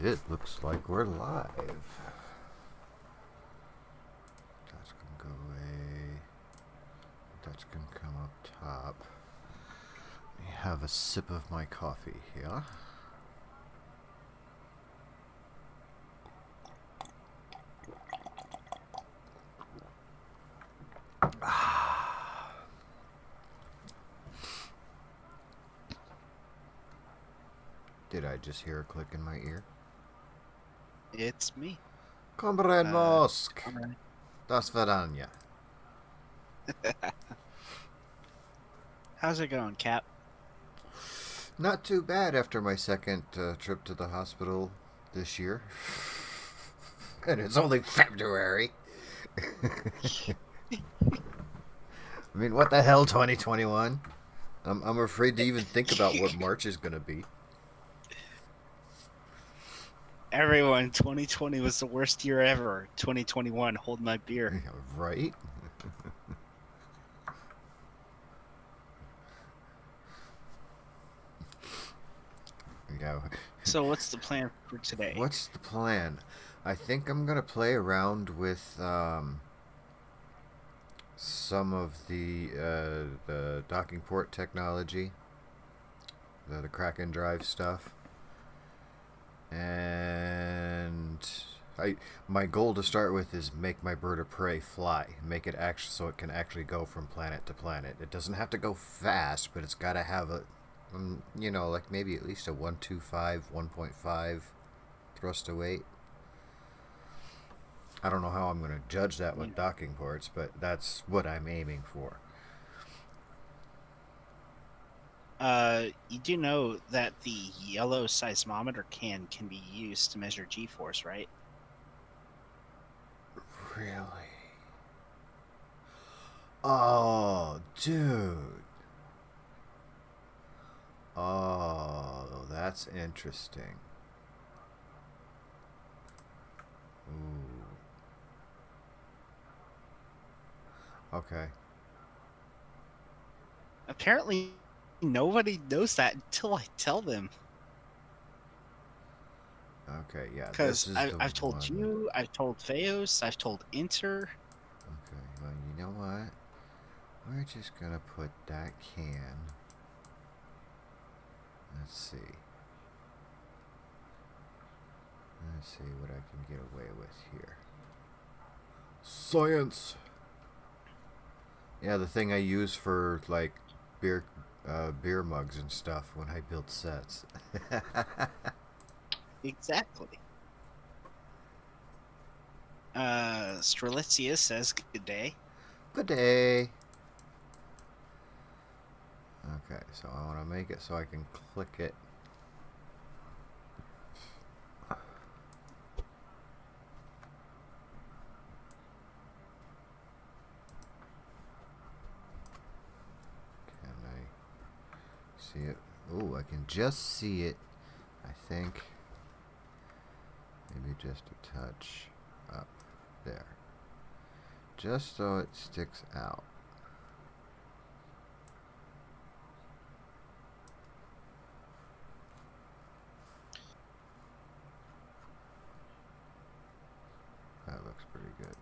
It looks like we're live. That's gonna go away. That's gonna come up top. Let me have a sip of my coffee here. Did I just hear a click in my ear? It's me. Comrade Mosk! Alright. Das Vidania. How's it going, Cap? Not too bad after my second trip to the hospital this year. And it's only February. I mean, what the hell, 2021? I'm afraid to even think about what March is going to be. Everyone, 2020 was the worst year ever. 2021, hold my beer. Right? Yeah. So what's the plan for today? What's the plan? I think I'm going to play around with some of the docking port technology, the Kraken drive stuff. And my goal to start with is make my bird of prey fly, make it actually so it can actually go from planet to planet. It doesn't have to go fast, but it's got to have a, like maybe at least a 1.25, 1.5 thrust to weight. I don't know how I'm going to judge that with docking ports, but that's what I'm aiming for. You do know that the yellow seismometer can be used to measure G-force, right? Really? Oh, dude. Oh, that's interesting. Ooh. Okay. Apparently, nobody knows that until I tell them. Okay, yeah. Because I've told you, I've told Theos, I've told Inter. Okay, well, you know what? We're just gonna put that can. Let's see. Let's see what I can get away with here. Science! Yeah, the thing I use for, like, beer mugs and stuff when I build sets. Exactly. Strelitzia says good day. Good day. Okay, so I want to make it so I can click it. Can I see it? Oh, I can just see it. I think maybe just a touch up there. Just so it sticks out. That looks pretty good.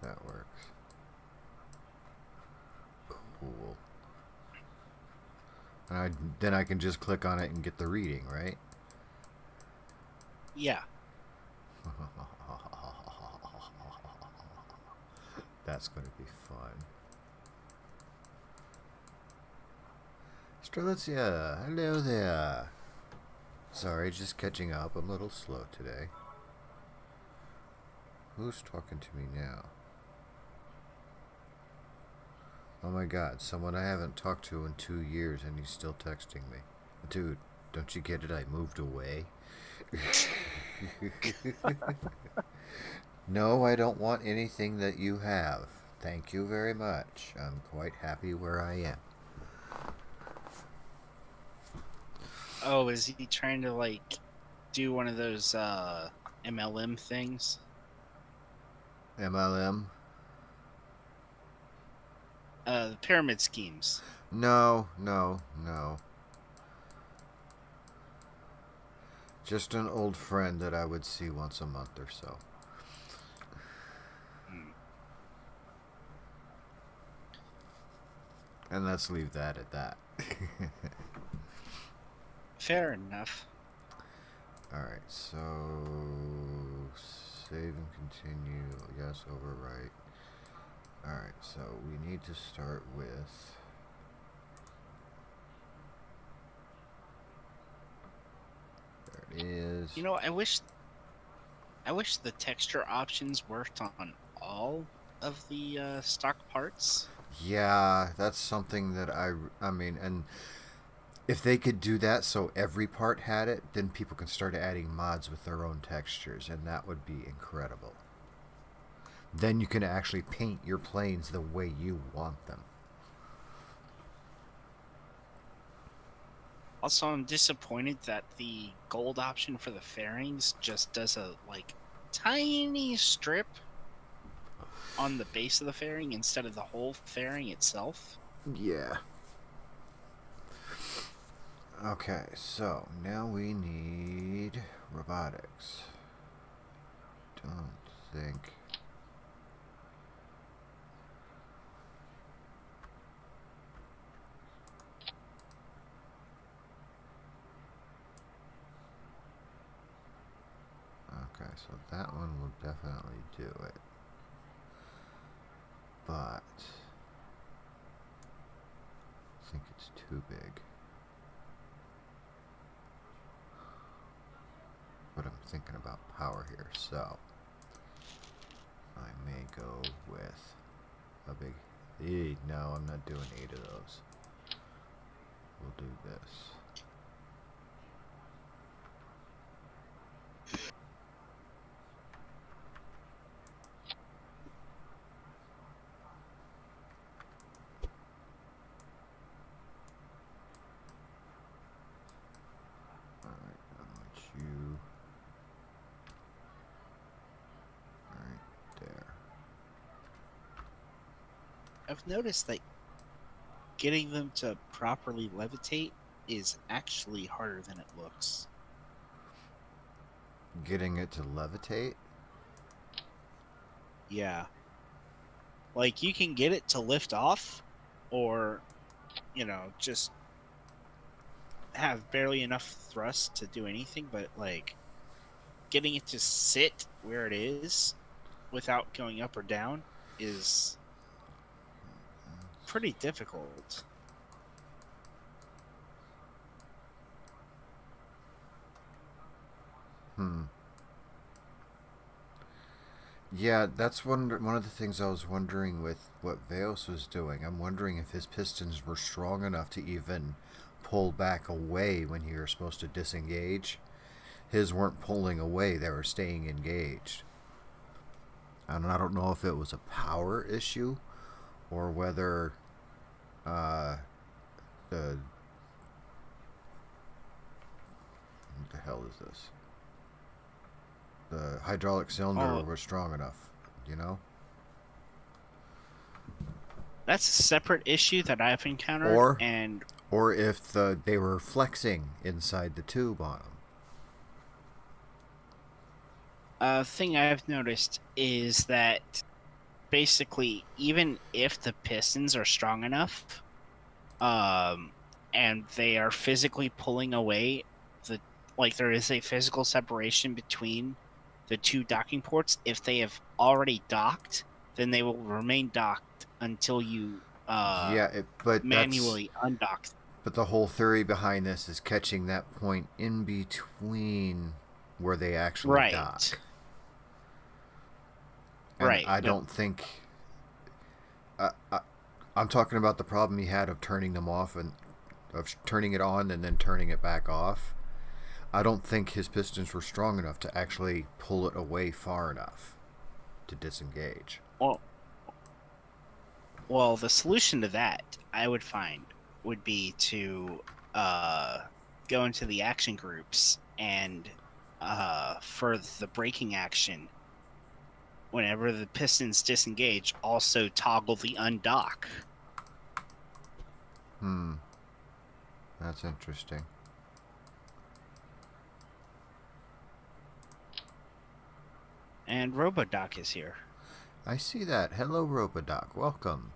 That works. Cool. And then I can just click on it and get the reading, right? Yeah. That's going to be fun. Strelitzia, hello there. Sorry, just catching up. I'm a little slow today. Who's talking to me now? Oh my god, someone I haven't talked to in 2 years and he's still texting me. Dude, don't you get it? I moved away. No, I don't want anything that you have. Thank you very much. I'm quite happy where I am. Oh, is he trying to, like, do one of those MLM things? MLM? The pyramid schemes. No. Just an old friend that I would see once a month or so. Hmm. And let's leave that at that. Fair enough. Alright, so save and continue. Yes, overwrite. Alright, so we need to start with there it is. You know, I wish the texture options worked on all of the stock parts. Yeah, that's something that I mean, and if they could do that so every part had it, then people can start adding mods with their own textures, and that would be incredible. Then you can actually paint your planes the way you want them. Also, I'm disappointed that the gold option for the fairings just does a tiny strip on the base of the fairing instead of the whole fairing itself. Yeah. Okay, so now we need robotics. Don't think. Okay, so that one will definitely do it. But I think it's too big. But I'm thinking about power here, so I may go with a big. No, I'm not doing 8 of those. We'll do this. Alright, I want you right there. I've noticed that getting them to properly levitate is actually harder than it looks. Getting it to levitate? Yeah. Like, you can get it to lift off, or, just have barely enough thrust to do anything, but, getting it to sit where it is without going up or down is pretty difficult. Yeah, that's one of the things I was wondering with what Veos was doing. I'm wondering if his pistons were strong enough to even pull back away when you were supposed to disengage. His weren't pulling away, they were staying engaged. And I don't know if it was a power issue or whether the what the hell is this? The hydraulic cylinder was strong enough, you know? That's a separate issue that I've encountered, or if they were flexing inside the tube on them. A thing I've noticed is that basically, even if the pistons are strong enough, and they are physically pulling away there is a physical separation between the two docking ports. If they have already docked, then they will remain docked until you manually undock. But the whole theory behind this is catching that point in between where they actually dock. And right. I don't think. I'm talking about the problem he had of turning them off and of turning it on and then turning it back off. I don't think his pistons were strong enough to actually pull it away far enough to disengage. Well, the solution to that, I would find, would be to go into the action groups and for the braking action, whenever the pistons disengage, also toggle the undock. That's interesting. And Robodoc is here. I see that. Hello, Robodoc. Welcome.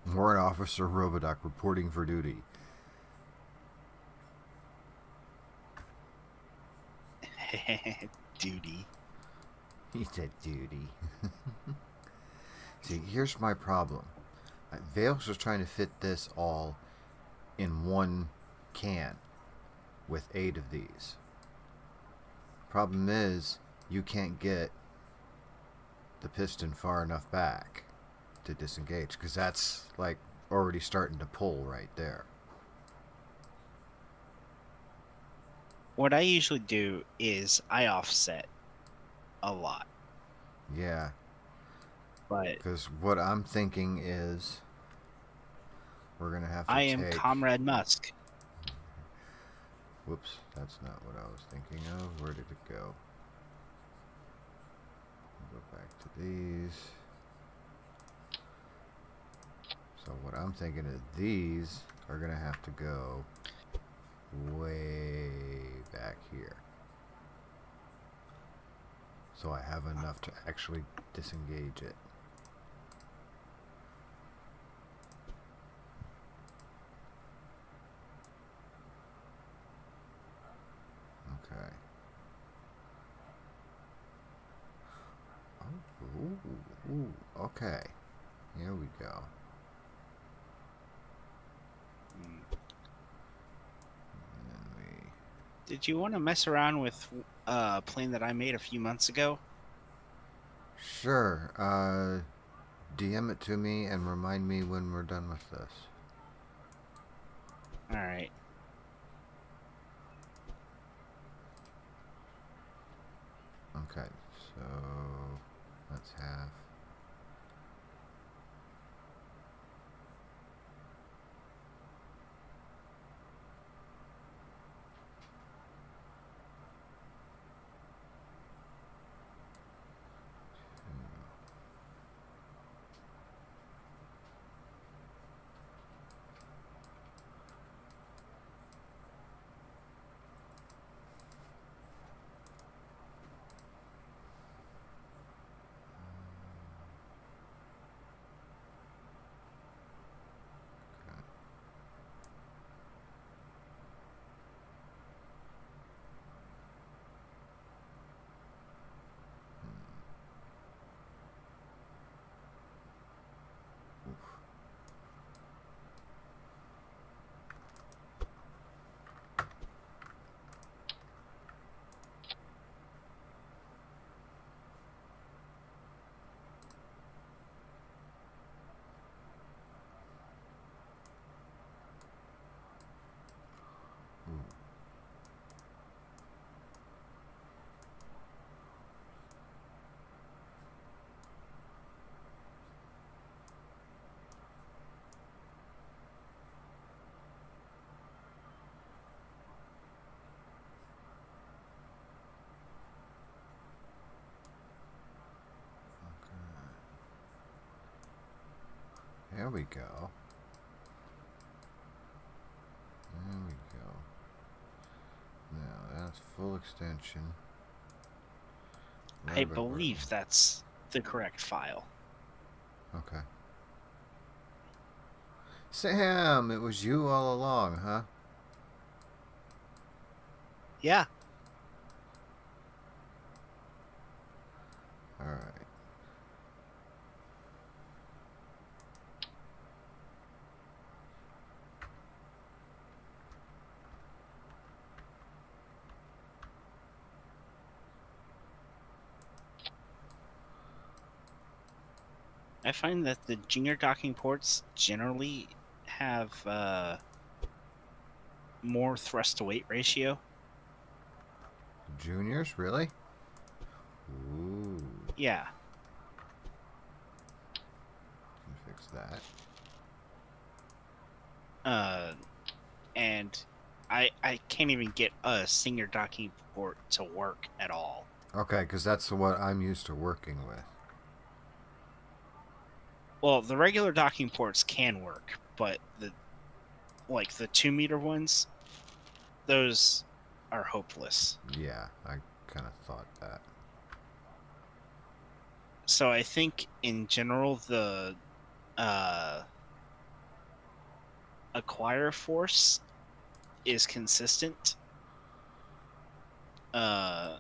Warrant Officer Robodoc reporting for duty. Duty. He said duty. See, here's my problem. Vale's just trying to fit this all in one can with 8 of these. Problem is, you can't get the piston far enough back to disengage, because that's like already starting to pull right there. What I usually do is I offset a lot. Yeah, But because what I'm thinking is we're going to have to I am Comrade Musk. Whoops, that's not what I was thinking of. Where did it go? Go back to these. So what I'm thinking is these are going to have to go way back here. So I have enough to actually disengage it. Okay. Oh, ooh, okay. Here we go. Did you want to mess around with a plane that I made a few months ago? Sure. DM it to me and remind me when we're done with this. Alright. Okay, so that's half. There we go. There we go. Now that's full extension. I believe that's the correct file. Okay. Sam, it was you all along, huh? Yeah. Alright. I find that the junior docking ports generally have more thrust to weight ratio. Juniors, really? Ooh. Yeah. Can fix that. And I can't even get a senior docking port to work at all. Okay, because that's what I'm used to working with. Well, the regular docking ports can work, but the 2-meter ones, those are hopeless. Yeah, I kind of thought that. So I think in general the acquire force is consistent uh,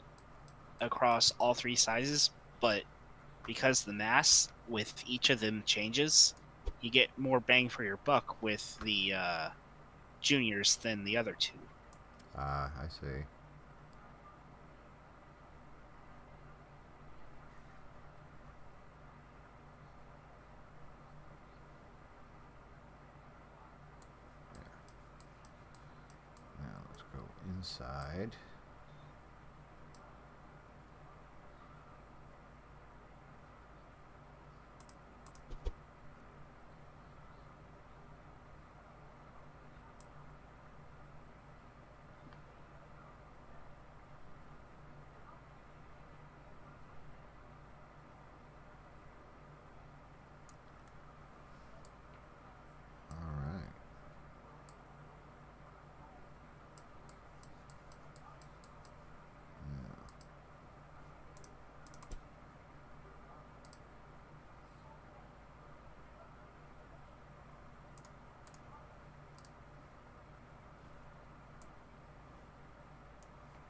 across all three sizes, but because the mass with each of them changes, you get more bang for your buck with the juniors than the other two. Ah, I see. Now let's go inside.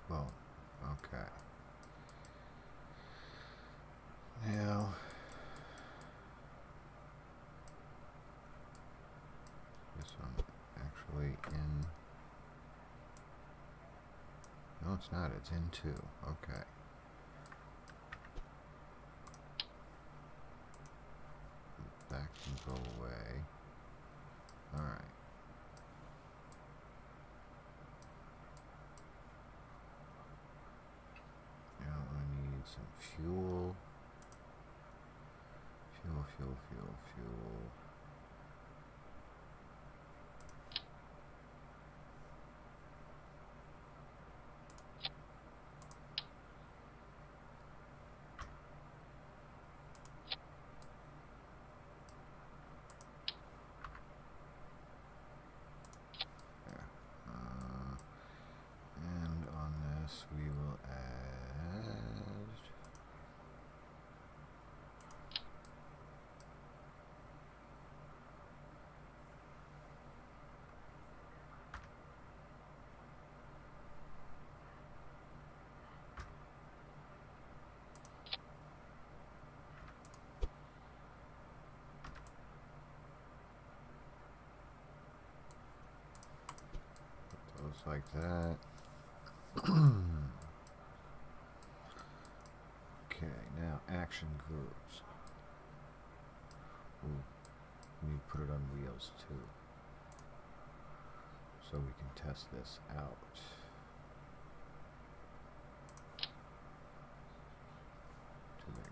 Boom. Okay. Now, this one actually in. No, it's not. It's in 2. Okay. That can go away. Alright. Now I need some fuel. Fuel. And on this we will add those like that. Okay, now action groups. Ooh, we need to put it on wheels too, so we can test this out. Too big.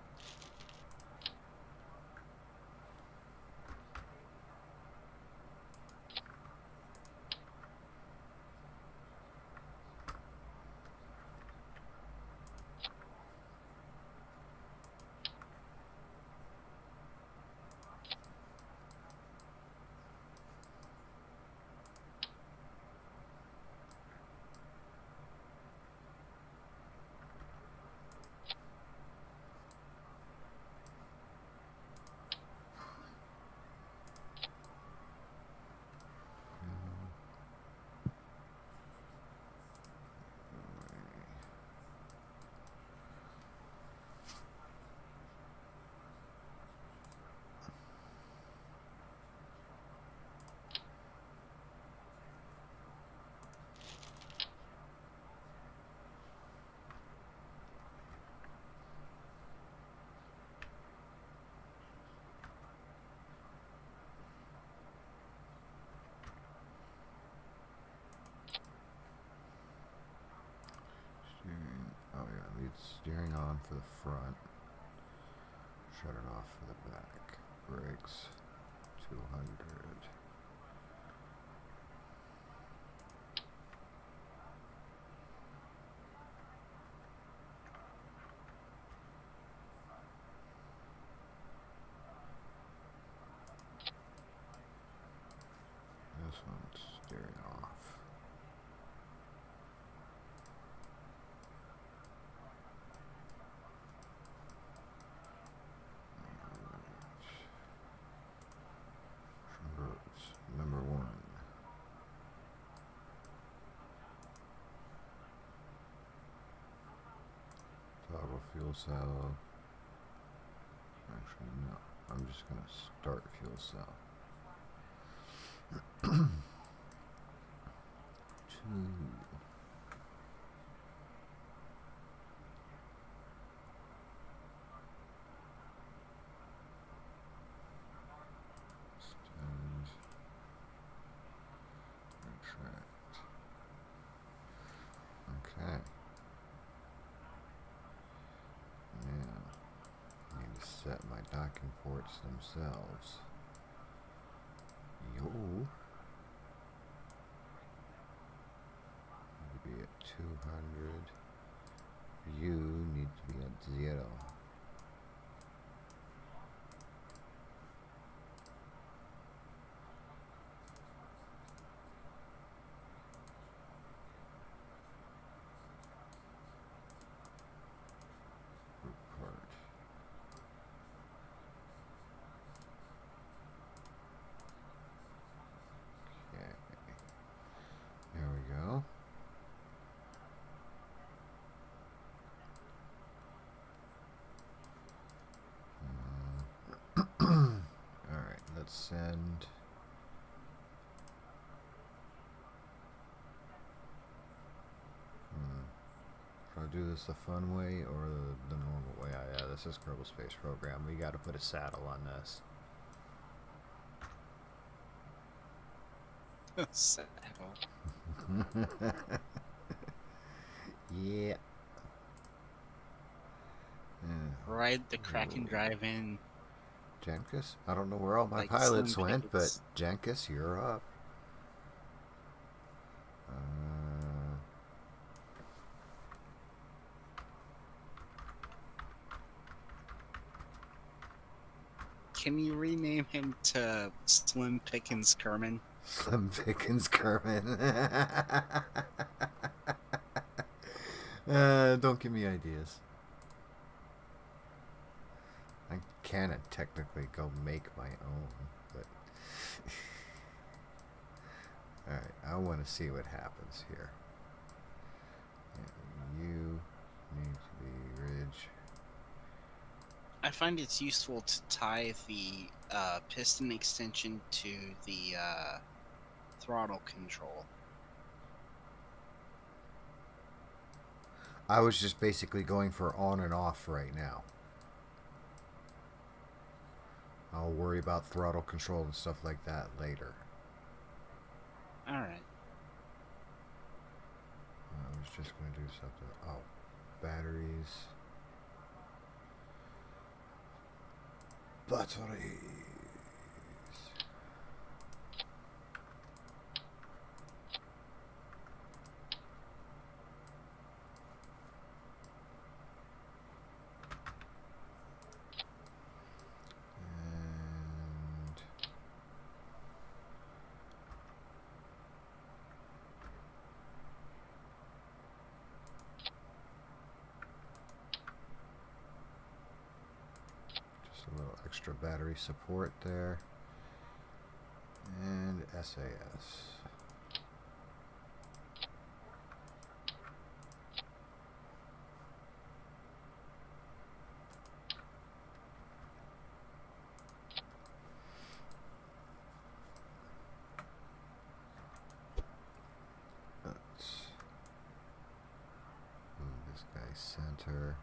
Oh yeah, lead steering on for the front. Shut it off for the back. Brakes, 200. This one's steering off. fuel cell. Actually, no. I'm just going to start fuel cell. 2. Extend. Retract. Okay. Now, I need to set my docking ports themselves. Yo. Need to be at 200. You need to be at 0. Report. Okay. There we go. Alright, let's send. Should I do this the fun way or the normal way? Yeah, this is Kerbal Space Program. We got to put a saddle on this. Saddle. Yeah. Ride the Kraken drive in. Jankus? I don't know where all my Like pilots Slim went, but Pickens. Jankus, you're up. Can you rename him to Slim Pickens Kerman? Slim Pickens Kerman. Don't give me ideas. I can technically go make my own, but alright, I want to see what happens here. You need to be ridge. I find it's useful to tie the piston extension to the throttle control. I was just basically going for on and off right now. I'll worry about throttle control and stuff like that later. Alright. I was just going to do something. Oh, batteries. Batteries. And just a little extra battery support there. And SAS. Let's move this guy center.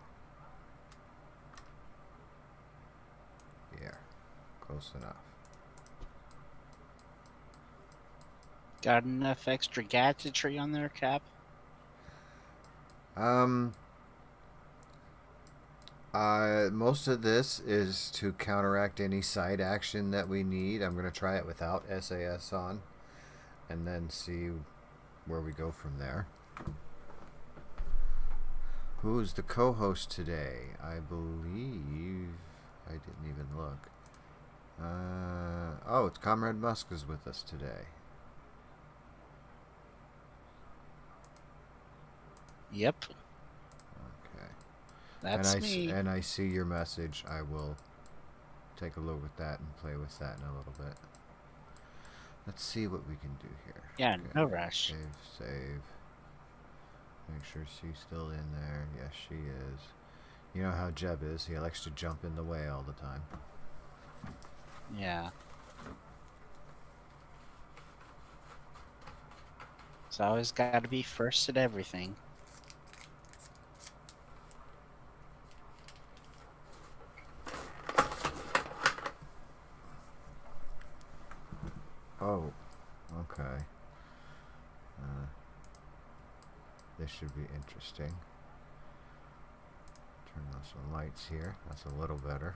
Yeah, close enough. Got enough extra gadgetry on there, Cap? Most of this is to counteract any side action that we need. I'm going to try it without SAS on and then see where we go from there. Who's the co-host today? I believe I didn't even look. Oh, it's Comrade Musk is with us today. Yep. Okay. That's me. And I see your message. I will take a look at that and play with that in a little bit. Let's see what we can do here. Yeah, Okay. no rush. Save. Make sure she's still in there. Yes, she is. You know how Jeb is. He likes to jump in the way all the time. Yeah. It's always got to be first at everything. Oh, okay. This should be interesting. Turn on some lights here. That's a little better.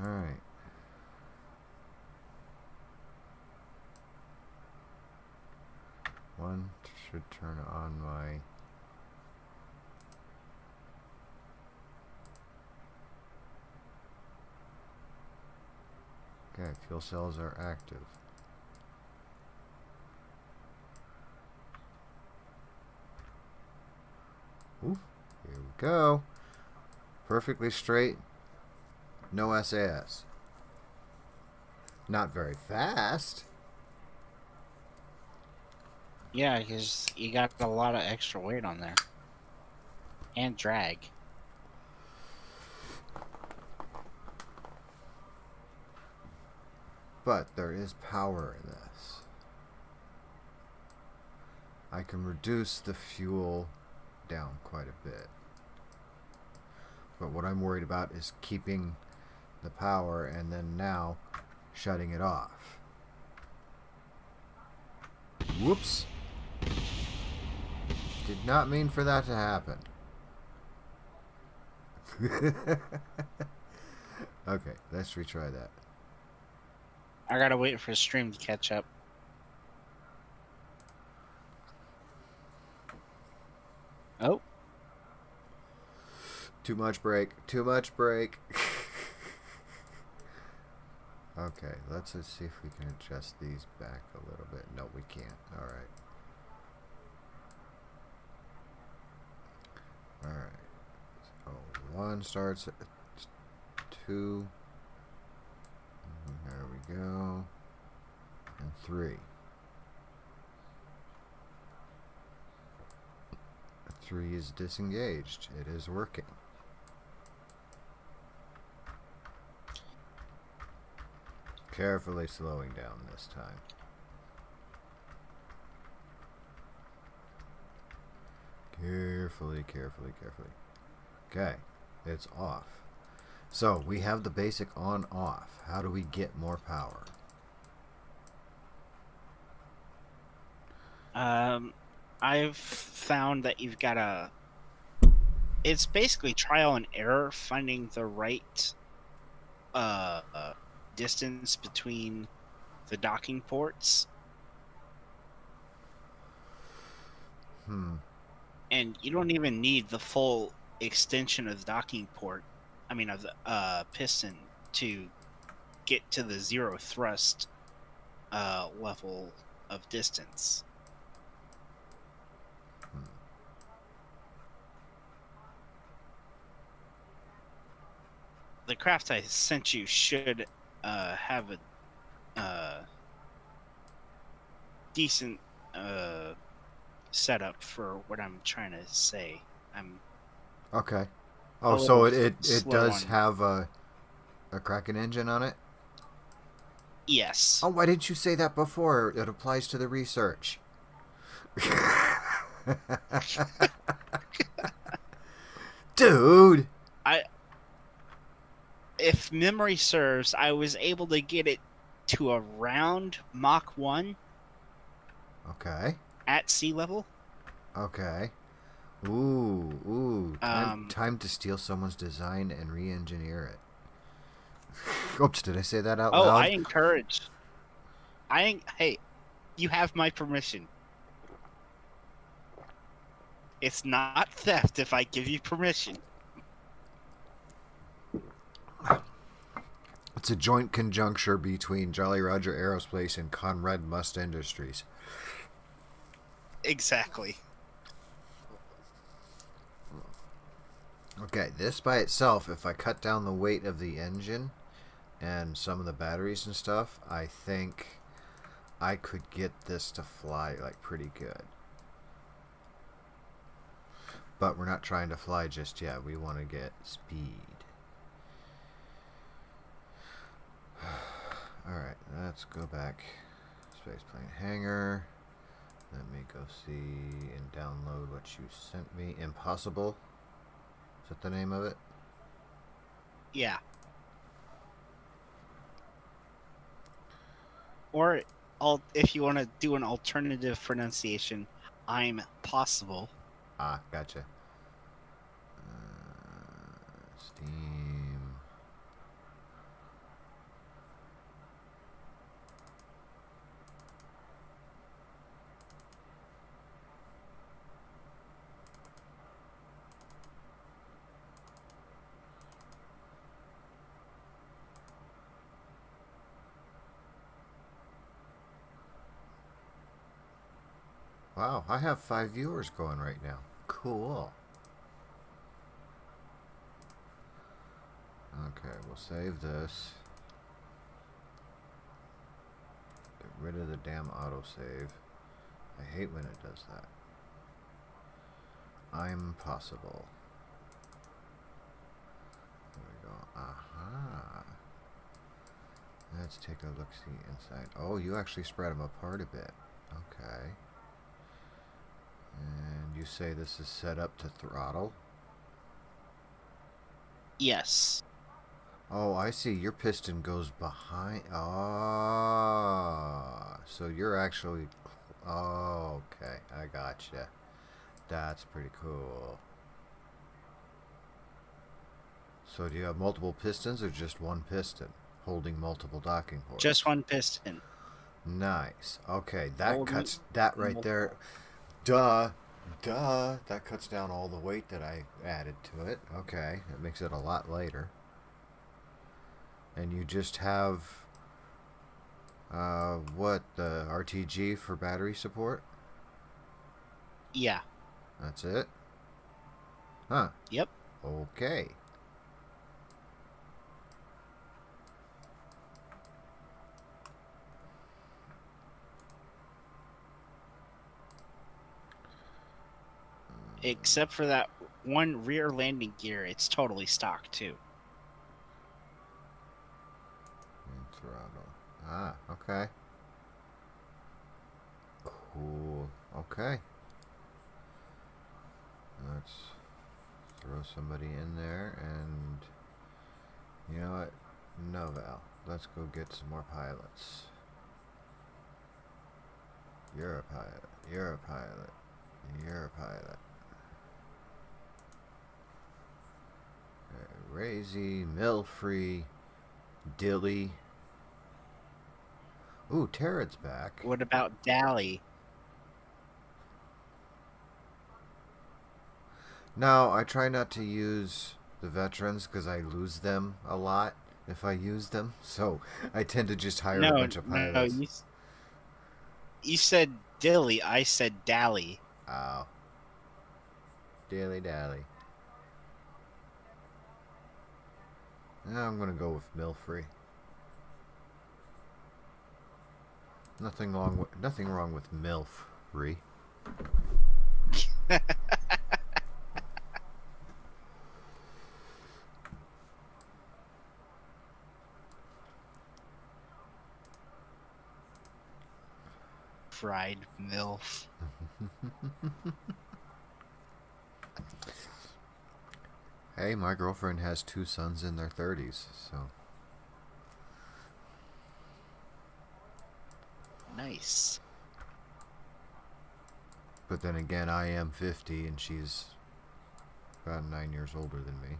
Alright. One should turn on my... Okay, fuel cells are active. Ooh, here we go. Perfectly straight. No SAS. Not very fast. Yeah, because you got a lot of extra weight on there. And drag. But there is power in this. I can reduce the fuel down quite a bit. But what I'm worried about is keeping the power and then now shutting it off. Whoops. Did not mean for that to happen. Okay, let's retry that. I gotta wait for the stream to catch up. Oh. Too much brake. Too much brake. Okay, let's see if we can adjust these back a little bit. No, we can't. Alright. Alright. So 1 starts at 2. There we go. And 3. 3 is disengaged. It is working. Carefully slowing down this time. Carefully. Okay, it's off. So, we have the basic on-off. How do we get more power? I've found that you've got to... It's basically trial and error finding the right distance between the docking ports. And you don't even need the full extension of the docking port, of the piston, to get to the zero thrust level of distance. The craft I sent you should have a decent setup for what I'm trying to say. Okay. Oh, so it does have a Kraken engine on it? Yes. Oh, why didn't you say that before? It applies to the research. Dude! If memory serves, I was able to get it to around Mach 1. Okay. At sea level. Okay. Ooh. Time to steal someone's design and re-engineer it. Oops, did I say that out loud? Oh, I encourage. Hey, you have my permission. It's not theft if I give you permission. It's a joint conjuncture between Jolly Roger Aerospace and Conrad Must Industries. Exactly. Okay, this by itself, if I cut down the weight of the engine and some of the batteries and stuff, I think I could get this to fly like pretty good. But we're not trying to fly just yet. We want to get speed. Alright, let's go back. Spaceplane hangar. Let me go see and download what you sent me. Impossible? Is that the name of it? Yeah. Or if you want to do an alternative pronunciation, I'm possible. Ah, gotcha. Steam. Wow, I have 5 viewers going right now. Cool. Okay, we'll save this. Get rid of the damn autosave. I hate when it does that. I'm possible. There we go. Aha. Let's take a look-see inside. Oh, you actually spread them apart a bit. Okay. And you say this is set up to throttle? Yes. Oh, I see. Your piston goes behind. Oh, so you're actually. Oh, okay. I gotcha. That's pretty cool. So do you have multiple pistons or just one piston holding multiple docking ports? Just one piston. Nice. Okay, that Holding cuts that right there. Duh. That cuts down all the weight that I added to it. Okay, it makes it a lot lighter. And you just have what, the RTG for battery support? Yeah. That's it? Huh. Yep. Okay. Except for that one rear landing gear, it's totally stock too. And throttle. Ah, okay. Cool. Okay. Let's throw somebody in there and you know what? No, Val. Let's go get some more pilots. You're a pilot. You're a pilot. You're a pilot. Razy, Milfree, Dilly. Ooh, Terrad's back. What about Dally? No, I try not to use the veterans because I lose them a lot if I use them. So I tend to just hire a bunch of No, pilots. you said Dilly, I said Dally. Oh. Dilly dally. I'm gonna go with Milfree. Nothing wrong with Milfree. Fried MILF. Hey, my girlfriend has 2 sons in their 30s, so. Nice. But then again, I am 50 and she's about 9 years older than me.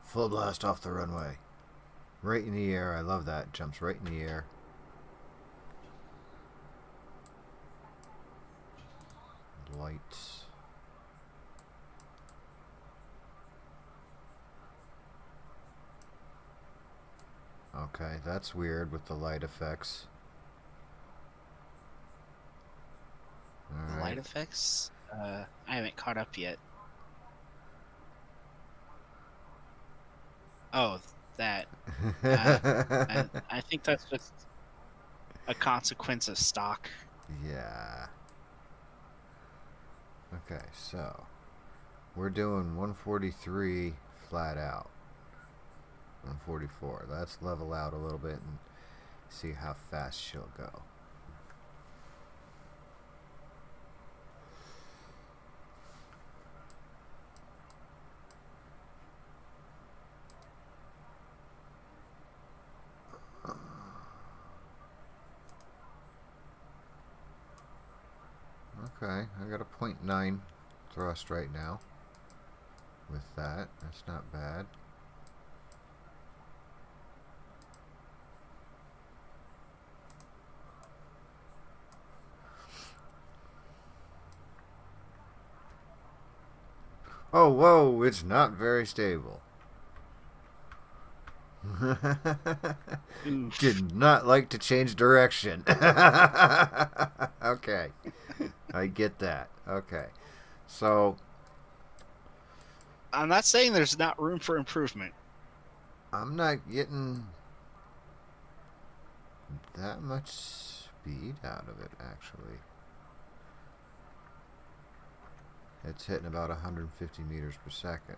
Full blast off the runway. Right in the air. I love that. Jumps right in the air. Lights. Okay, that's weird with the light effects. All Light right. effects? I haven't caught up yet. Oh, that. I think that's just a consequence of stock. Yeah. Okay, so we're doing 143 flat out. 144. Let's level out a little bit and see how fast she'll go. Okay, I got a 0.9 thrust right now. With that, that's not bad. Oh, whoa, it's not very stable. Oof. Did not like to change direction. Okay. I get that. Okay. So, I'm not saying there's not room for improvement. I'm not getting that much speed out of it, actually. It's hitting about 150 meters per second.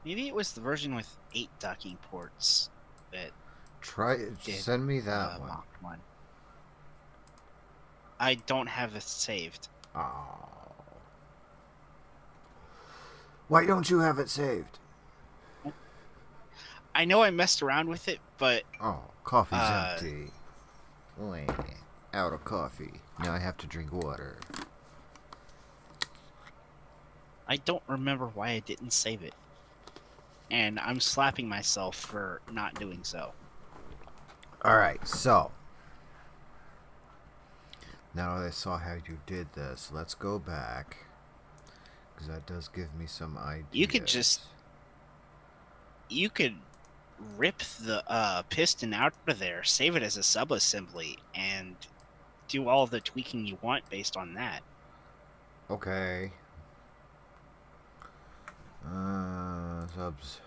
Maybe it was the version with 8 docking ports that did Send me that one. Mach 1. I don't have it saved. Oh. Why don't you have it saved? I know I messed around with it, but Oh, coffee's empty. Wait, out of coffee. Now I have to drink water. I don't remember why I didn't save it. And I'm slapping myself for not doing so. Alright, so. Now that I saw how you did this, let's go back. Because that does give me some ideas. You could rip the piston out of there, save it as a sub-assembly, and do all the tweaking you want based on that. Okay. Subs.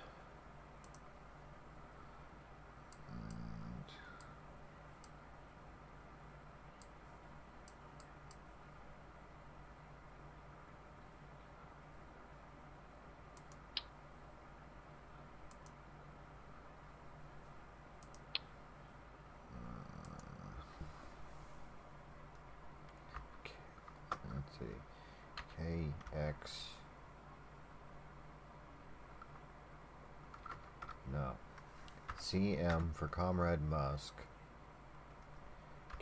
Let's see. KX. No. CM for Comrade Musk.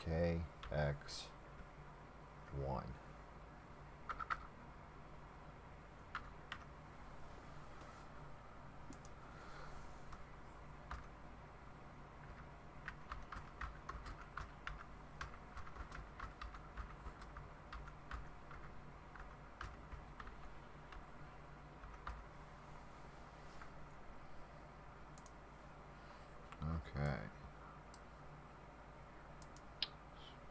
KX1. Okay.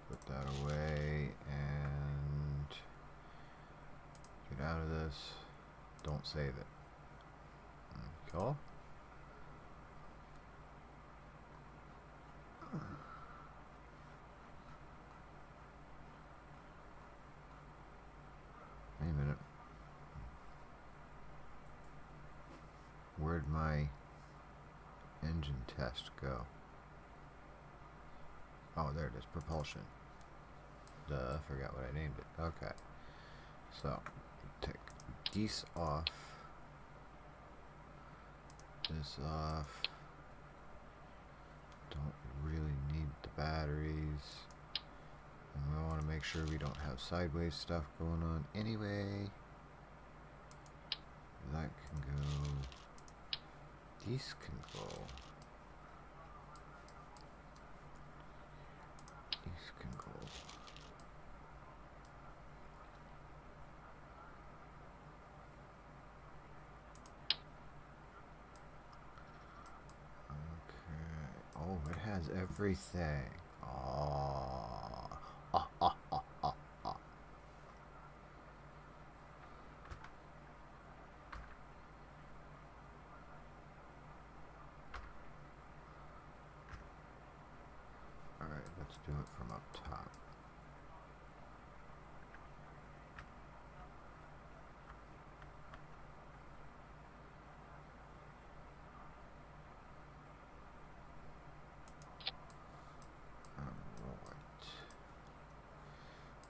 Put that away and get out of this. Don't save it. Cool. Wait a minute. Where'd my engine test go? Oh, there it is. Propulsion. Duh, I forgot what I named it. Okay. So, take these off. This off. Don't really need the batteries. And we want to make sure we don't have sideways stuff going on anyway. That can go. These can go. These can go. Okay. Oh, it has everything. Oh. Ah, ah, ah, ah, ah. up top.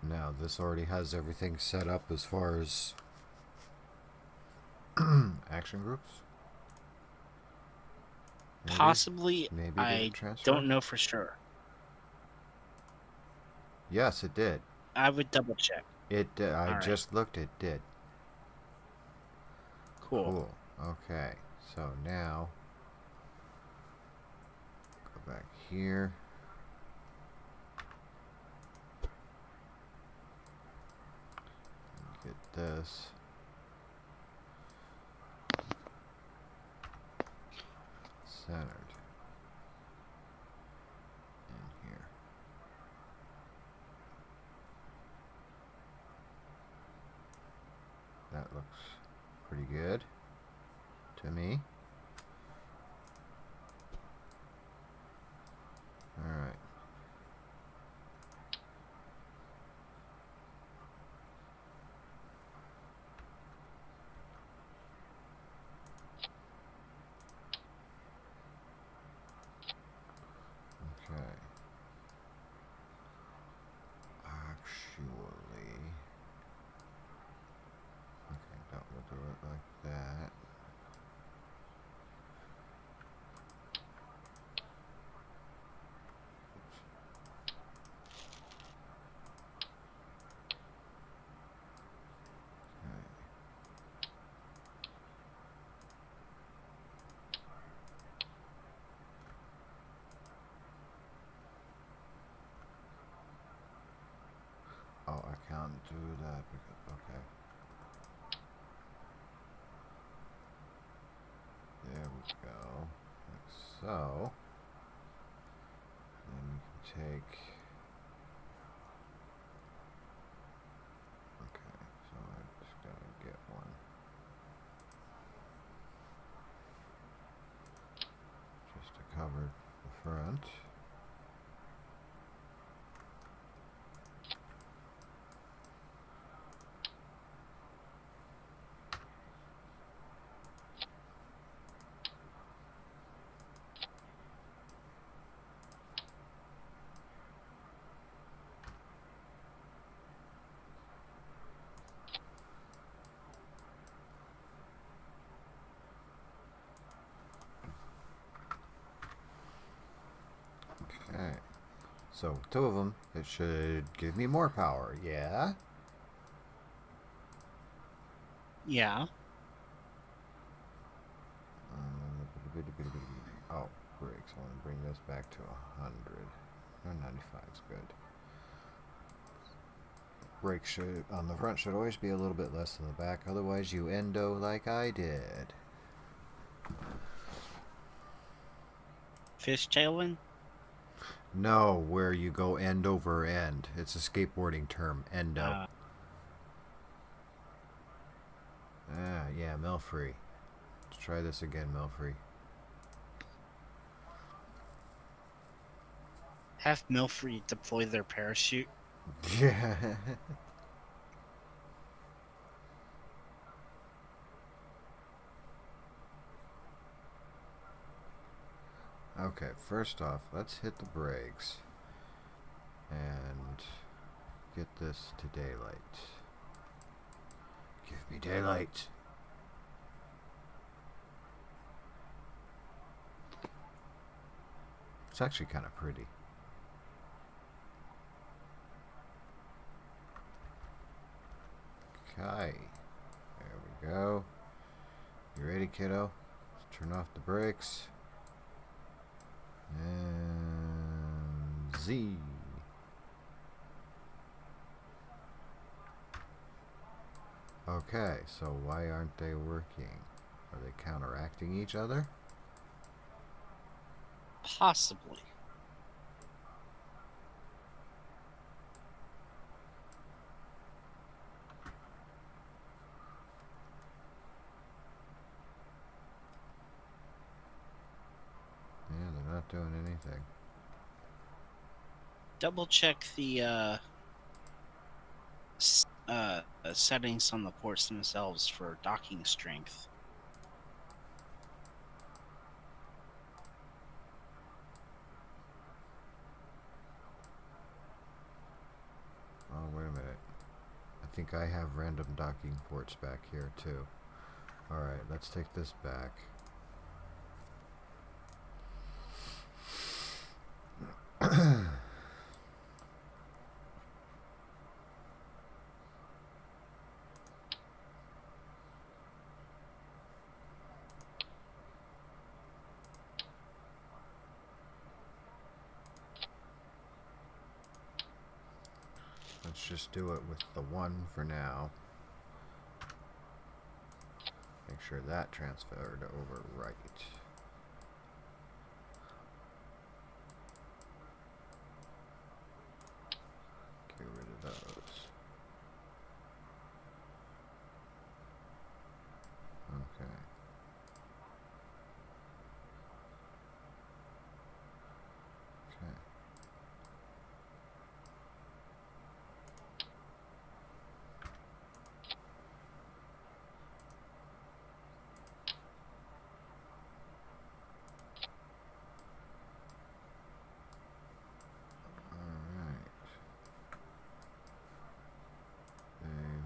Now this already has everything set up as far as action groups. Maybe? Possibly. Maybe did I it transfer? don't know for sure. Yes, it did. I would double check. It did. I All right. just looked. It did. Cool. Okay. So now go back here. Get this. Centered in here. That looks pretty good to me. Alright. Okay. Actually, okay, no, we'll do it like that. Oh, I can't do that because, okay. There we go. Like so. Then you can take. Okay, so I just gotta get one. Just to cover the front. Okay. So, two of them, it should give me more power, yeah? Yeah. Oh, brakes. I want to bring this back to 100. 95 is good. Brakes should, on the front should always be a little bit less than the back, otherwise you endo like I did. Fishtailing? No, where you go end over end. It's a skateboarding term, endo. Yeah, Melfree. Let's try this again, Melfree. Have Milfrey deploy their parachute. Yeah. Okay, first off, let's hit the brakes and get this to daylight. Give me daylight. It's actually kind of pretty. Okay, there we go. You ready, kiddo? Let's turn off the brakes. And Z. Okay, so why aren't they working? Are they counteracting each other? Possibly. Yeah, they're not doing anything. double check the settings on the ports themselves for docking strength. Oh, wait a minute. I think I have random docking ports back here too. Alright, let's take this back. Let's just do it with the one for now. Make sure that transferred over right. Get rid of those. Okay. Okay. Alright. Save.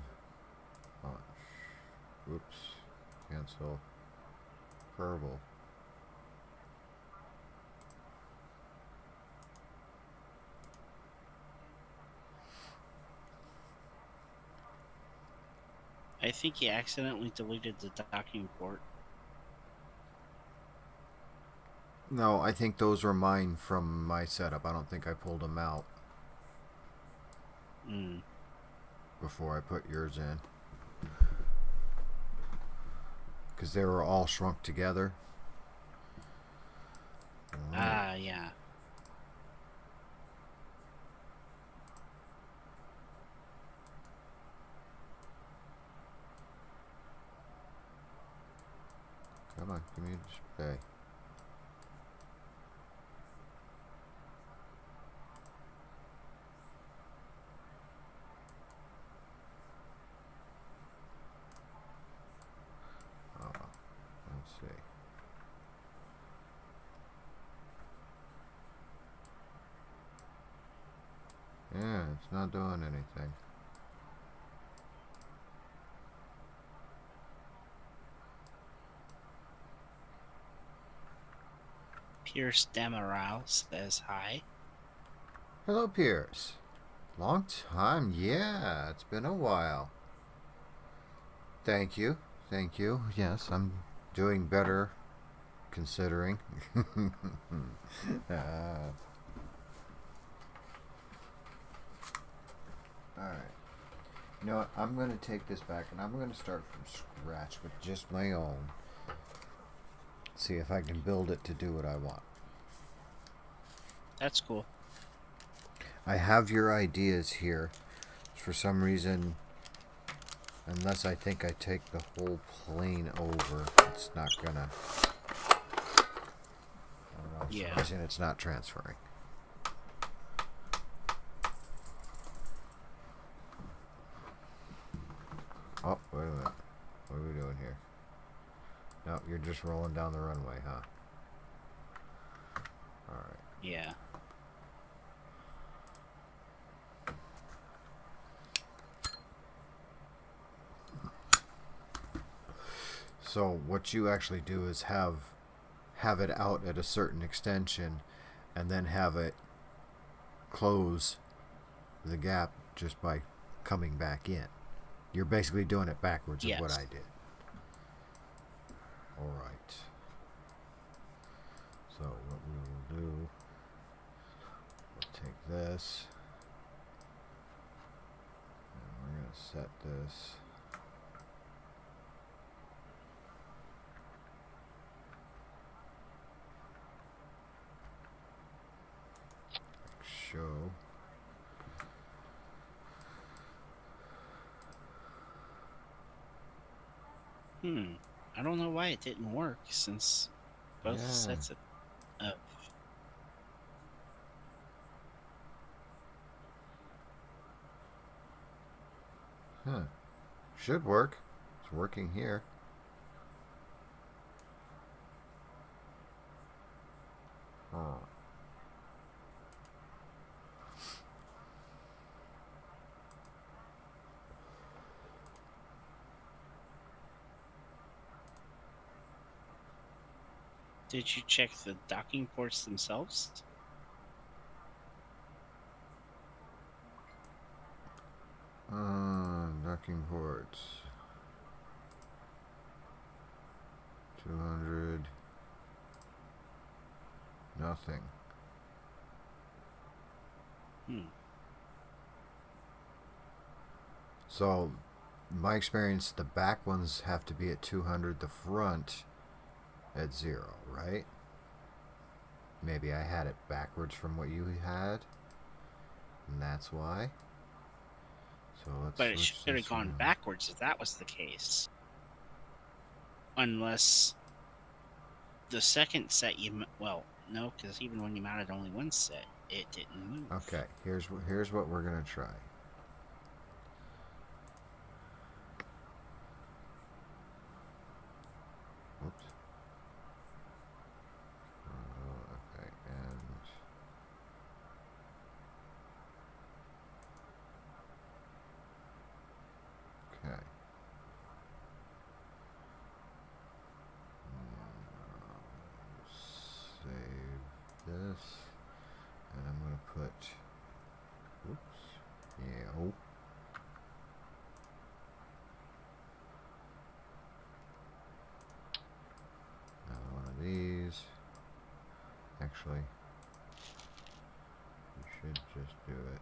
Launch. Oops. Cancel. Purple. I think he accidentally deleted the docking port. No, I think those were mine from my setup. I don't think I pulled them out before I put yours in. Because they were all shrunk together. Ah, yeah. Come on, give me a display. Oh, let's see. Yeah, it's not doing anything. Pierce Damaral says hi. Hello, Pierce. Long time. Yeah, it's been a while. Thank you. Thank you. Yes, I'm doing better considering. Alright. You know what? I'm going to take this back and I'm going to start from scratch with just my own. See if I can build it to do what I want. That's cool. I have your ideas here. For some reason, unless I think I take the whole plane over, it's not gonna. I don't know, for some reason it's not transferring. Oh, wait a minute. What are we doing here? No, you're just rolling down the runway, huh? Alright. Yeah. So what you actually do is have it out at a certain extension and then have it close the gap just by coming back in. You're basically doing it backwards of what I did. Alright. So what we will do, we'll take this and we're going to set this show. I don't know why it didn't work since both sets of Huh. Should work. It's working here. Oh. Did you check the docking ports themselves? Docking ports. 200. Nothing. So, my experience, the back ones have to be at 200, the front at 0, right? Maybe I had it backwards from what you had, and that's why. So let's But it switch should have this gone around. backwards if that was the case. Unless the second set well, no, because even when you mounted only one set, it didn't move. Okay, here's what we're gonna try. Oops. Okay, and okay. Save this, and I'm gonna put. Oops. Yeah. Oh. Another one of these. Actually, you should just do it.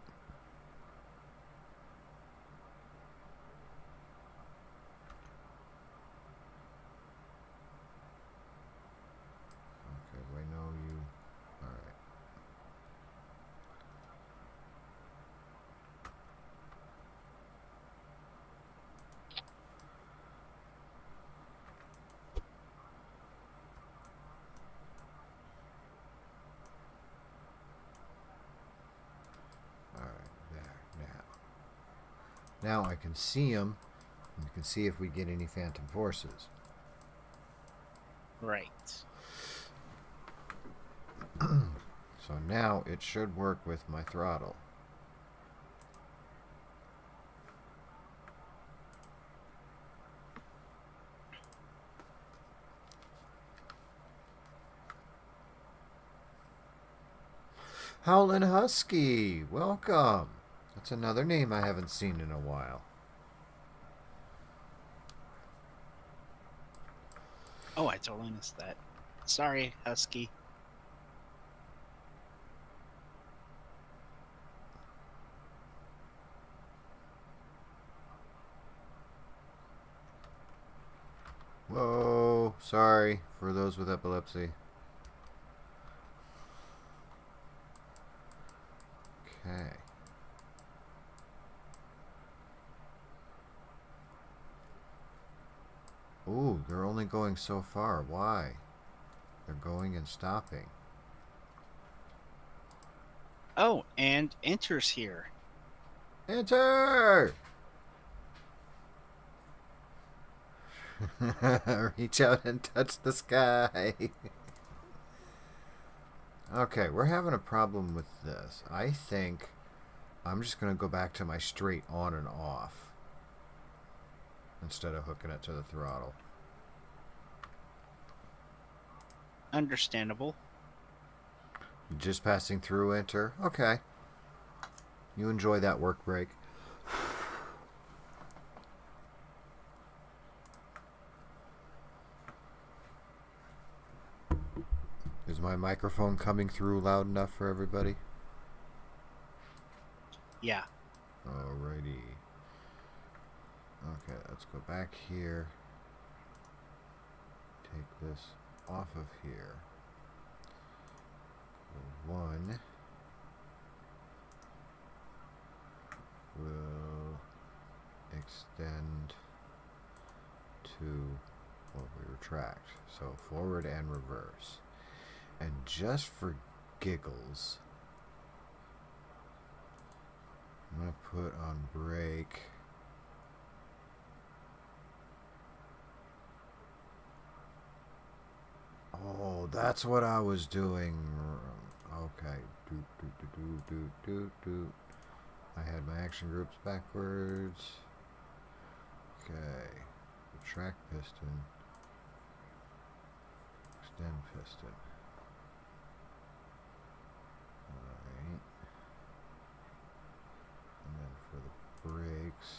Okay, wait, no, you. Alright. Alright, there, now. Now I can see them. And we can see if we get any phantom forces. Right. So now it should work with my throttle. Howlin' Husky, welcome. That's another name I haven't seen in a while. Oh, I totally missed that. Sorry, Husky. Whoa, sorry for those with epilepsy. Okay. Ooh, they're only going so far. Why? They're going and stopping. Oh, and Enter's here. Enter! Reach out and touch the sky. Okay, we're having a problem with this. I think I'm just going to go back to my straight on and off instead of hooking it to the throttle. Understandable. Just passing through enter. Okay. You enjoy that work break. Is my microphone coming through loud enough for everybody? Yeah. Alrighty. Okay, let's go back here. Take this off of here. One. Will extend to, well, we retract. So forward and reverse. And just for giggles, I'm going to put on brake That's what I was doing. Okay. Do, do, do, do, do, do, do. I had my action groups backwards. Okay. Retract piston. Extend piston. Alright. And then for the brakes,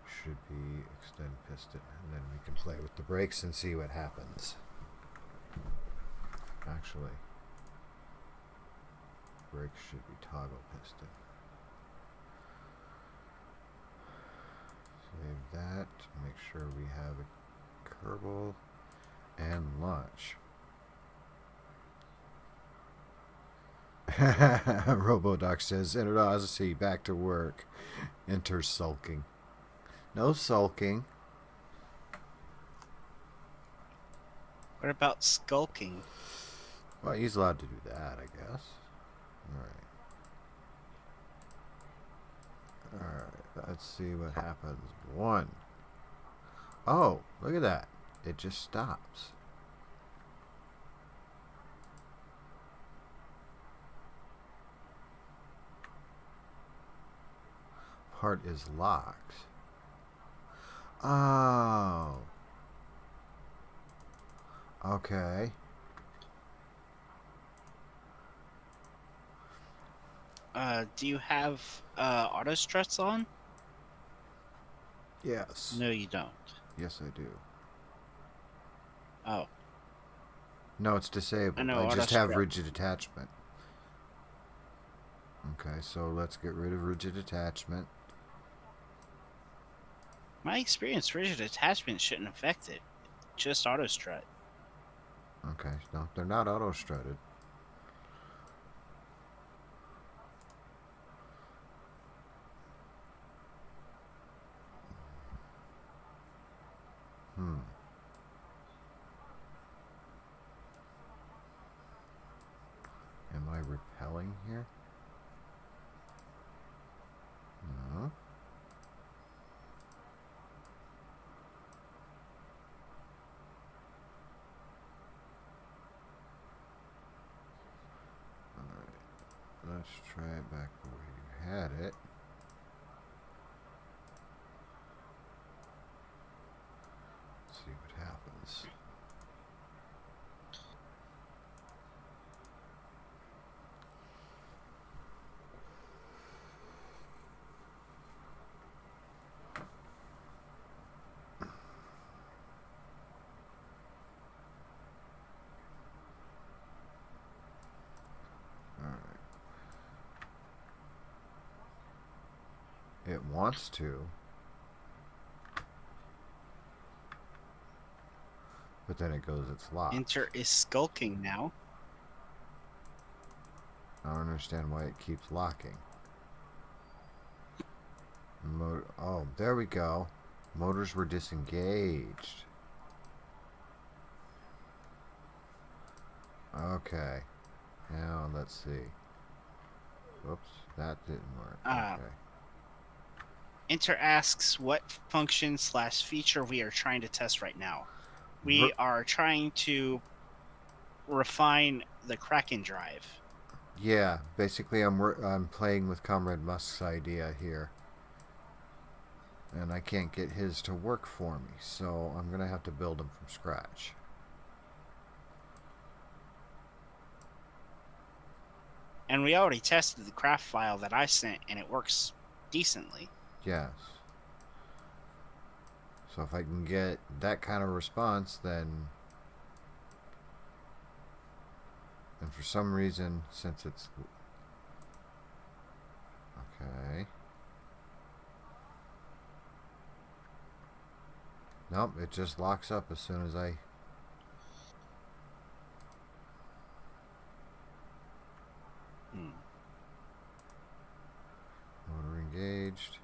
should be extend piston. And then we can play with the brakes and see what happens. Actually, brakes should be toggle piston. Save that. Make sure we have a Kerbal and launch. Robodoc says, Enter Odyssey, back to work. Enter sulking. No sulking. What about skulking? Well, he's allowed to do that, I guess. Alright, let's see what happens. 1. Oh, look at that. It just stops. Part is locked. Oh. Okay. Do you have auto struts on? Yes. No, you don't. Yes, I do. Oh, No, it's disabled. I know I auto just have strut. rigid attachment. Okay, so let's get rid of rigid attachment. My experience, rigid attachment shouldn't affect it. Just auto strut. Okay, no, they're not auto strutted. Am I repelling here? No. Alright. Let's try it back the way you had it. See what happens. It wants to. But then it goes, it's locked. Enter is skulking now. I don't understand why it keeps locking. Oh, there we go. Motors were disengaged. Okay. Now, let's see. Whoops, that didn't work. Okay. Enter asks what function / feature we are trying to test right now. We are trying to refine the Kraken drive. Yeah, basically I'm playing with Comrade Musk's idea here. And I can't get his to work for me, so I'm going to have to build him from scratch. And we already tested the craft file that I sent, and it works decently. Yes. So if I can get that kind of response, then... And for some reason, since it's... Okay. Nope, it just locks up as soon as I... Motor engaged.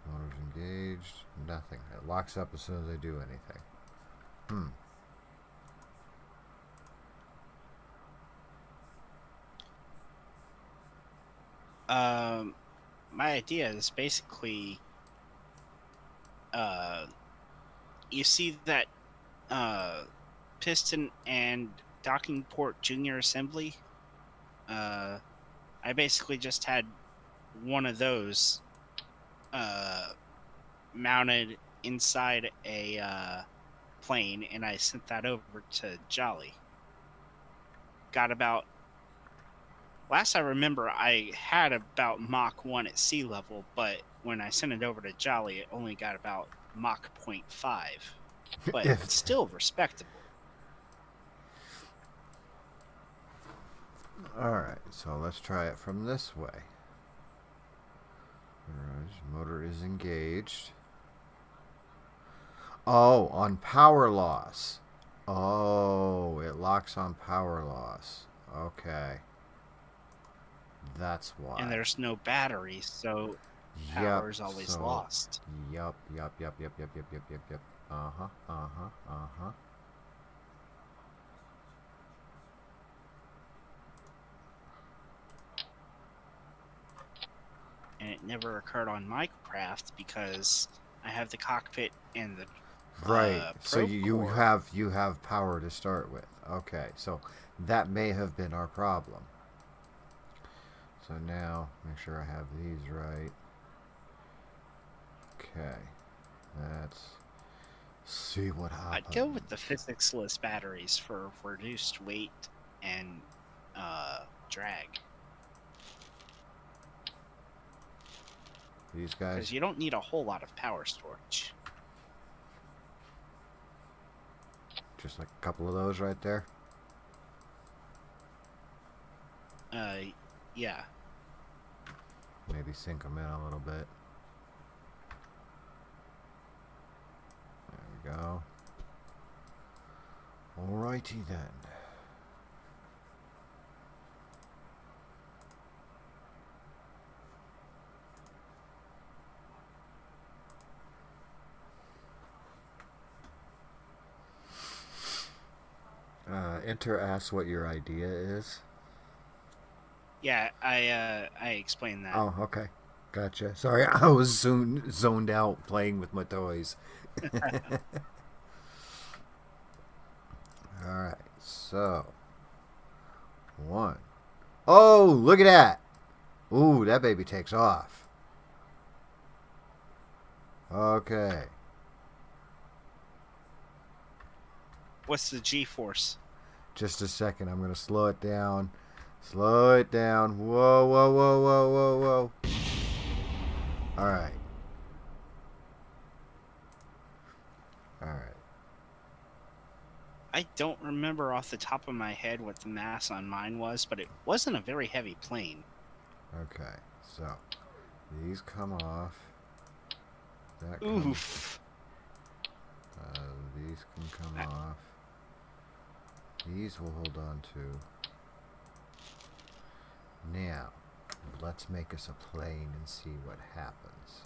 Motor's engaged. Nothing. It locks up as soon as I do anything. My idea is basically, you see that piston and docking port junior assembly. I basically just had one of those mounted inside a plane, and I sent that over to Jolly. Got about, last I remember, I had about Mach 1 at sea level, but when I sent it over to Jolly, it only got about Mach 0.5, but If still respectable. Alright, so let's try it from this way. Motor is engaged. Oh, on power loss. Oh, it locks on power loss. Okay. That's why. And there's no battery, so power is always lost. Yup. Uh-huh. And it never occurred on my craft because I have the cockpit and the Right. So probe you core. have power to start with. Okay. So that may have been our problem. So now make sure I have these right. Okay. Let's see what happens. I'd go with the physics-less batteries for reduced weight and drag. These guys. Because you don't need a whole lot of power storage. Just like a couple of those right there. Yeah. Maybe sink them in a little bit. There we go. Alrighty then. Enter asks what your idea is. Yeah, I explained that. Oh, okay. Gotcha. Sorry, I was zoned out playing with my toys. Alright, so. One. Oh, look at that! Ooh, that baby takes off. Okay. What's the G-force? Just a second. I'm going to slow it down. Slow it down. Whoa. Alright. I don't remember off the top of my head what the mass on mine was, but it wasn't a very heavy plane. Okay, so these come off. That Oof. these can come off. These we'll hold on to. Now, let's make us a plane and see what happens.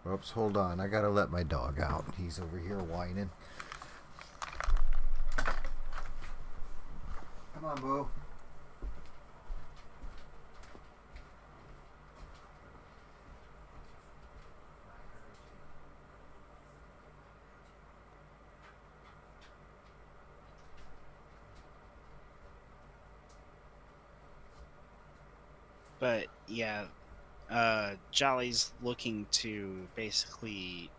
Oops, hold on. I gotta let my dog out. He's over here whining. Come on, Boo. But yeah, Jolly's looking to basically,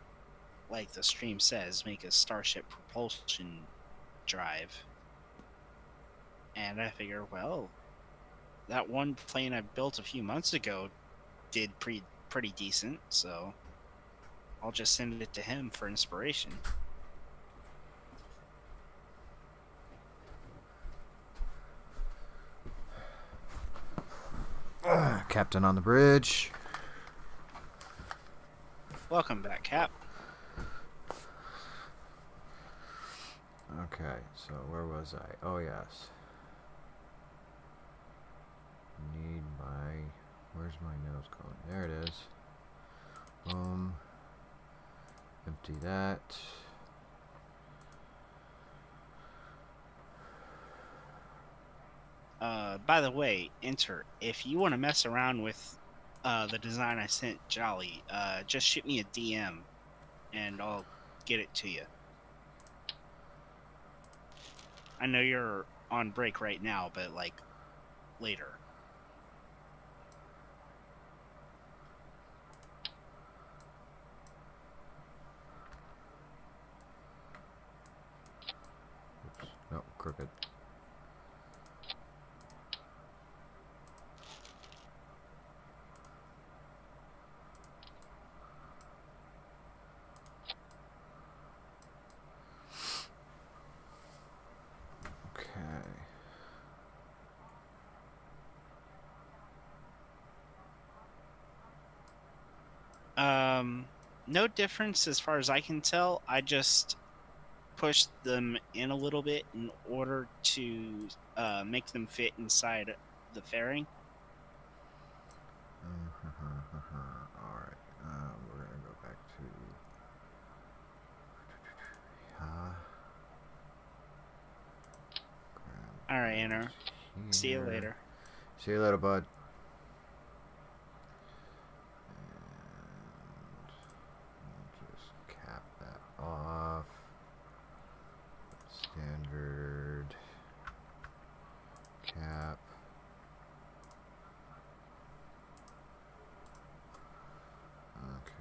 like the stream says, make a Starship propulsion drive. And I figure, well, that one plane I built a few months ago did pretty decent, so I'll just send it to him for inspiration. Captain on the bridge. Welcome back, Cap. Okay, so where was I? Oh, yes. Need my... Where's my nose going? There it is. Boom. Empty that. By the way, Enter, if you want to mess around with the design I sent Jolly, just shoot me a DM, and I'll get it to you. I know you're on break right now, but like later. Oops. No, crooked. Okay. No difference as far as I can tell. I just pushed them in a little bit in order to make them fit inside the fairing. Alright. We're gonna go back to. All right, Enter. See you Here. later. See you later, bud. And just cap that off. Standard cap. Okay.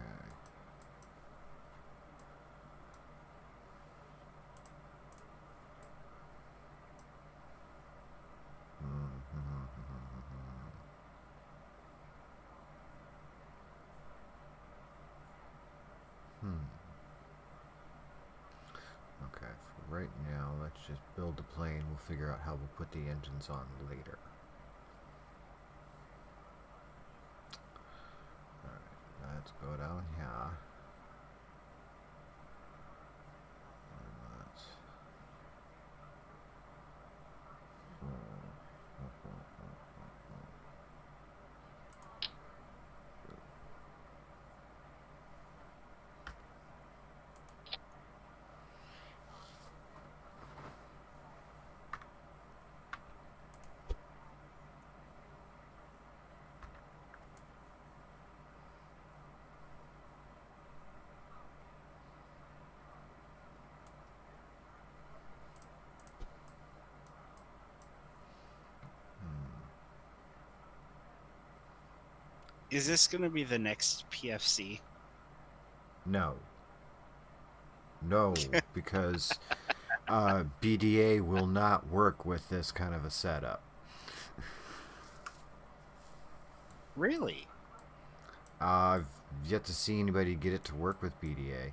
Okay, for right now, let's just build the plane. We'll figure out how we'll put the engines on later. Alright, let's go down here. And let's... Is this going to be the next PFC? No. No, because BDA will not work with this kind of a setup. Really? I've yet to see anybody get it to work with BDA.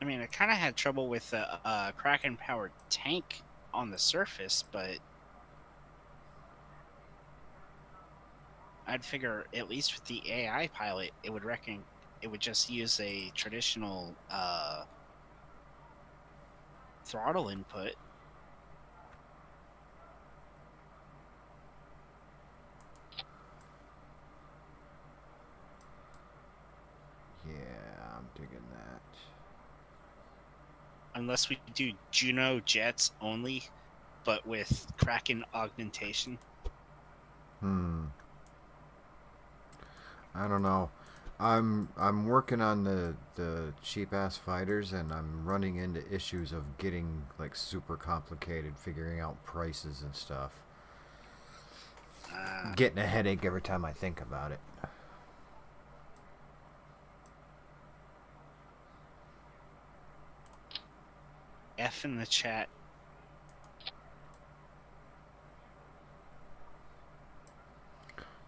I mean, I kind of had trouble with the Kraken-powered tank on the surface, but I'd figure at least with the AI pilot, it would just use a traditional throttle input. Yeah, I'm digging that. Unless we do Juno jets only, but with Kraken augmentation. I don't know. I'm working on the cheap ass fighters, and I'm running into issues of getting like super complicated, figuring out prices and stuff. Getting a headache every time I think about it. F in the chat.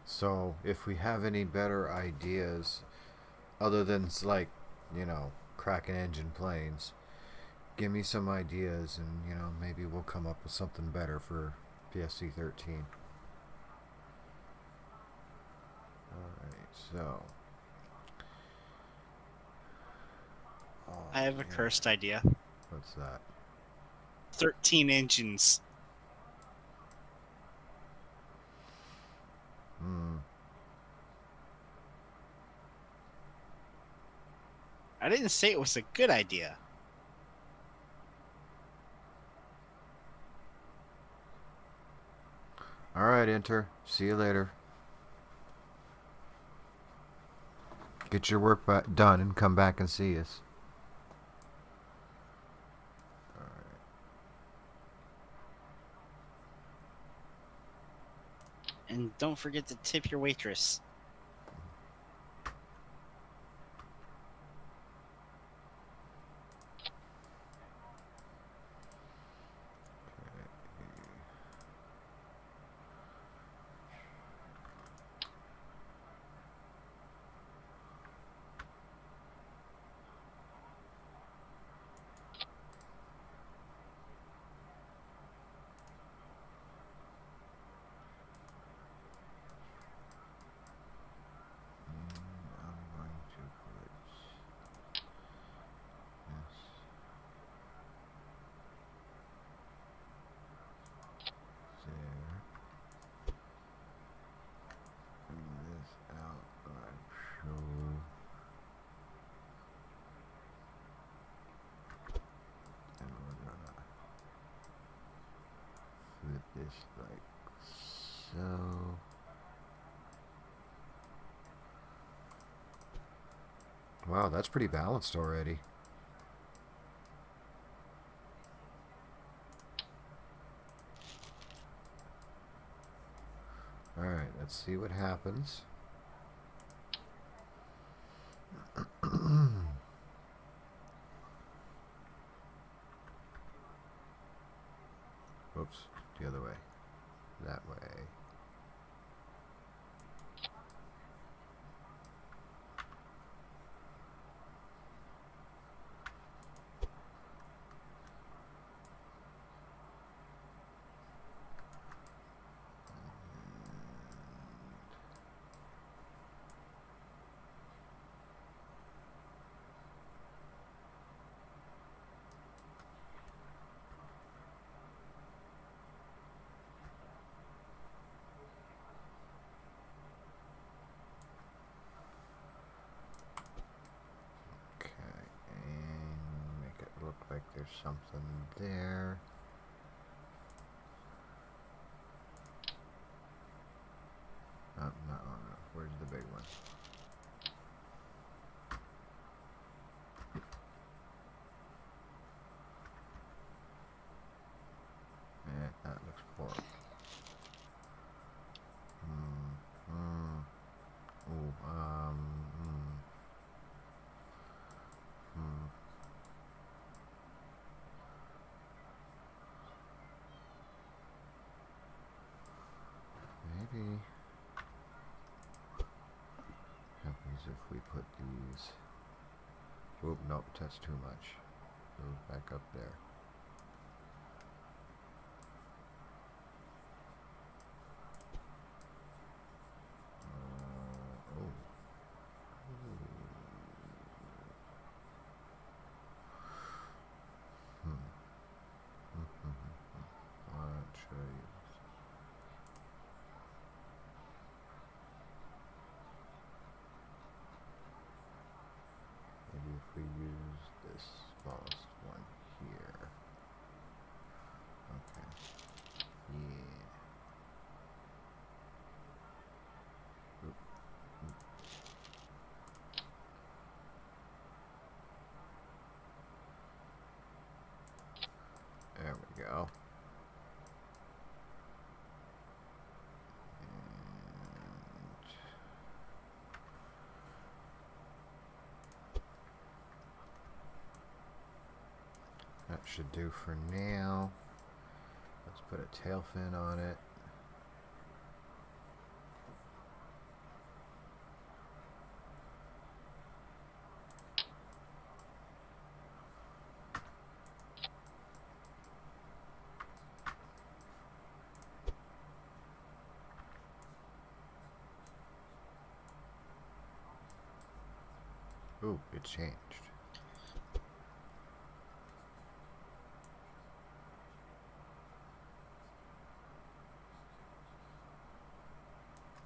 So, if we have any better ideas, other than like, Kraken engine planes, give me some ideas, and maybe we'll come up with something better for PSC 13. Alright, so. Oh, I have a cursed idea. What's that? 13 engines. I didn't say it was a good idea. Alright, Enter. See you later. Get your work done and come back and see us. And don't forget to tip your waitress. This like so. Wow, that's pretty balanced already. Alright, let's see what happens. Whoops, the other way. That way. Look like there's something there. Oh, no. Where's the big one? That looks horrible. Ooh, Maybe happens if we put these. Oop, nope, that's too much. Move back up there. Maybe if we use this smallest one here. Okay. Yeah. Oop. There we go. That should do for now. Let's put a tail fin on it. Ooh, it changed.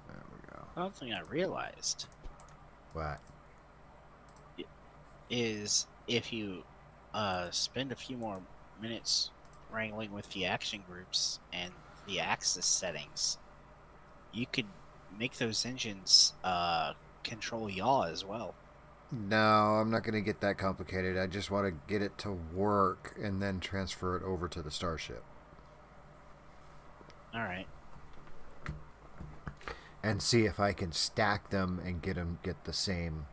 There we go. One thing I realized What? is if you spend a few more minutes wrangling with the action groups and the axis settings, you could make those engines control yaw as well. No, I'm not going to get that complicated. I just want to get it to work and then transfer it over to the Starship. All right. And see if I can stack them and get the same.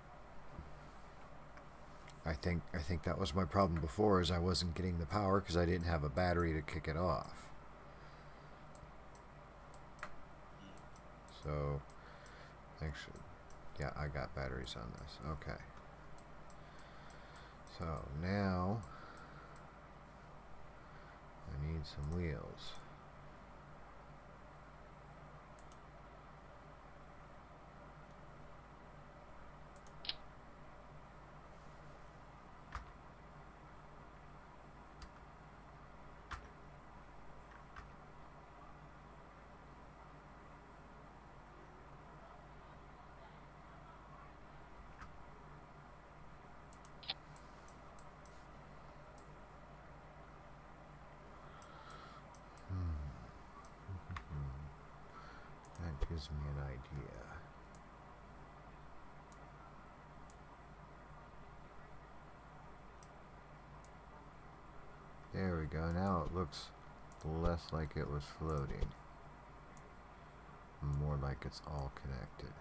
I think that was my problem before, is I wasn't getting the power because I didn't have a battery to kick it off. So, actually, yeah, I got batteries on this. Okay. So now I need some wheels. That gives me an idea. There we go. Now it looks less like it was floating. More like it's all connected.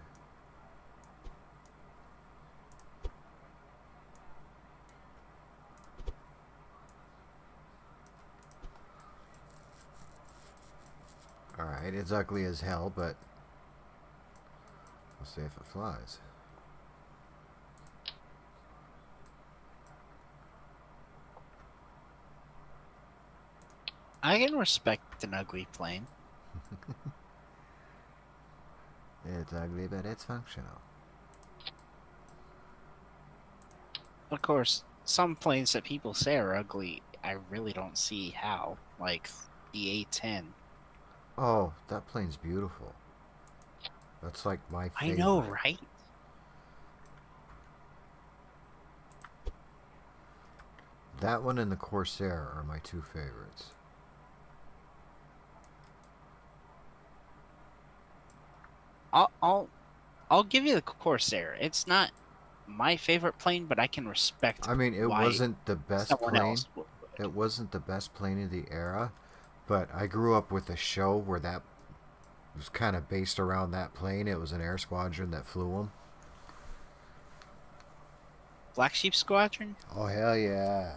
Alright, it's ugly as hell, but we'll see if it flies. I can respect an ugly plane. It's ugly, but it's functional. Of course, some planes that people say are ugly, I really don't see how. Like the A-10. Oh, that plane's beautiful. That's like my I favorite. know, right? That one and the Corsair are my two favorites. I'll give you the Corsair. It's not my favorite plane, but I can respect I mean, it why wasn't the best someone plane. else would. It wasn't the best plane of the era, but I grew up with a show where that was kind of based around that plane. It was an air squadron that flew them. Black Sheep Squadron? Oh, hell yeah.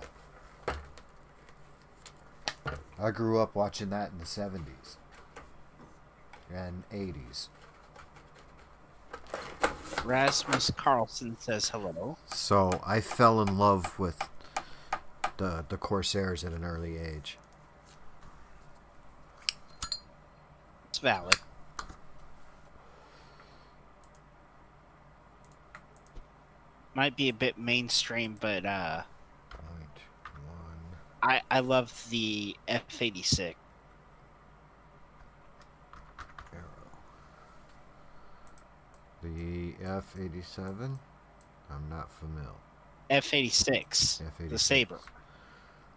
I grew up watching that in the 70s and 80s. Rasmus Carlson says hello. So I fell in love with the Corsairs at an early age. It's valid. Might be a bit mainstream, but Point one. I love the F-86. Arrow. The F-87? I'm not familiar. F-86. F-86. The Sabre.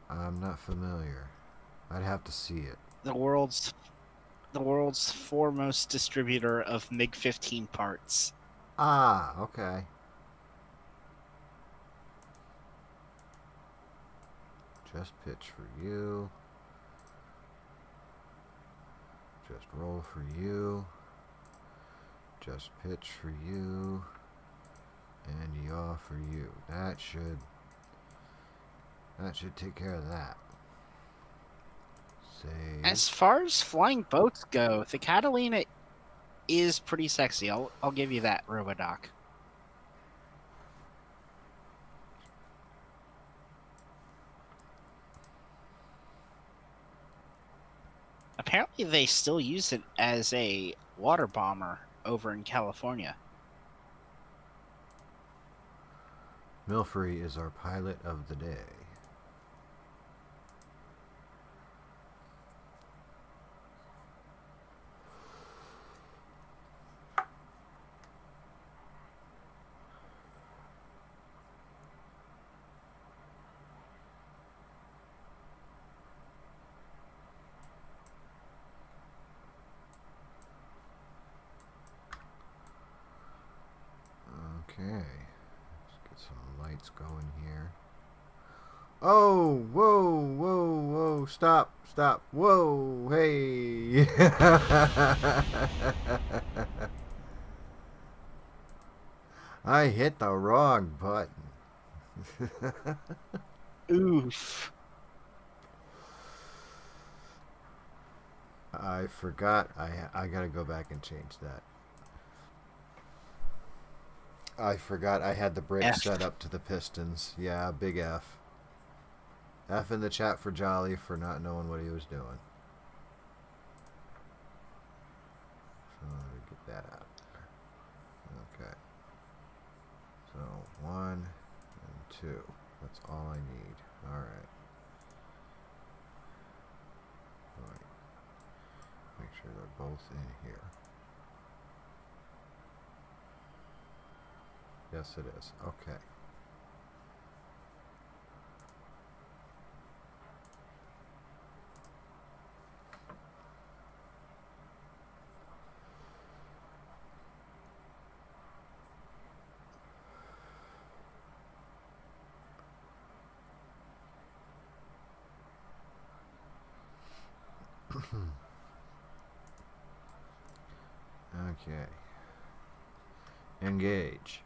I'm not familiar. I'd have to see it. The world's foremost distributor of MiG-15 parts. Ah, okay. Just pitch for you. Just roll for you. Just pitch for you. And yaw for you. That should take care of that. Save. As far as flying boats go, the Catalina is pretty sexy. I'll give you that, Robodoc. Apparently, they still use it as a water bomber over in California. Milfrey is our pilot of the day. Let's get some lights going here. Oh, whoa, whoa, whoa, stop, whoa, hey. I hit the wrong button. Oof. I forgot. I gotta go back and change that. I forgot I had the brakes F. set up to the pistons. Yeah, big F. F in the chat for Jolly for not knowing what he was doing. So let me get that out. Okay. So 1 and 2. That's all I need. Alright. Make sure they're both in here. Yes, it is. Okay. Okay. Engage.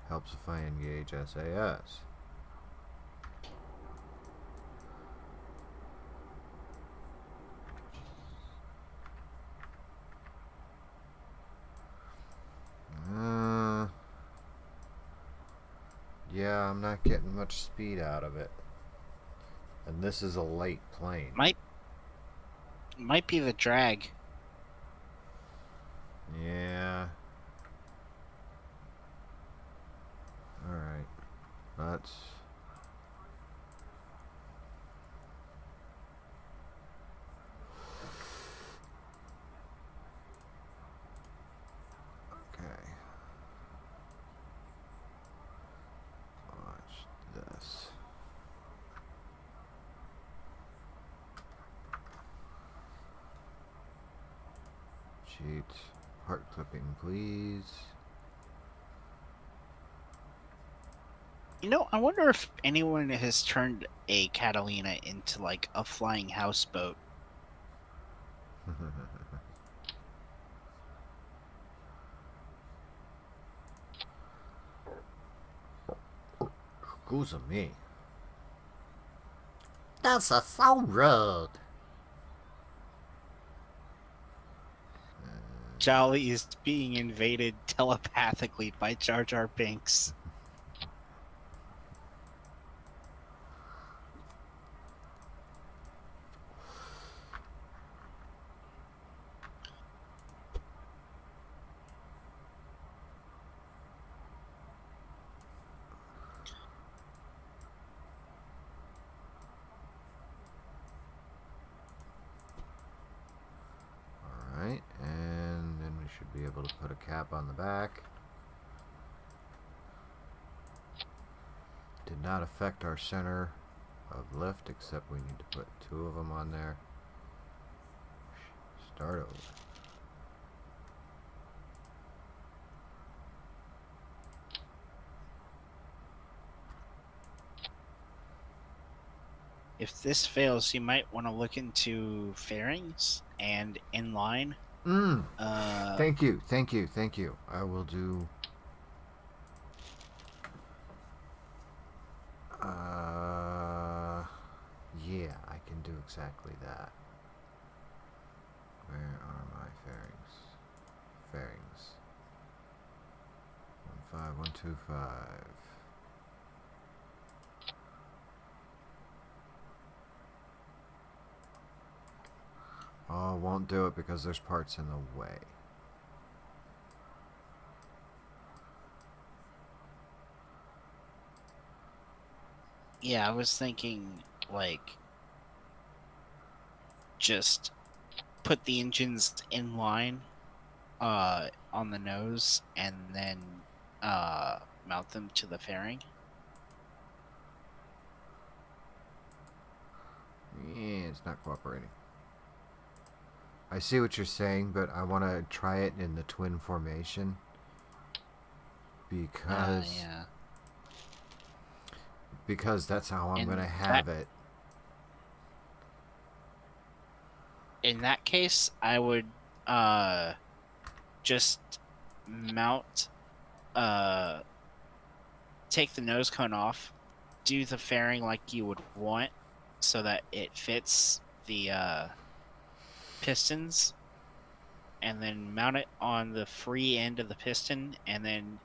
Helps if I engage SAS. Yeah, I'm not getting much speed out of it. And this is a light plane. Might be the drag. Yeah. Alright. Let's... Okay. Watch this. Cheat. Part clipping, please. You know, I wonder if anyone has turned a Catalina into like a flying houseboat. Excuse me. That's so rude. Jolly is being invaded telepathically by Jar Jar Binks. Alright, and then we should be able to put a cap on the back. Did not affect our center of lift, except we need to put 2 of them on there. Start over. If this fails, you might want to look into fairings and inline. Thank you. I will do... yeah, I can do exactly that. Where are my fairings? Fairings. 15125. Oh, won't do it because there's parts in the way. Yeah, I was thinking, like, just put the engines in line on the nose and then mount them to the fairing. Yeah, it's not cooperating. I see what you're saying, but I want to try it in the twin formation because Yeah. because that's how I'm In gonna that have it. in that case, I would just mount take the nose cone off, do the fairing like you would want so that it fits the pistons, and then mount it on the free end of the piston, and then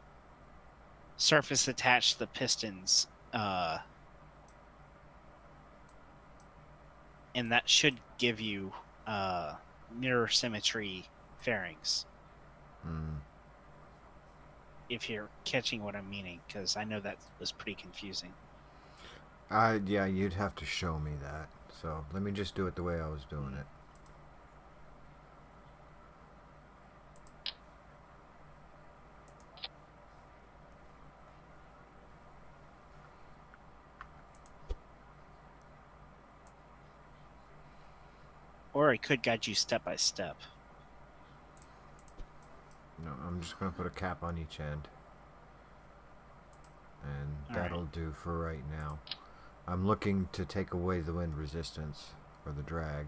surface attach the pistons, and that should give you mirror symmetry fairings. Mm. If you're catching what I'm meaning, because I know that was pretty confusing. Yeah, you'd have to show me that. So let me just do it the way I was doing it. Or I could guide you step by step. No, I'm just gonna put a cap on each end, and All that'll right. do for right now. I'm looking to take away the wind resistance or the drag.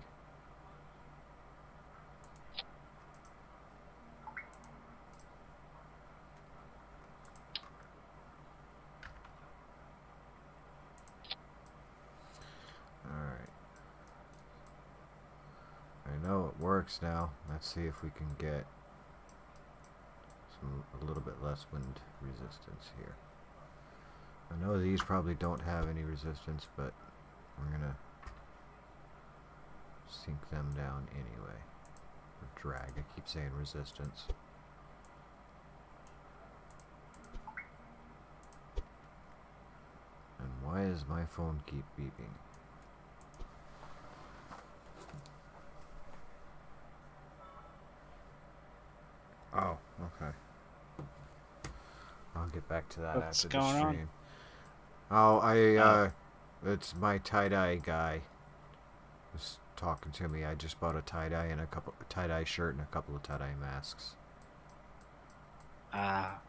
Alright. I know it works now. Let's see if we can get a little bit less wind resistance here. I know these probably don't have any resistance, but we're gonna sink them down anyway. Or drag, I keep saying resistance. And why does my phone keep beeping? Oh, okay. I'll get back to that What's after the going on? stream. Oh, it's my tie-dye guy was talking to me. I just bought a tie-dye and a tie-dye shirt and a couple of tie-dye masks. Ah.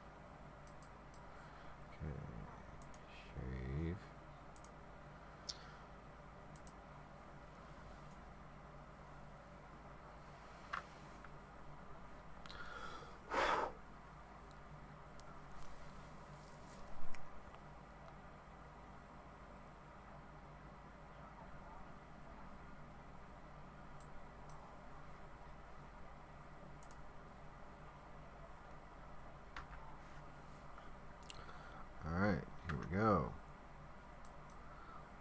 Okay. Shave. Alright, here we go.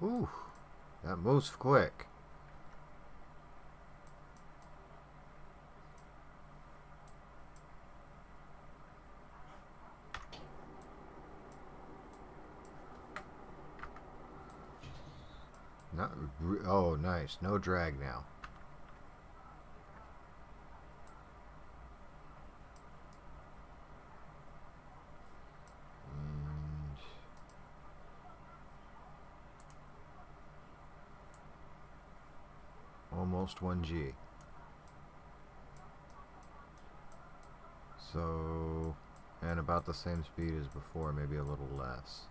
Ooh, that moves quick. Not, oh, nice. No drag now. And almost 1G. So, and about the same speed as before, maybe a little less.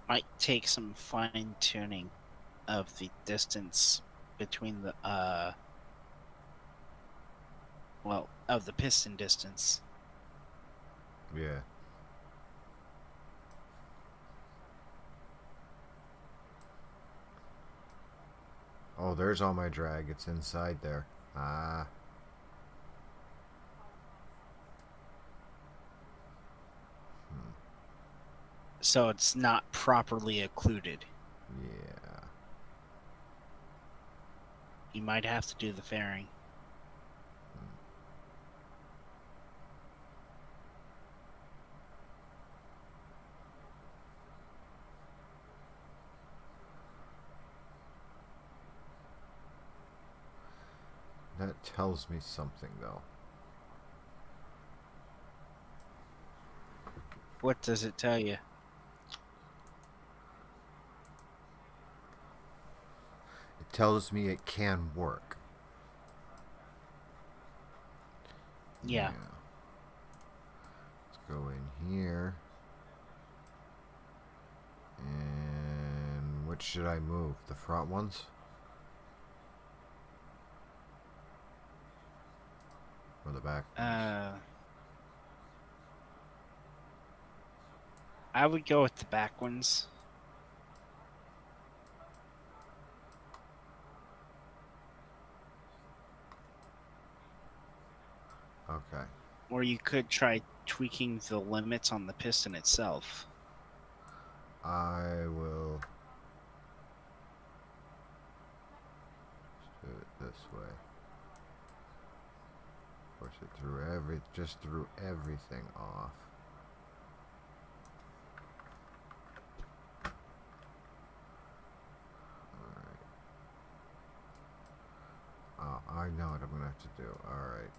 Might take some fine tuning of the distance between the of the piston distance. Yeah. Oh, there's all my drag. It's inside there. Ah. So it's not properly occluded. Yeah. You might have to do the fairing. That tells me something, though. What does it tell you? It tells me it can work. Yeah. Let's go in here. And which should I move? The front ones? Or the back ones? I would go with the back ones. Okay. Or you could try tweaking the limits on the piston itself. I will do it this way. Push it through just through everything off. Alright. Oh, I know what I'm gonna have to do. Alright.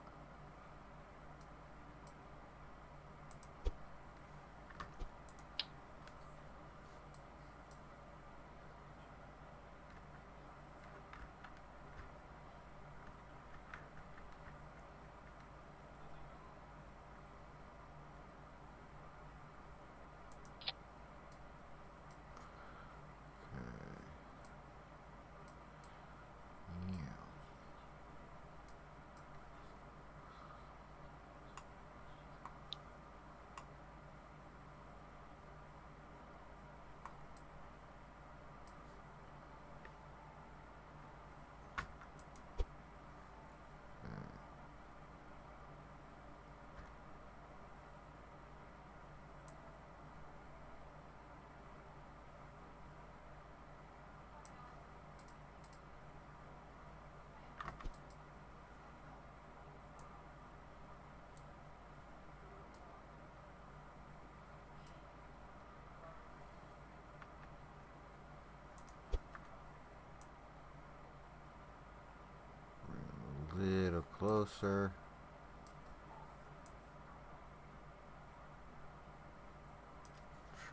Little closer.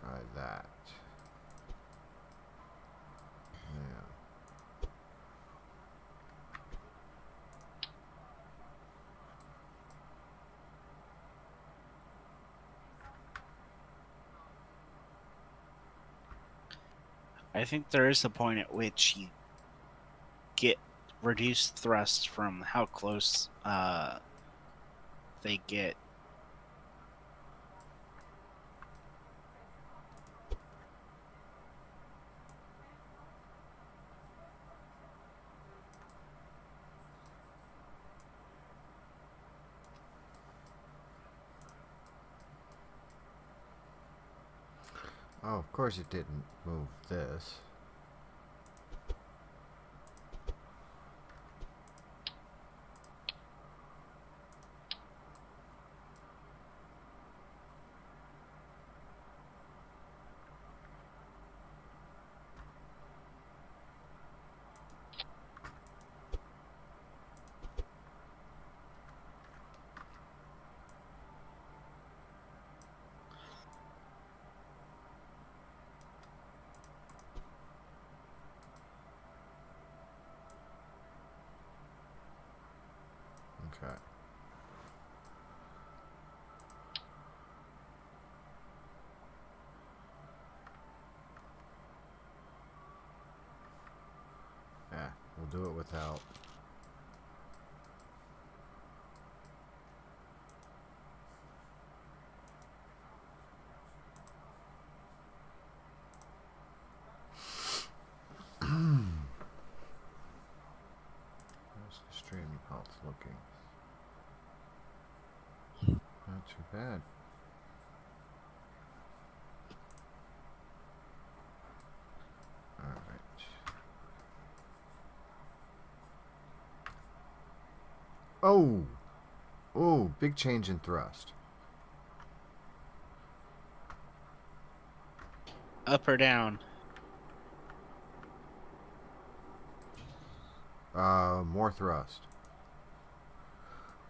Try that. Yeah. I think there is a point at which you get reduced thrust from how close they get. Oh, of course it didn't move this. Okay. Yeah, we'll do it without. How's the stream health looking? Not too bad. Alright. Oh! Oh, big change in thrust. Up or down? More thrust.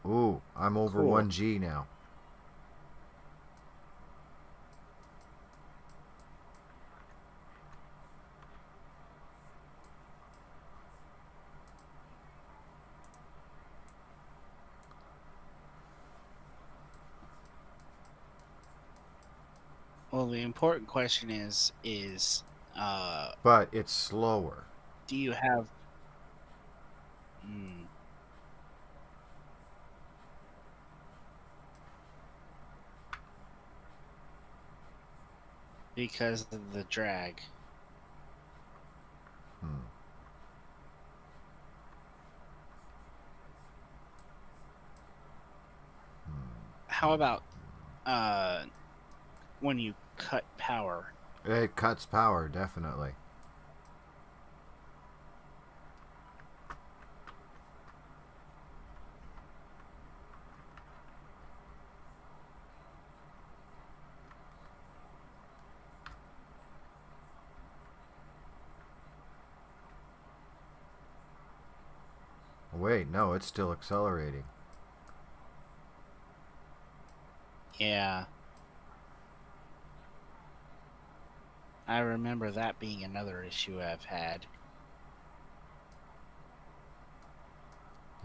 Ooh, I'm over Cool. 1G now. Well, the important question is But it's slower. do you have mm, because of the drag? Hmm. How about uh when you cut power? It cuts power, definitely. Wait, no, it's still accelerating. Yeah, I remember that being another issue I've had.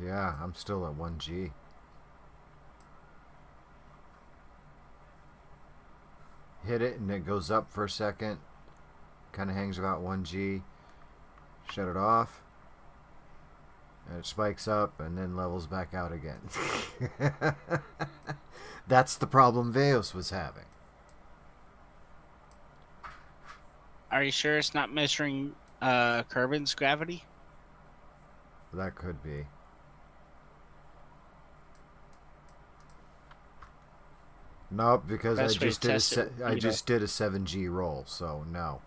Yeah, I'm still at 1G. Hit it and it goes up for a second. Kind of hangs about 1G. Shut it off. And it spikes up and then levels back out again. That's the problem Veos was having. Are you sure it's not measuring Kerbin's gravity? That could be. Nope, because Best way to test it would I be to just did a 7G roll, so no.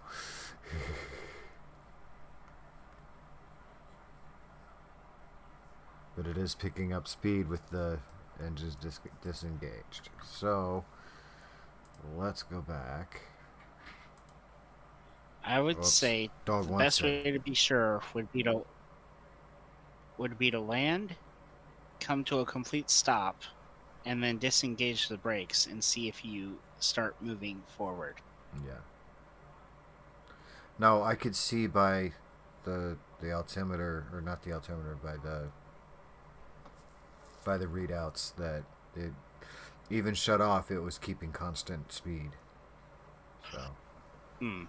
But it is picking up speed with the engines disengaged. So let's go back. I would Oops, say dog the wants best to. way to be sure would be to land, come to a complete stop, and then disengage the brakes and see if you start moving forward. Yeah. No, I could see by the altimeter, or not the altimeter, by the readouts that it even shut off. It was keeping constant speed. So, Hmm.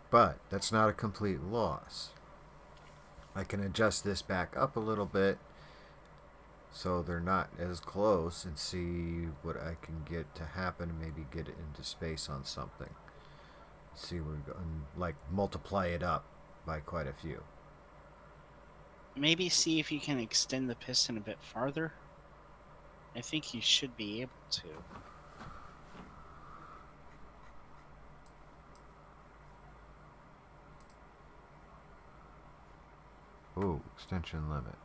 but that's not a complete loss. I can adjust this back up a little bit so they're not as close and see what I can get to happen. Maybe get it into space on something. See where we go, and like multiply it up by quite a few. Maybe see if you can extend the piston a bit farther. I think you should be able to. Ooh, extension limit.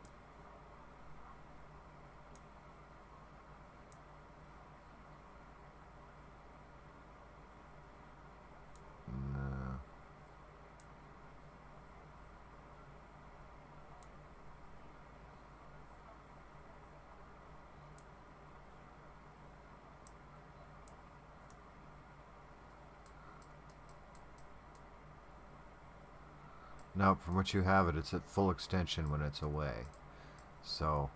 No. No, from what you have it, it's at full extension when it's away. So,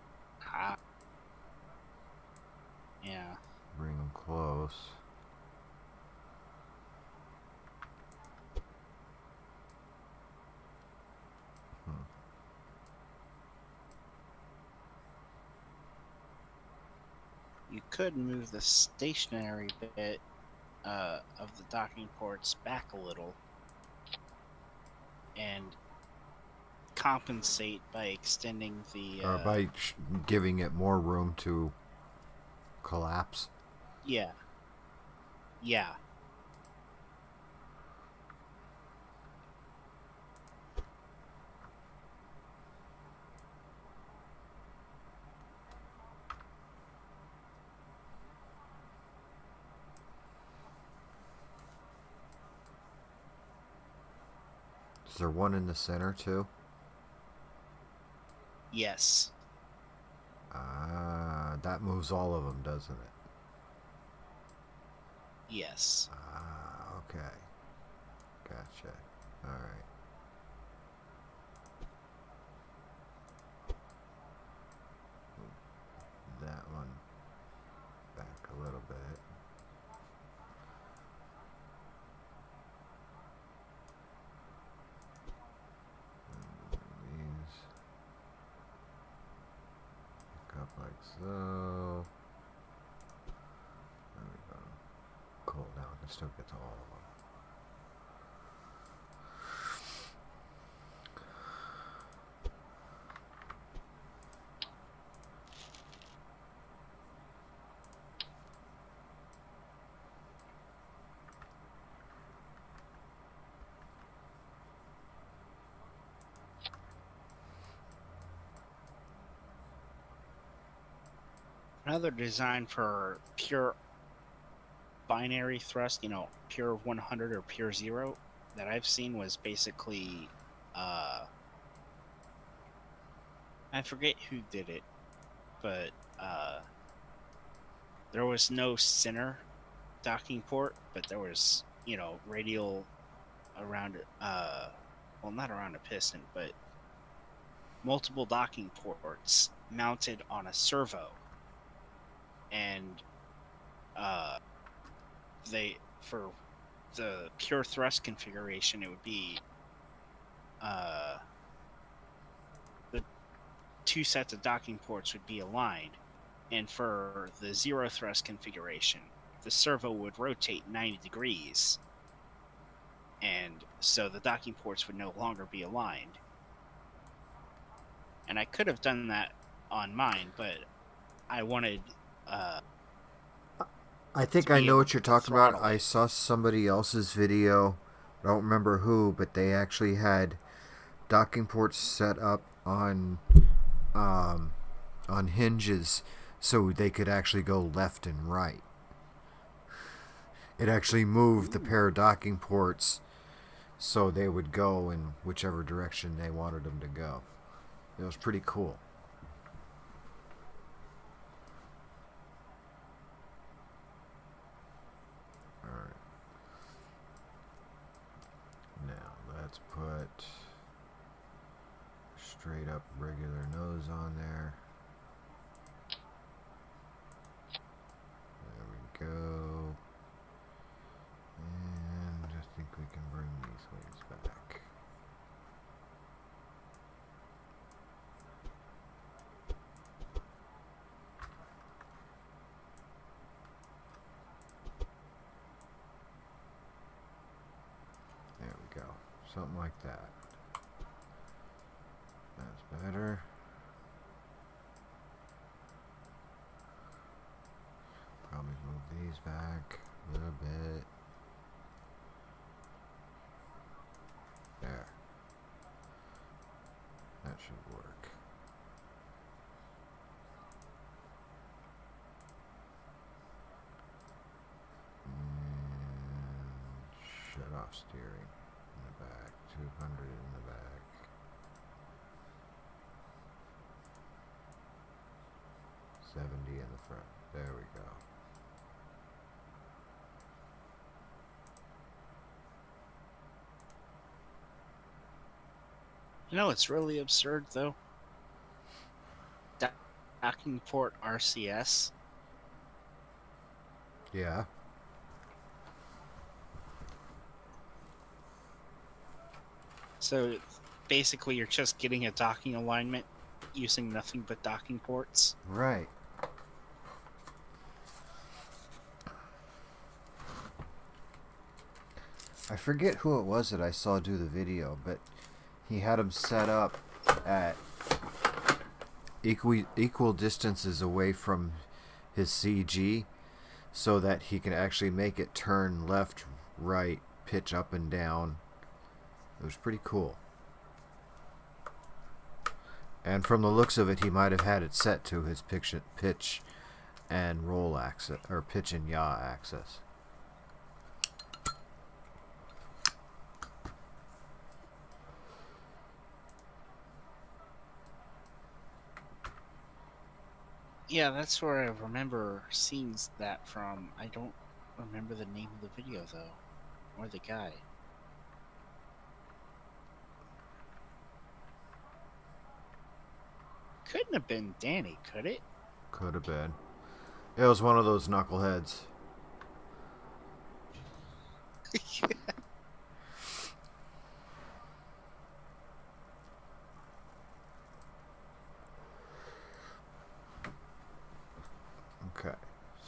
Ah, yeah. bring them close. Hmm. You could move the stationary bit of the docking ports back a little and compensate by extending the Or by giving it more room to collapse. yeah, yeah. Is there one in the center too? Yes. Ah, that moves all of them, doesn't it? Yes. Ah, okay. Gotcha. Alright. That one back a little bit. So there we go. Cool. Now I can still get to all of them. Another design for pure binary thrust, pure 100 or pure 0 that I've seen was basically, I forget who did it, but there was no center docking port, but there was, radial around, well, not around a piston, but multiple docking ports mounted on a servo. And for the pure thrust configuration, it would be the two sets of docking ports would be aligned, and for the 0 thrust configuration, the servo would rotate 90 degrees, and so the docking ports would no longer be aligned. And I could have done that on mine, but I wanted I think I know what you're talking about. I saw somebody else's video. I don't remember who, but they actually had docking ports set up on hinges so they could actually go left and right. It actually moved the pair of docking ports so they would go in whichever direction they wanted them to go. It was pretty cool. Alright. Now let's put straight up regular nose on there. There we go. And I think we can bring these wings back. There we go. Something like that. That's better. Probably move these back a little bit. There. That should work. And shut off steering in the back. 200 in the back. $70 in the front. There we go. It's really absurd, though. Docking port RCS. Yeah. So basically, you're just getting a docking alignment using nothing but docking ports. Right. I forget who it was that I saw do the video, but he had them set up at equal distances away from his CG so that he can actually make it turn left, right, pitch up and down. It was pretty cool. And from the looks of it, he might have had it set to his pitch and roll axis, or pitch and yaw axis. Yeah, that's where I remember seeing that from. I don't remember the name of the video, though, or the guy. Couldn't have been Danny, could it? Could have been. It was one of those knuckleheads. Okay,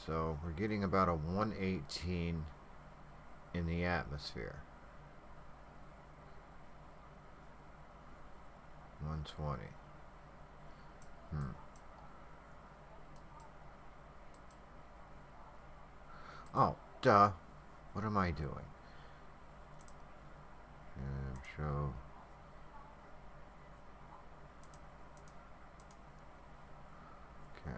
so we're getting about a 118 in the atmosphere. 120. Oh, duh. What am I doing? Show. Okay.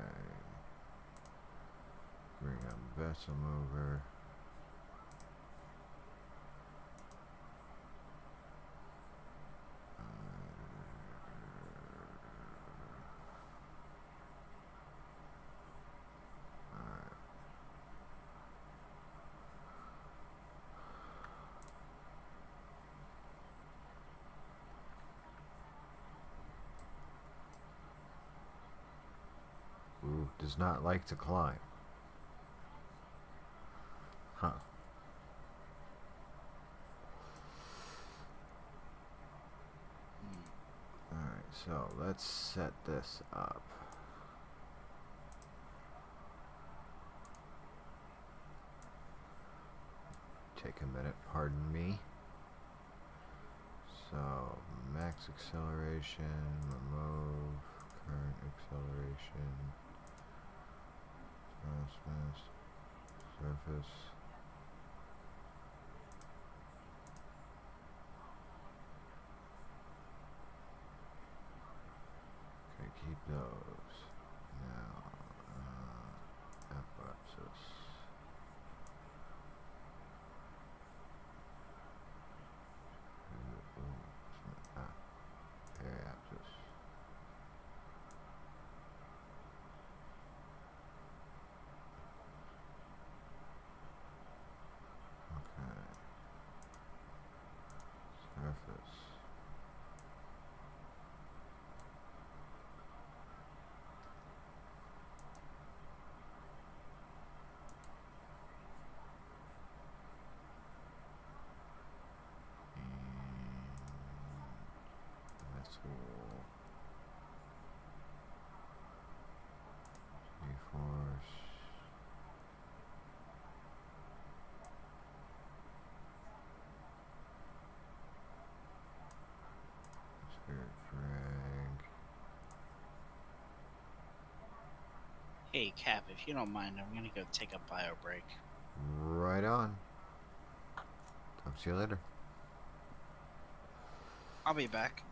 Bring up vessel mover. Ooh, does not like to climb. Huh. Alright, so let's set this up. Take a minute, pardon me. So, max acceleration, remove, current acceleration, mass, surface. Okay, keep those. Now, apparatus. Apparatus. Okay. Surface. G-force. Spirit drag. Hey, Cap, if you don't mind, I'm gonna go take a bio break. Right on. Talk to you later. I'll be back.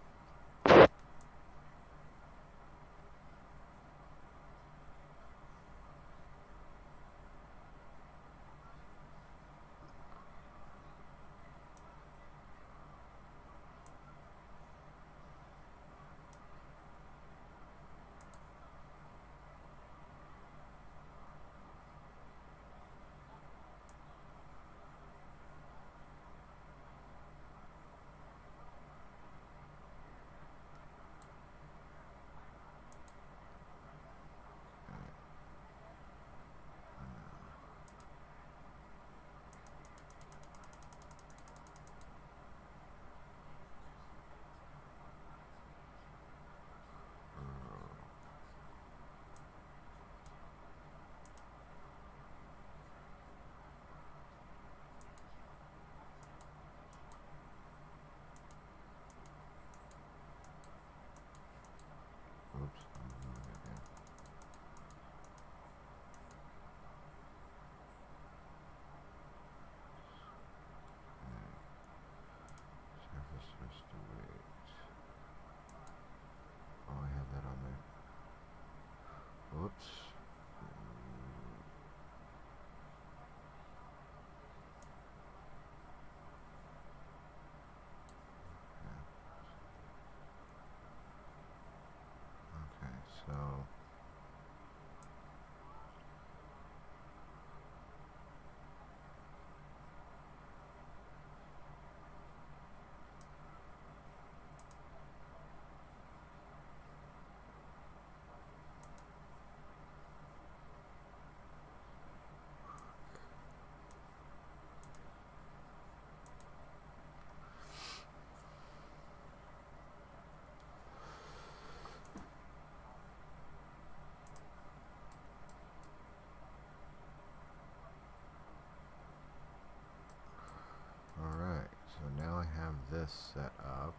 set up.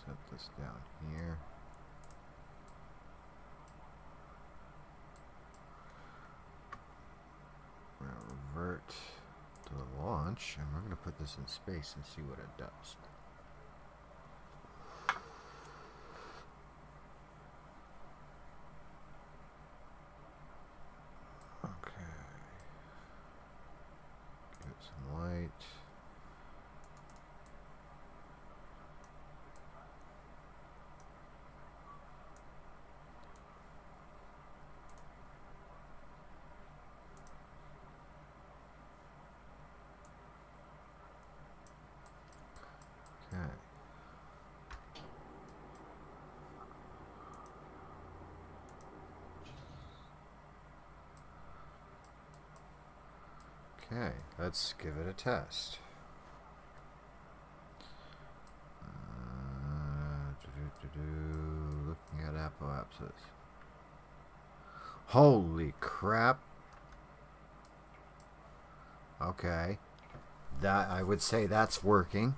Set this down here. We're going to revert to the launch, and we're going to put this in space and see what it does. Okay. Give it some light. Okay, let's give it a test. Looking at apoapsis. Holy crap. Okay. That, I would say that's working.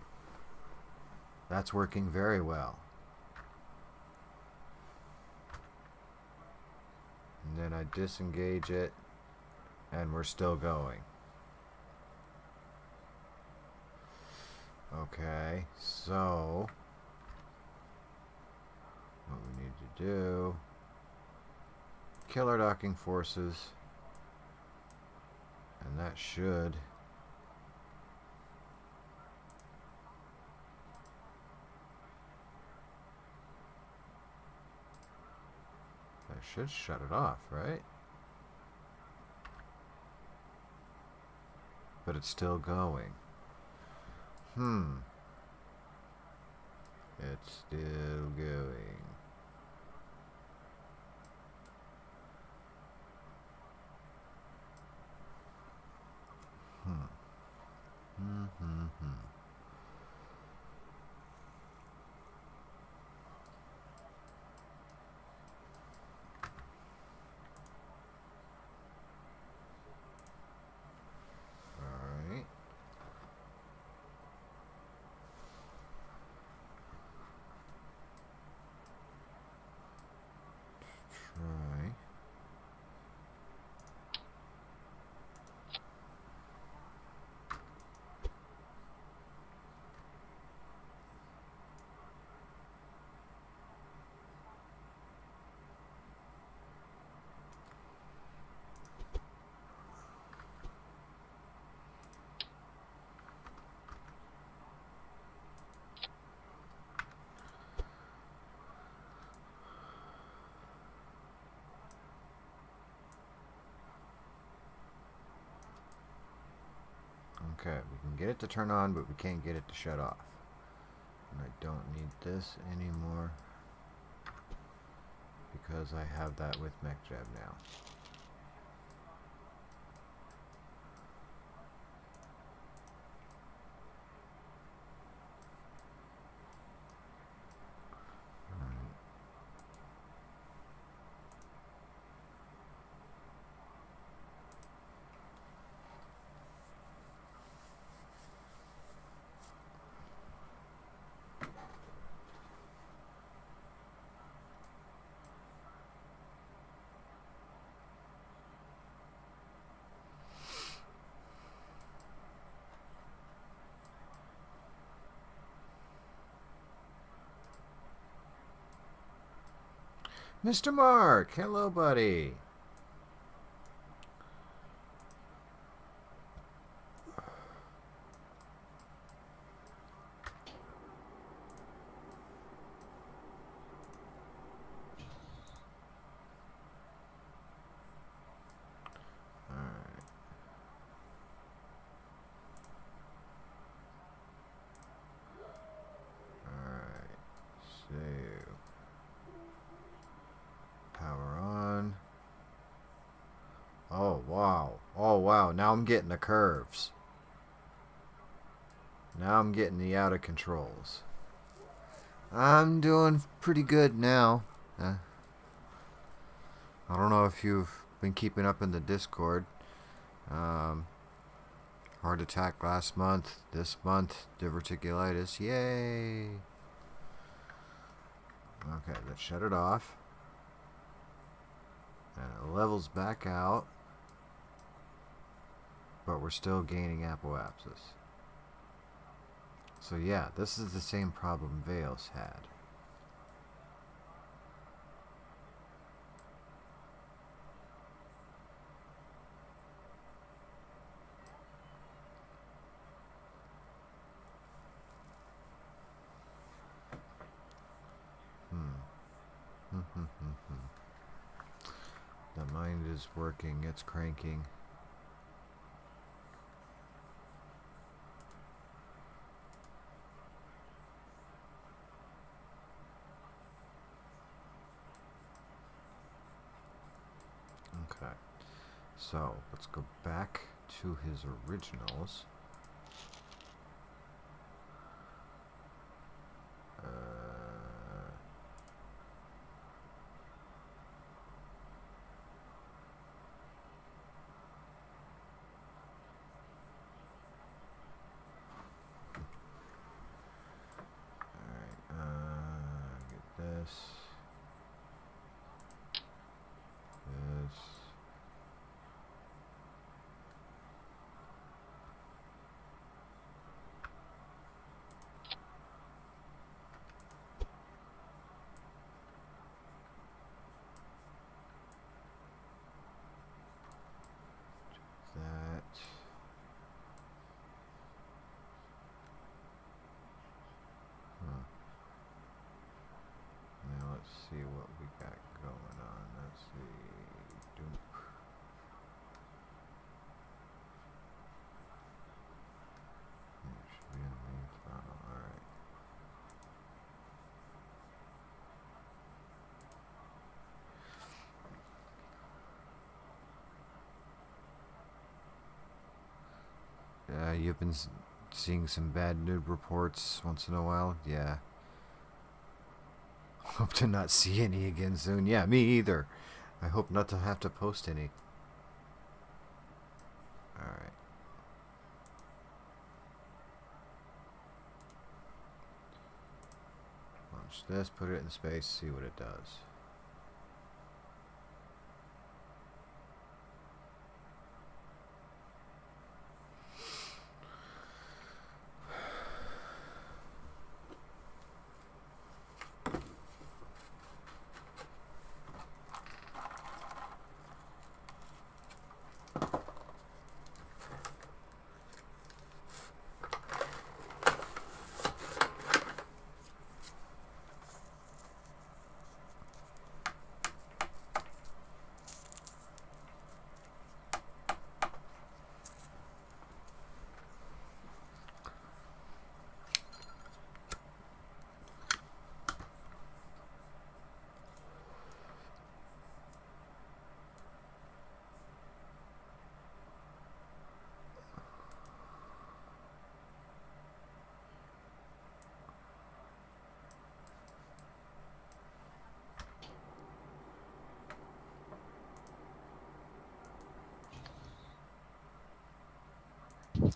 That's working very well. And then I disengage it, and we're still going. Okay, so what we need to do, kill our docking forces, and that should shut it off, right? But it's still going. It's still going. Okay, we can get it to turn on, but we can't get it to shut off. And I don't need this anymore because I have that with MechJab now. Mr. Mark, hello, buddy. Oh, wow. Now I'm getting the curves. Now I'm getting the out of controls. I'm doing pretty good now. I don't know if you've been keeping up in the Discord. Heart attack last month. This month, diverticulitis. Yay! Okay, let's shut it off. And it levels back out. But we're still gaining apoapsis. So yeah, this is the same problem Vales had. The mind is working, it's cranking. Okay, so let's go back to his originals. This. That. Now let's see what we got going on. Let's see. Doom. There should be a main throttle. Alright. You've been seeing some bad nude reports once in a while? Yeah. Hope to not see any again soon. Yeah, me either. I hope not to have to post any. Alright. Launch this, put it in space, see what it does.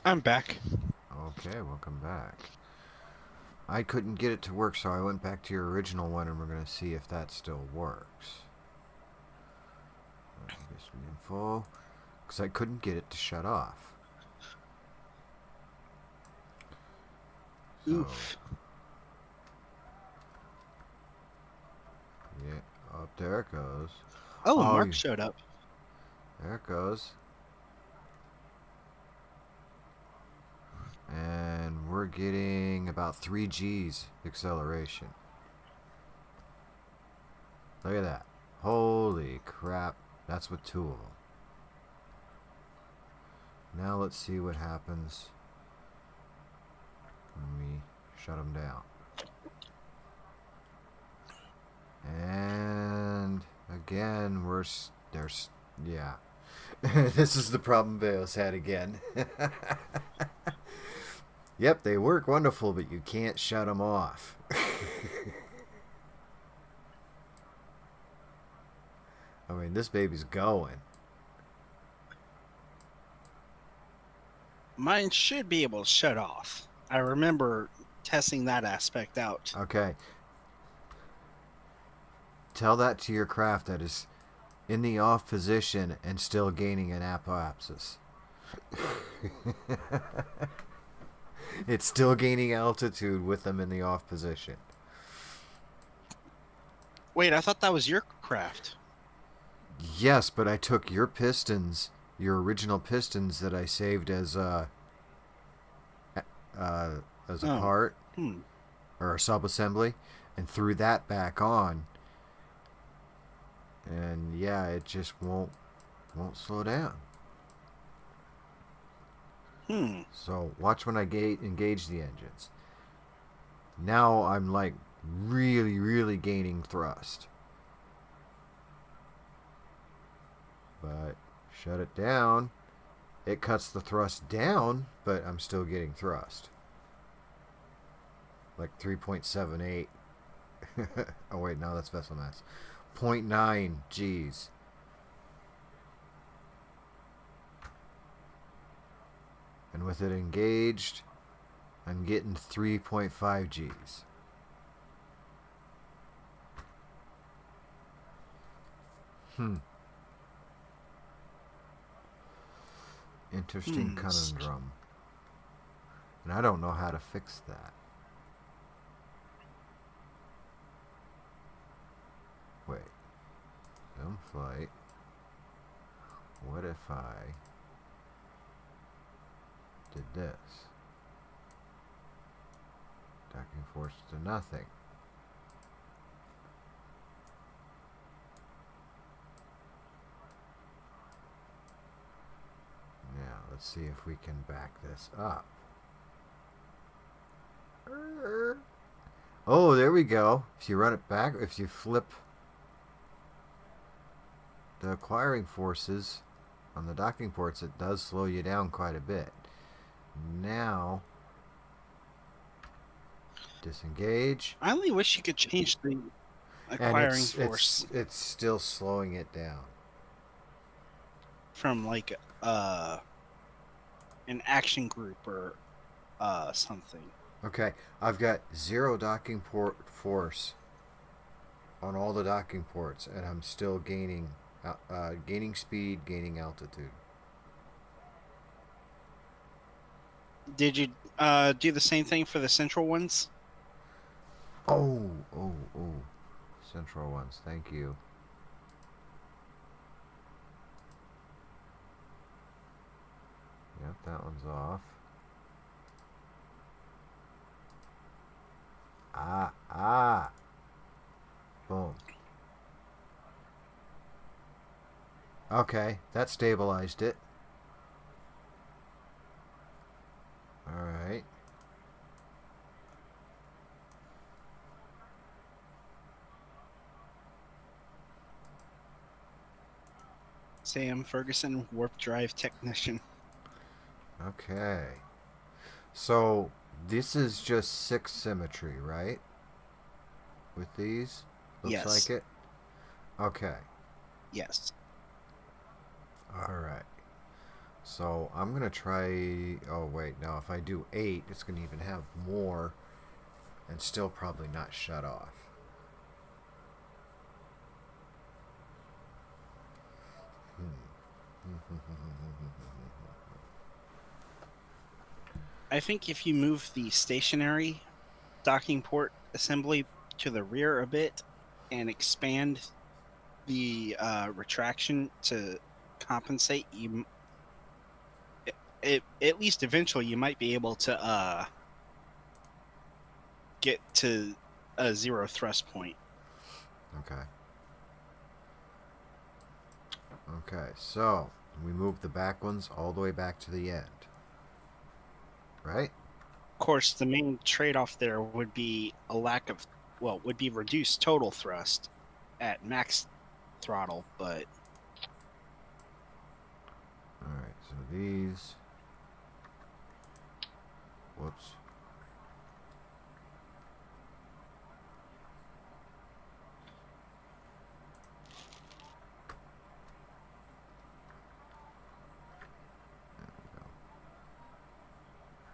I'm back. Okay, welcome back. I couldn't get it to work, so I went back to your original one, and we're going to see if that still works. Info, because I couldn't get it to shut off. So, Oof. yeah, up there it goes. Oh, Mark showed up. There it goes. And we're getting about 3 G's acceleration. Look at that. Holy crap. That's with 2 of them. Now let's see what happens when we shut them down. And again, there's, yeah. This is the problem Veos had again. Yep, they work wonderful, but you can't shut them off. I mean, this baby's going. Mine should be able to shut off. I remember testing that aspect out. Okay. Tell that to your craft that is in the off position and still gaining an apoapsis. It's still gaining altitude with them in the off position. Wait, I thought that was your craft. Yes, but I took your pistons, your original pistons that I saved as a Oh. part Hmm. or a sub assembly, and threw that back on. And yeah, it just won't slow down. Hmm. So watch when I engage the engines. Now I'm like really, really gaining thrust. But shut it down. It cuts the thrust down, but I'm still getting thrust. Like 3.78. Oh wait, no, that's vessel mass. 0.9 G's. And with it engaged, I'm getting 3.5 G's. Interesting Hmm. conundrum. And I don't know how to fix that. Wait. Sim flight. What if I did this? Docking force to nothing. Now, let's see if we can back this up. Oh, there we go. If you run it back, if you flip the acquiring forces on the docking ports, it does slow you down quite a bit. Now, disengage, I only wish you could change the and acquiring force it's still slowing it down. from like an action group or something. Okay, I've got 0 docking port force on all the docking ports, and I'm still gaining speed, gaining altitude. Did you do the same thing for the central ones? Oh, oh, oh. Central ones, thank you. Yep, that one's off. Ah. Boom. Okay, that stabilized it. Alright. Sam Ferguson, warp drive technician. Okay. So, this is just 6 symmetry, right? With these? Looks Yes. like it? Okay. Yes. Alright. So, I'm going to try... Oh, wait. No, if I do 8, it's going to even have more and still probably not shut off. I think if you move the stationary docking port assembly to the rear a bit and expand the retraction to compensate, at least eventually you might be able to get to a 0 thrust point. Okay. Okay, so we move the back ones all the way back to the end. Right? Of course, the main trade-off there would be a lack of, well, would be reduced total thrust at max throttle, but Alright, so these. Whoops.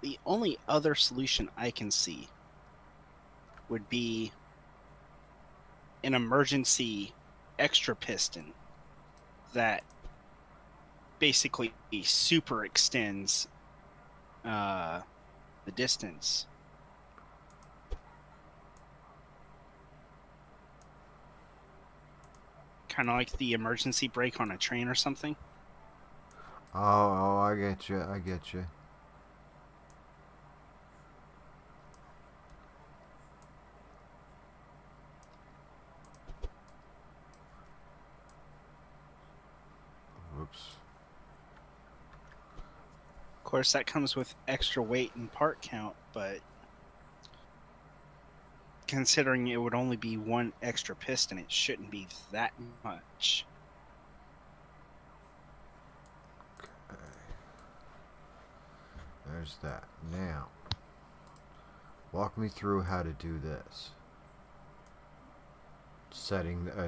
The only other solution I can see would be an emergency extra piston that basically super extends the distance. Kind of like the emergency brake on a train or something. Oh, I get you. I get you. Whoops. Of course, that comes with extra weight and part count, but considering it would only be one extra piston, it shouldn't be that much. There's that. Now, walk me through how to do this.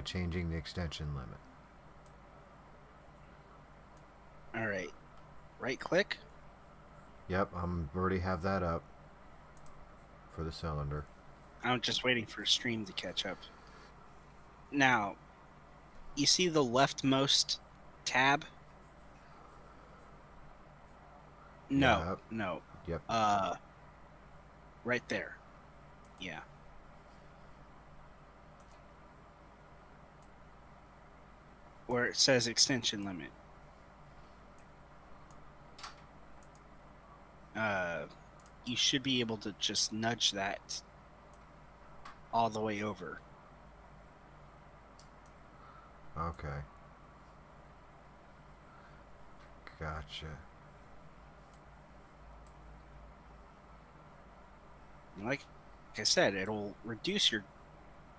Changing the extension limit. All right, right click. Yep, I'm already have that up for the cylinder. I'm just waiting for stream to catch up. Now, you see the leftmost tab? No, Yep. no. Yep. Right there. Yeah. Where it says extension limit. You should be able to just nudge that all the way over. Okay. Gotcha. Like I said, it'll reduce your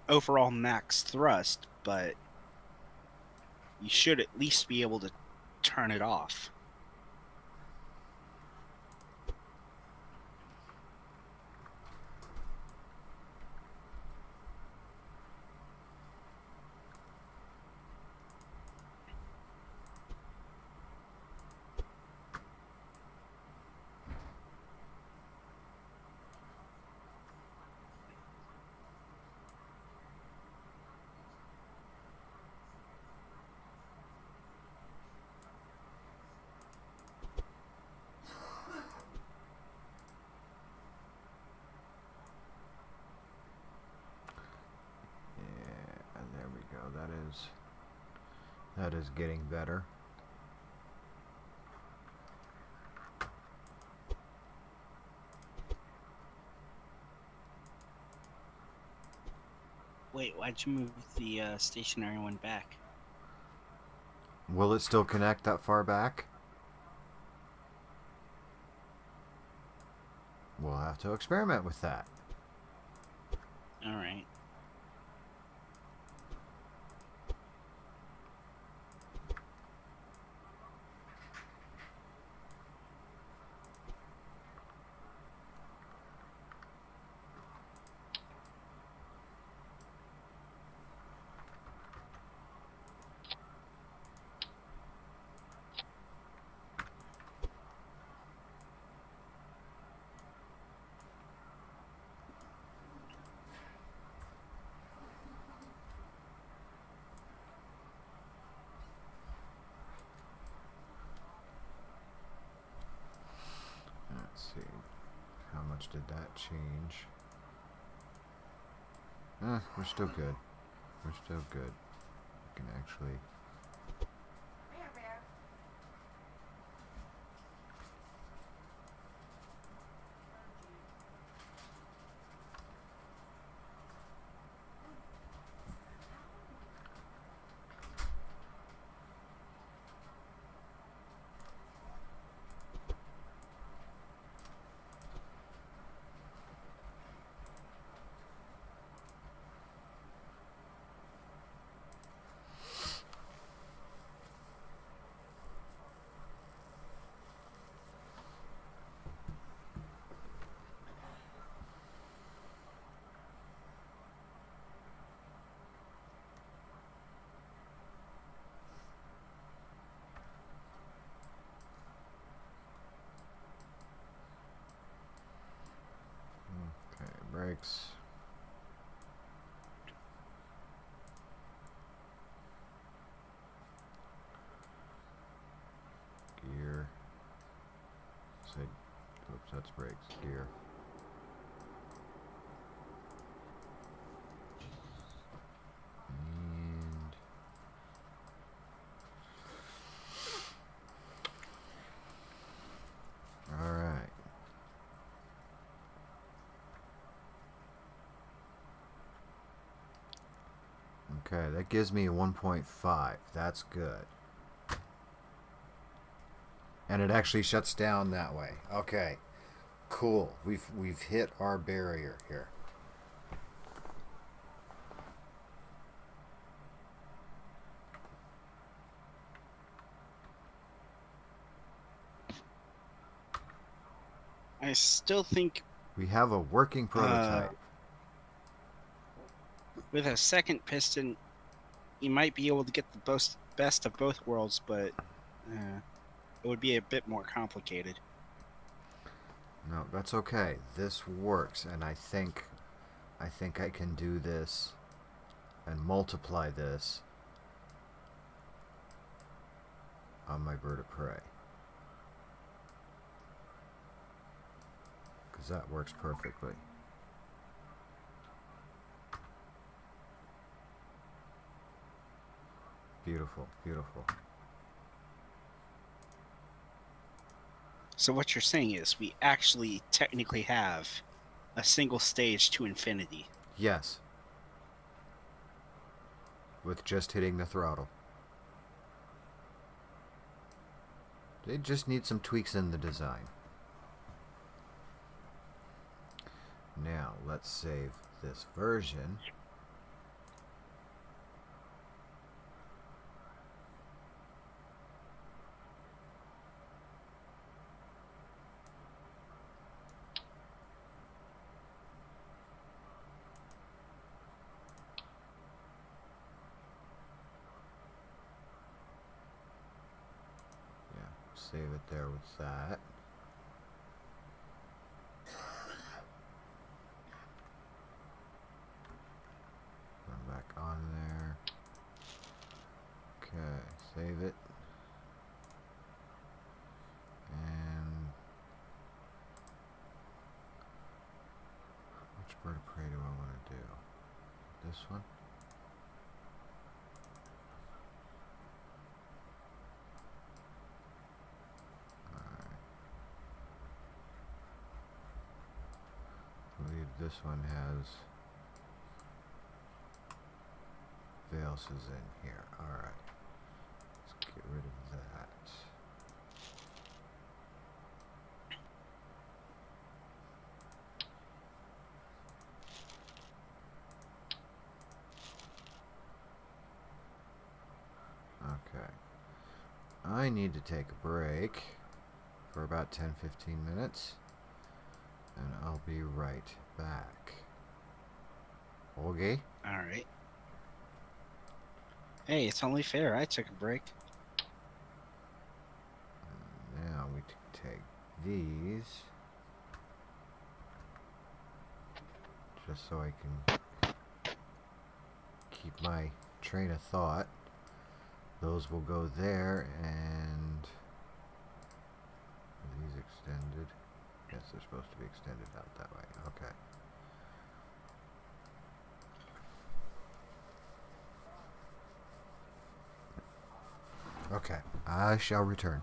overall max thrust, but you should at least be able to turn it off. Yeah, there we go. That is getting better. Wait, why'd you move the stationary one back? Will it still connect that far back? We'll have to experiment with that. All right. Let's see. How much did that change? We're still good. We're still good. We can actually... brakes. Gear. Say, oops, that's brakes. Gear. And all right. Okay, that gives me a 1.5. That's good. And it actually shuts down that way. Okay. Cool. We've hit our barrier here. I still think We have a working prototype. with a second piston, you might be able to get the best of both worlds, but it would be a bit more complicated. No, that's okay. This works, and I think I can do this and multiply this on my bird of prey. Because that works perfectly. Beautiful, beautiful. So what you're saying is we actually technically have a single stage to infinity. Yes. With just hitting the throttle. They just need some tweaks in the design. Now, let's save this version. Save it there with that. Come back on there. Okay, save it. And which bird of prey do I want to do? This one? I believe this one has Valses in here. Alright. Let's get rid of that. Okay. I need to take a break for about 10-15 minutes. And I'll be right back. Okay? Alright. Hey, it's only fair. I took a break. And now we take these. Just so I can keep my train of thought. Those will go there, and are these extended? Yes, they're supposed to be extended out that way. Okay. Okay, I shall return.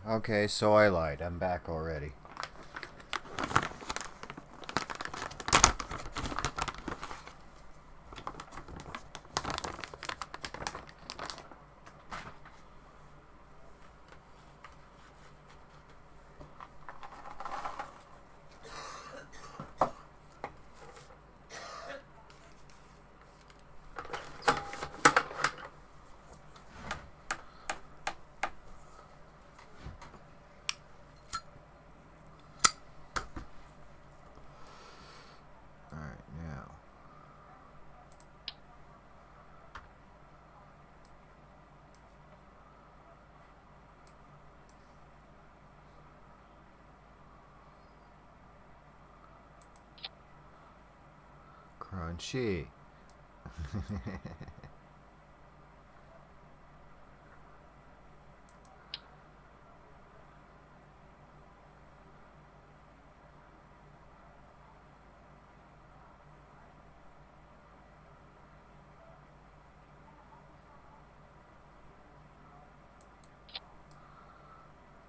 Okay, so I lied. I'm back already. Alright, now. Crunchy.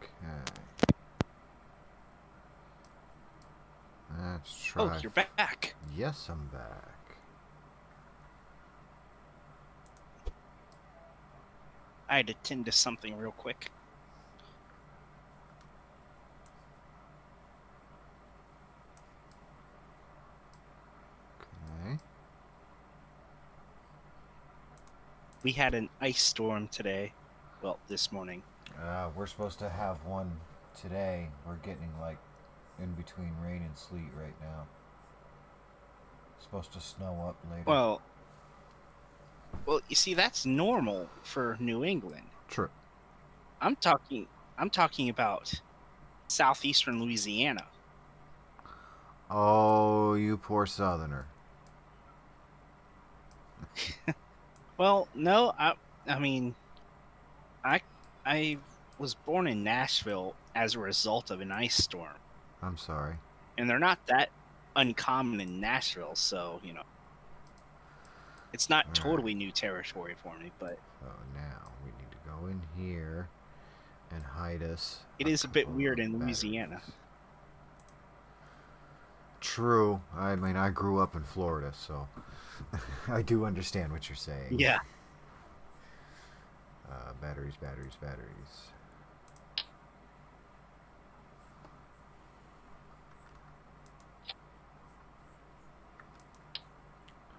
Okay. Let's Oh, try. you're back. Yes, I'm back. I had to tend to something real quick. Okay. We had an ice storm today. Well, this morning. We're supposed to have one today. We're getting like in between rain and sleet right now. Supposed to snow up later. Well, you see, that's normal for New England. True. I'm talking about southeastern Louisiana. Oh, you poor southerner. Well, no, I mean, I I was born in Nashville as a result of an ice storm, I'm sorry. and they're not that uncommon in Nashville, so it's not Alright. totally new territory for me, but So now we need to go in here and hide us it a is a bit couple weird of in batteries. Louisiana. True. I mean, I grew up in Florida, so I do understand what you're saying. Yeah. Batteries, batteries, batteries.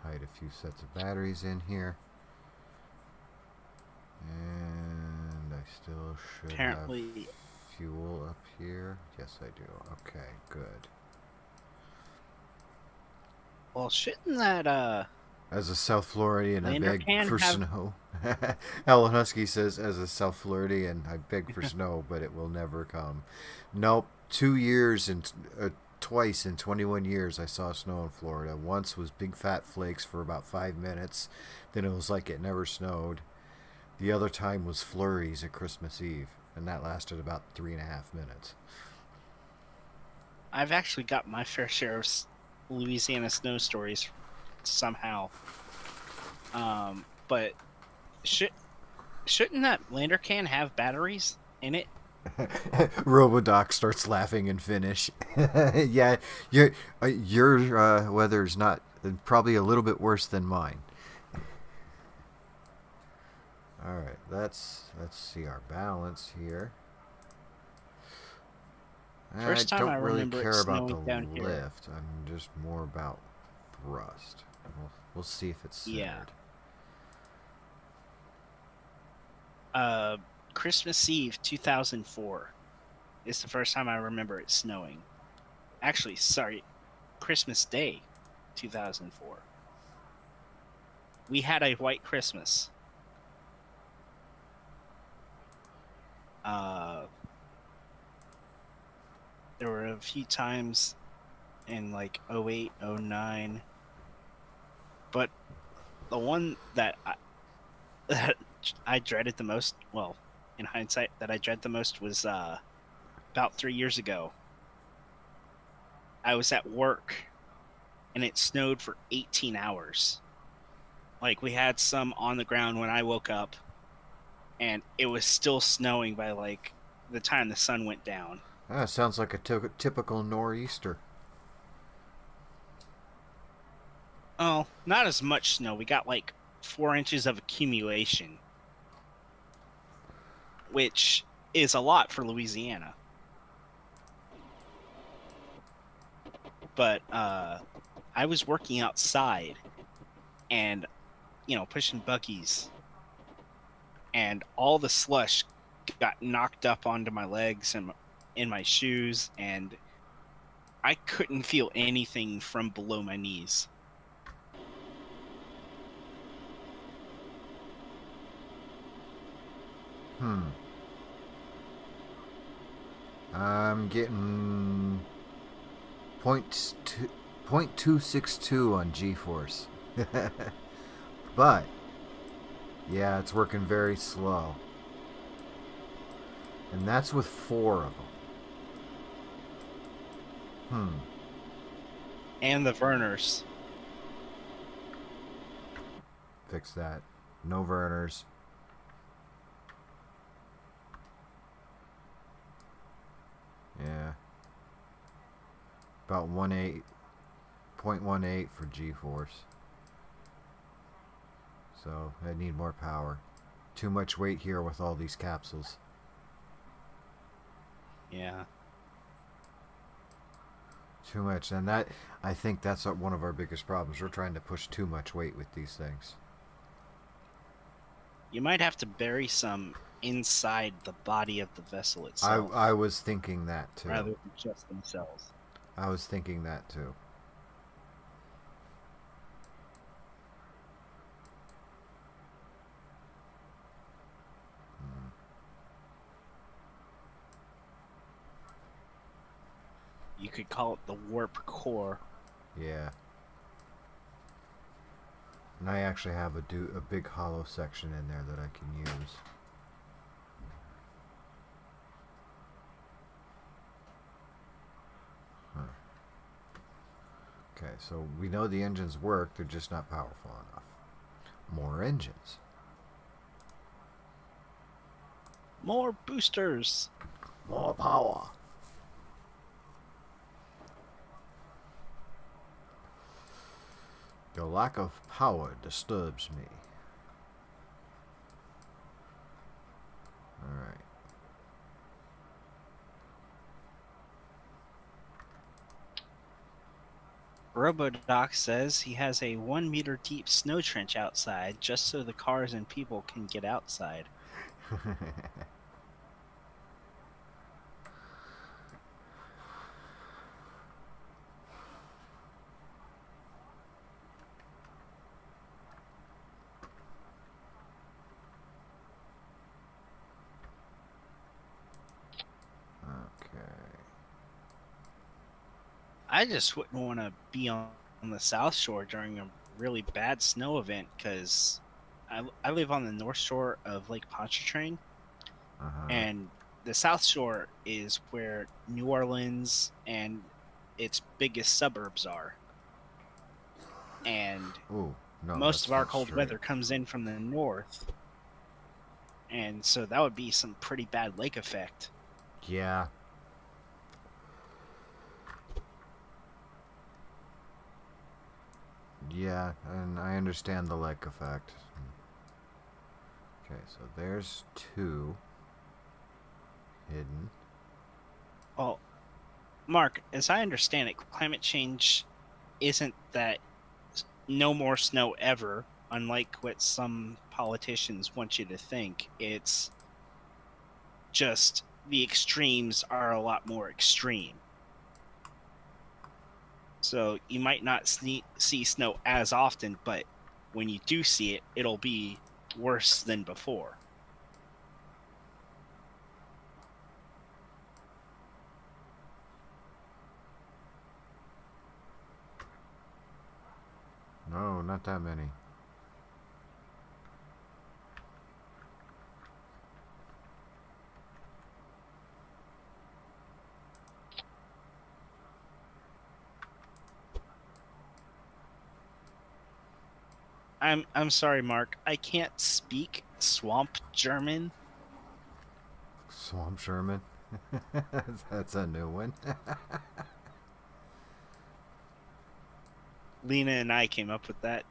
Hide a few sets of batteries in here. And I still should Apparently, have fuel up here. Yes, I do. Okay, good. well, shouldn't that As a South Floridian, I lander beg can for have? snow. Helen Husky says, as a South Floridian, I beg for snow, but it will never come. Nope. 2 years and twice in 21 years I saw snow in Florida. Once was big fat flakes for about 5 minutes. Then it was like it never snowed. The other time was flurries at Christmas Eve, and that lasted about 3.5 minutes. I've actually got my fair share of Louisiana snow stories somehow. But shouldn't that lander can have batteries in it? Robodoc starts laughing in Finnish. Yeah, your weather's not probably a little bit worse than mine. All right, let's see our balance here. I First time I don't really remember it care about the snowing down here. lift. I'm just more about thrust. We'll see if it's Yeah. centered. Christmas Eve 2004 is the first time I remember it snowing. Actually, sorry, Christmas Day 2004. We had a white Christmas. There were a few times in like 08, 09, but the one that that I dreaded the most, well, in hindsight, that I dread the most was about 3 years ago. I was at work and it snowed for 18 hours. Like, we had some on the ground when I woke up, and it was still snowing by like the time the sun went down. Ah, sounds like a typical nor'easter. Oh, not as much snow. We got like 4 inches of accumulation, which is a lot for Louisiana. But I was working outside and, pushing buggies, and all the slush got knocked up onto my legs and in my shoes, and I couldn't feel anything from below my knees. I'm getting .262 on G-force. But yeah, it's working very slow. And that's with 4 of them. And the Verners. Fix that. No Verners. Yeah. About 0.18 for G-force. So I need more power. Too much weight here with all these capsules. Yeah. Too much, and I think that's one of our biggest problems. We're trying to push too much weight with these things. You might have to bury some inside the body of the vessel itself. I was thinking that too. Rather than just themselves. I was thinking that too. You could call it the warp core. Yeah. And I actually have a big hollow section in there that I can use. Okay, so we know the engines work, they're just not powerful enough. More engines. More boosters. More power. Your lack of power disturbs me. Alright. Robodoc says he has a 1 meter deep snow trench outside just so the cars and people can get outside. I just wouldn't want to be on the South Shore during a really bad snow event because I live on the North Shore of Lake Pontchartrain, and the South Shore is where New Orleans and its biggest suburbs are. And most of our cold weather comes in from the north. And so that would be some pretty bad lake effect. Yeah. Yeah, and I understand the lake effect. Okay, so there's 2 hidden. Well, Mark, as I understand it, climate change isn't that no more snow ever, unlike what some politicians want you to think. It's just the extremes are a lot more extreme. So you might not see snow as often, but when you do see it, it'll be worse than before. No, not that many. I'm sorry, Mark. I can't speak swamp German. Swamp Sherman. That's a new one. Lena and I came up with that.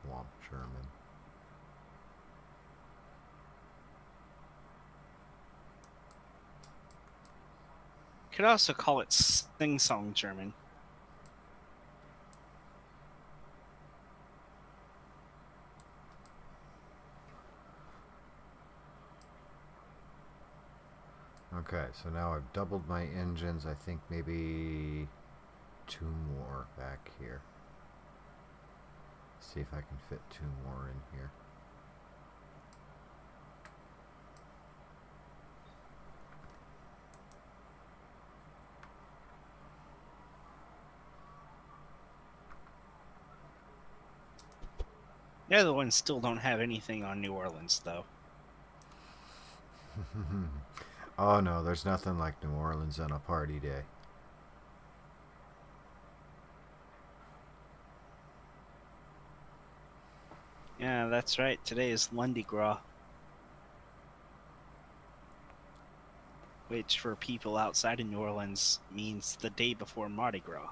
Swamp Sherman. Could also call it sing-song German. Okay, so now I've doubled my engines. I think maybe 2 more back here. See if I can fit 2 more in here. The other ones still don't have anything on New Orleans, though. Oh no, there's nothing like New Orleans on a party day. Yeah, that's right. Today is Lundi Gras, which for people outside of New Orleans means the day before Mardi Gras.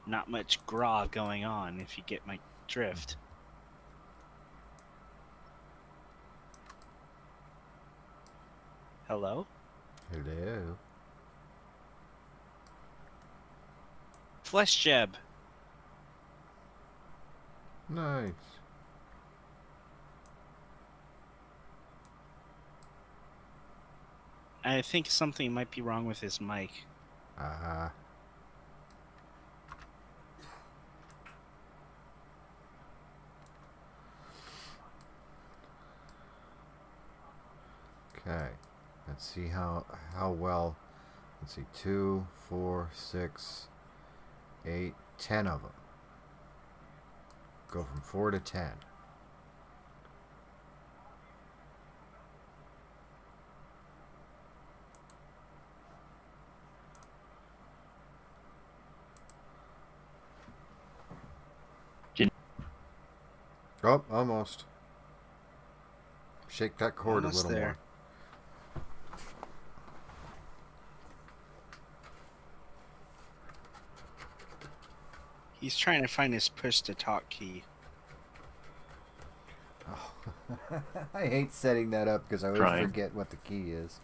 Not much gras going on, if you get my drift. Hello? Hello. Flesh Jeb. Nice. I think something might be wrong with his mic. Uh-huh. Okay. Let's see how well. Let's see, 2, 4, 6, 8, 10 of them. Go from 4 to 10. Oh, almost. Shake that cord Almost a little there. more. He's trying to find his push to talk key. Oh. I hate setting that up because I always forget what the key is.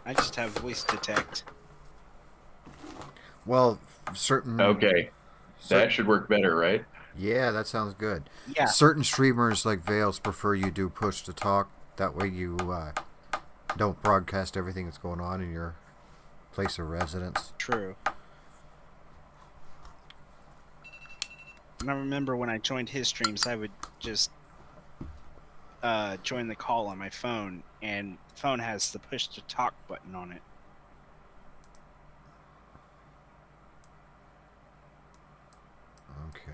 I just have voice detect. Well, certain... Okay. That should work better, right? Yeah, that sounds good. Yeah. Certain streamers like Vales prefer you do push to talk. That way you don't broadcast everything that's going on in your place of residence. True. And I remember when I joined his streams, I would just join the call on my phone, and phone has the push to talk button on it. Okay.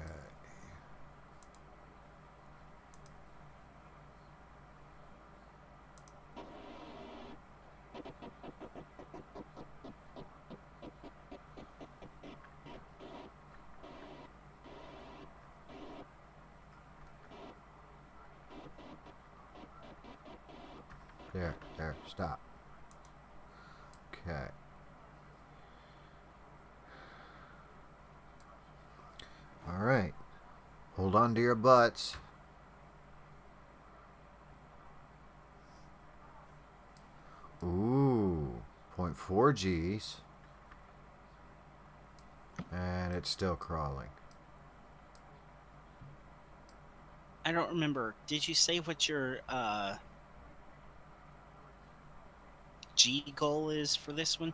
There, stop. Okay. All right. Hold on to your butts. Ooh, 0.4 Gs. And it's still crawling. I don't remember. Did you say what your G goal is for this one?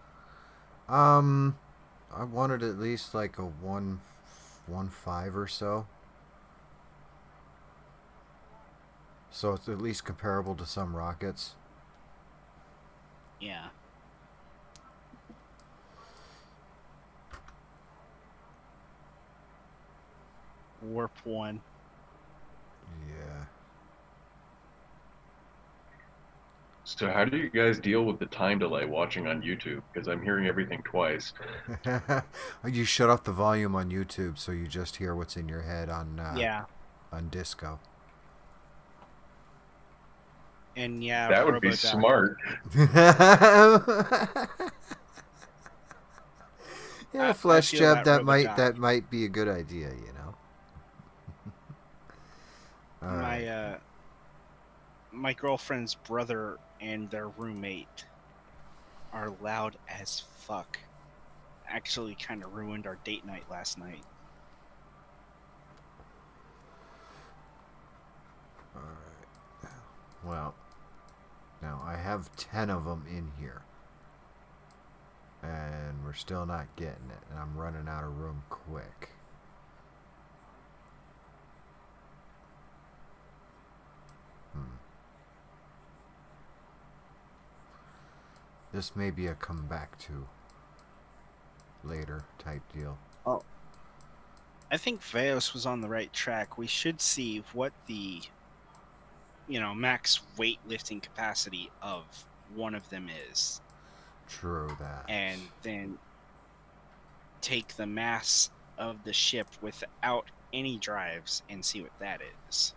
I wanted at least like a 1.5 or so. So it's at least comparable to some rockets. Yeah. Warp 1. Yeah. So how do you guys deal with the time delay watching on YouTube? Because I'm hearing everything twice. You shut off the volume on YouTube so you just hear what's in your head Yeah, on disco. and yeah, That would be RoboDuck. smart. Yeah, I flesh feel jab. that RoboDuck. That might be a good idea. You know. All right. My girlfriend's brother and their roommate are loud as fuck. Actually, kind of ruined our date night last night. All right. Well, now I have 10 of them in here, and we're still not getting it, and I'm running out of room quick. This may be a come back to later type deal. Oh, I think Veos was on the right track. We should see what the max weightlifting capacity of one of them is, True that. and then take the mass of the ship without any drives and see what that is.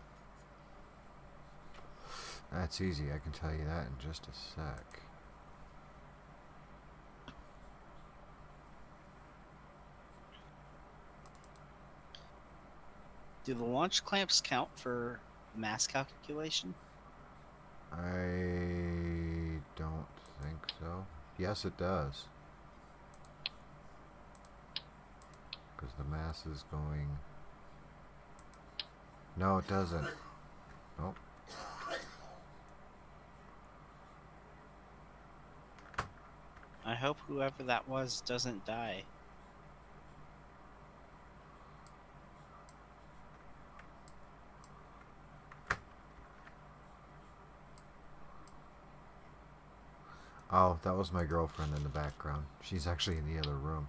That's easy. I can tell you that in just a sec. Do the launch clamps count for mass calculation? I don't think so. Yes, it does. Because the mass is going... No, it doesn't. Nope. I hope whoever that was doesn't die. Oh, that was my girlfriend in the background. She's actually in the other room.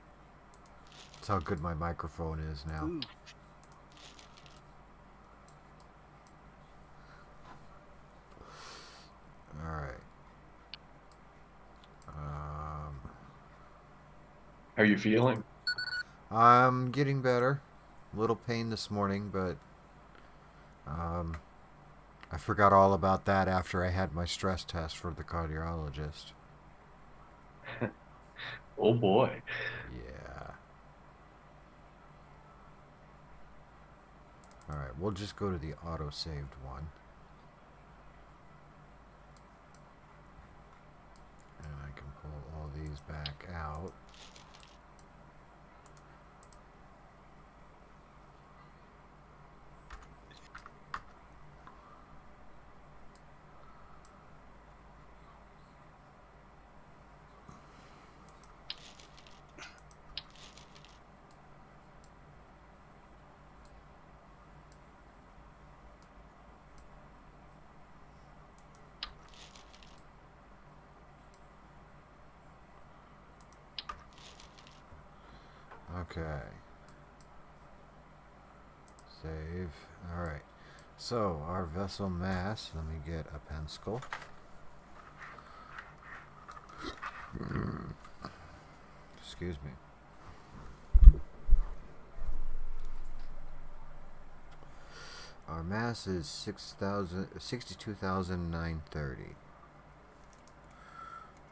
That's how good my microphone is now. Ooh. Alright. How are you feeling? I'm getting better. A little pain this morning, but I forgot all about that after I had my stress test for the cardiologist. Oh boy. Yeah. Alright, we'll just go to the auto-saved one. And I can pull all these back out. Okay. Save. Alright. So, our vessel mass, let me get a pencil. Excuse me. Our mass is 62,930.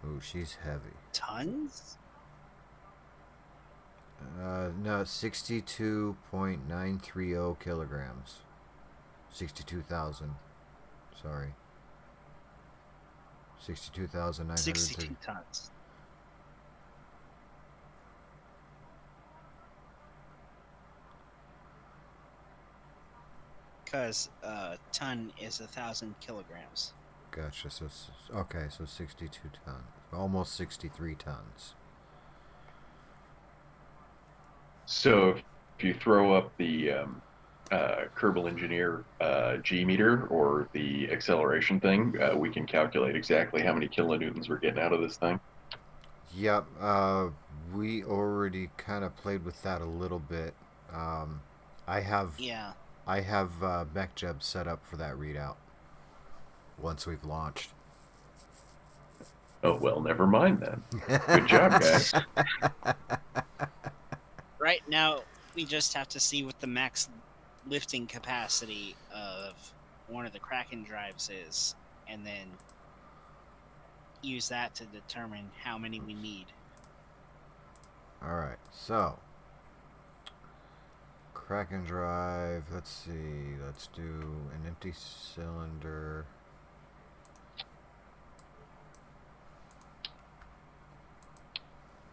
Ooh, she's heavy. Tons? No, 62.930 kilograms. 62,000. Sorry. 62,930. 62 tons. Because a ton is 1,000 kilograms. Gotcha. So, okay, so 62 tons. Almost 63 tons. So if you throw up the Kerbal Engineer G meter or the acceleration thing, we can calculate exactly how many kilonewtons we're getting out of this thing. Yep. We already kind of played with that a little bit. I have Yeah. MechJeb set up for that readout once we've launched. Oh, well, never mind then. Good job, guys. Right now, we just have to see what the max lifting capacity of one of the Kraken drives is, and then use that to determine how many we need. Alright, so. Kraken drive, let's see. Let's do an empty cylinder.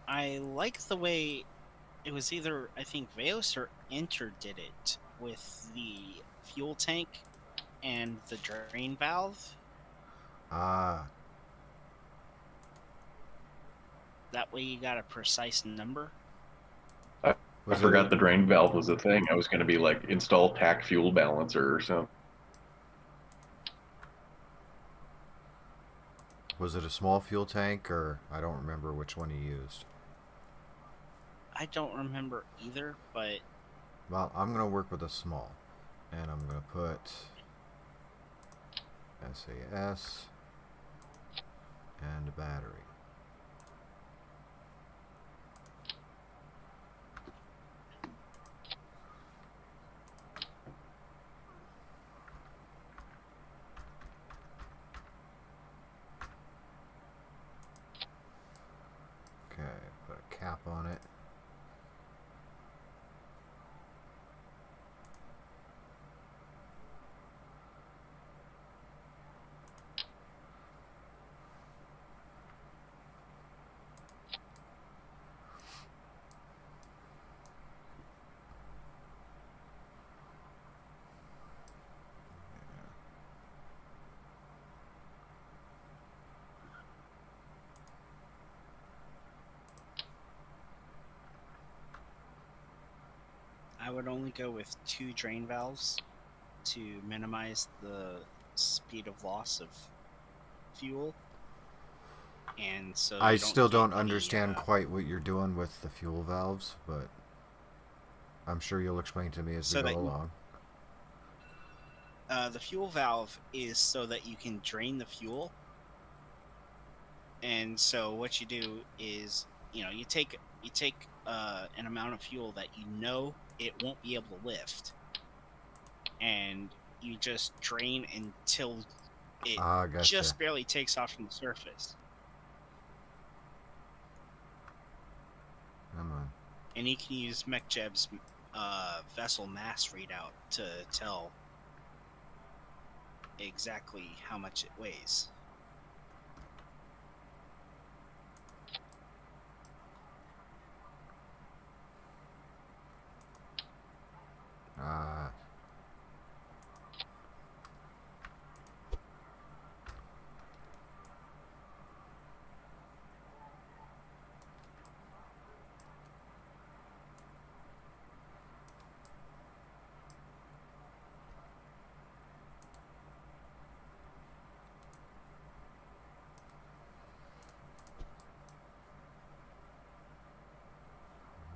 I like the way it was either, I think, Veos or Enter did it with the fuel tank and the drain valve. Ah, That way you got a precise number. I was it forgot the drain valve was a thing. I was going to be like, install TAC fuel balancer or something. was it a small fuel tank, or I don't remember which one you used. I don't remember either, but Well, I'm gonna work with a small, and I'm gonna put SAS and a battery. Okay, put a cap on it. I would only go with 2 drain valves to minimize the speed of loss of fuel. And so I you still don't don't get understand any, quite what you're doing with the fuel valves, but I'm sure you'll explain to me as we so go that along. the fuel valve is so that you can drain the fuel. And so what you do is, you take an amount of fuel that you know it won't be able to lift, and you just drain until it Ah, gotcha. just barely takes off from the surface. Come on. And you can use MechJeb's vessel mass readout to tell exactly how much it weighs. Ah.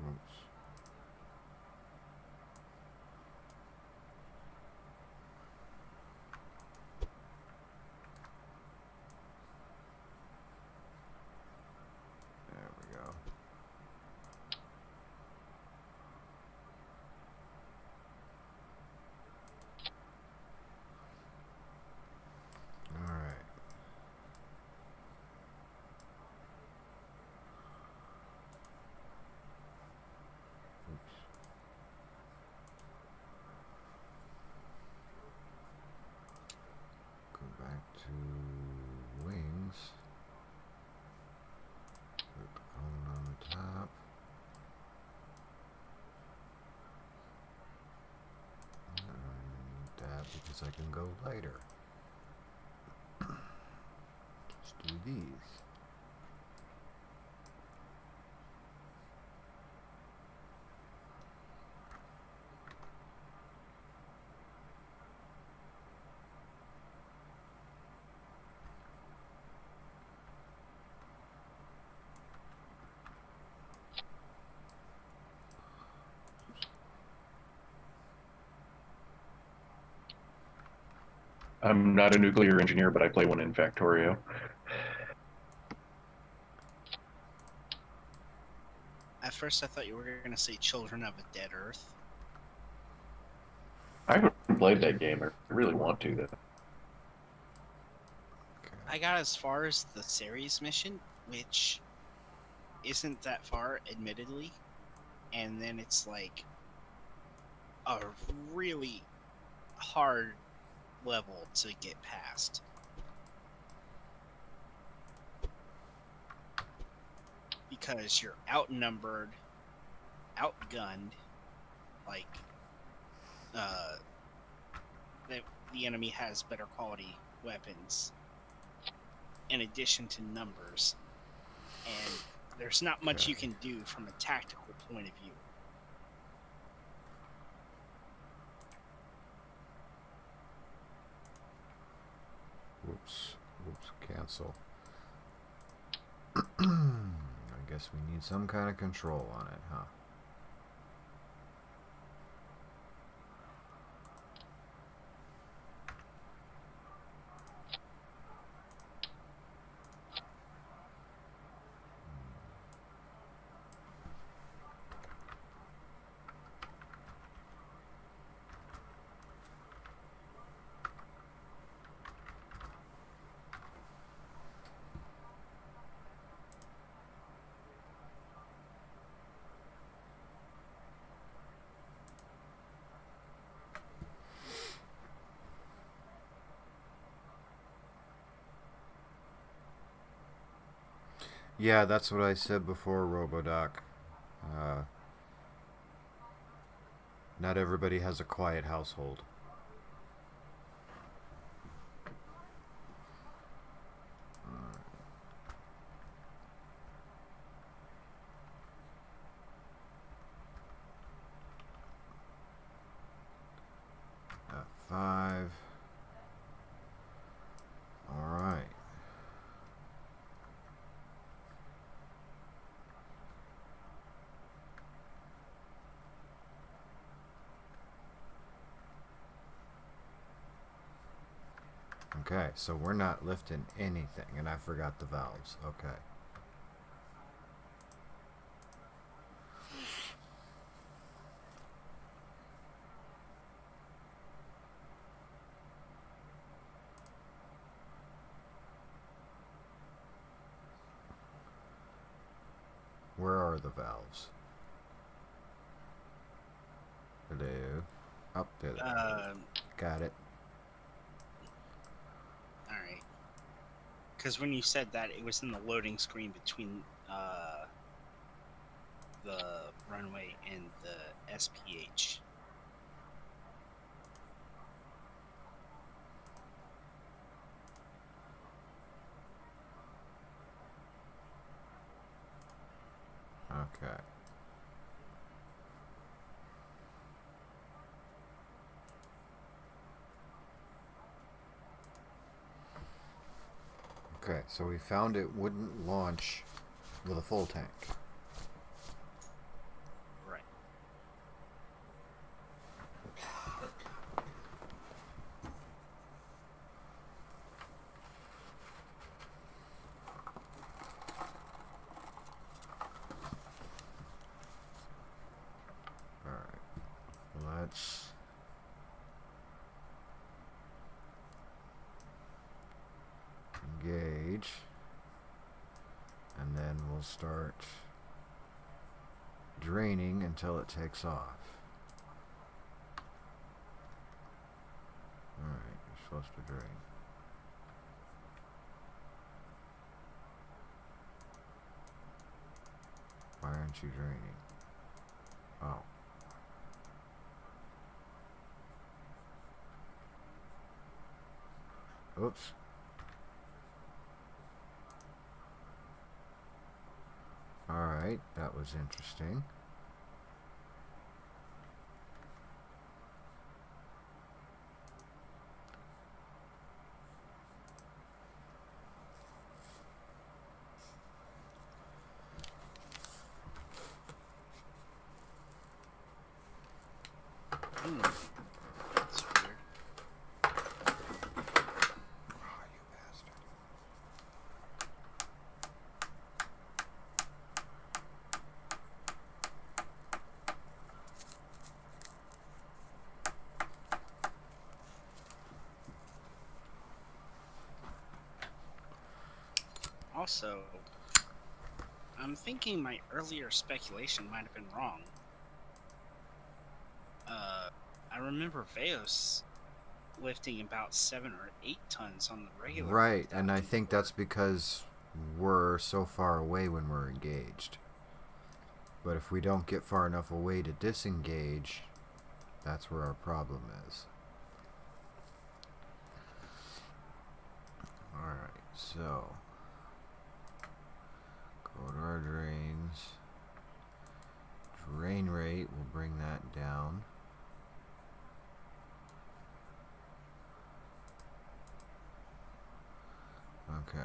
Oops. There we go. All right. Oops. Go back to wings. Put the cone on the top. I need that because I can go lighter. Just do these. I'm not a nuclear engineer, but I play one in Factorio. first I thought you were going to say Children of a Dead Earth. I haven't played that game. I really want to, though. Okay. I got as far as the series mission, which isn't that far, admittedly. And then it's like a really hard level to get past. Because you're outnumbered, outgunned, like uh, the enemy has better quality weapons in addition to numbers, and there's not much Okay. you can do from a tactical point of view. Whoops. Cancel. I guess we need some kind of control on it, huh? Yeah, that's what I said before, Robodoc. Uh, not everybody has a quiet household. F5. Alright. Okay, so we're not lifting anything, and I forgot the valves. Okay. Where are the valves? Hello. Up there. Got it. Alright. Because when you said that, it was in the loading screen between the runway and the SPH. Okay. Okay, so we found it wouldn't launch with a full tank. Right. Alright. Let's engage. And then we'll start draining until it takes off. Alright, you're supposed to drain. Why aren't you draining? Oh. Oops. Alright, that was interesting. That's weird. Oh, you bastard. also, I'm thinking my earlier speculation might have been wrong. I remember Veos lifting about 7 or 8 tons on the regular. Right, and I think that's because we're so far away when we're engaged. But if we don't get far enough away to disengage, that's where our problem is. Alright, so go to our drains. Drain rate, we'll bring that down. Okay.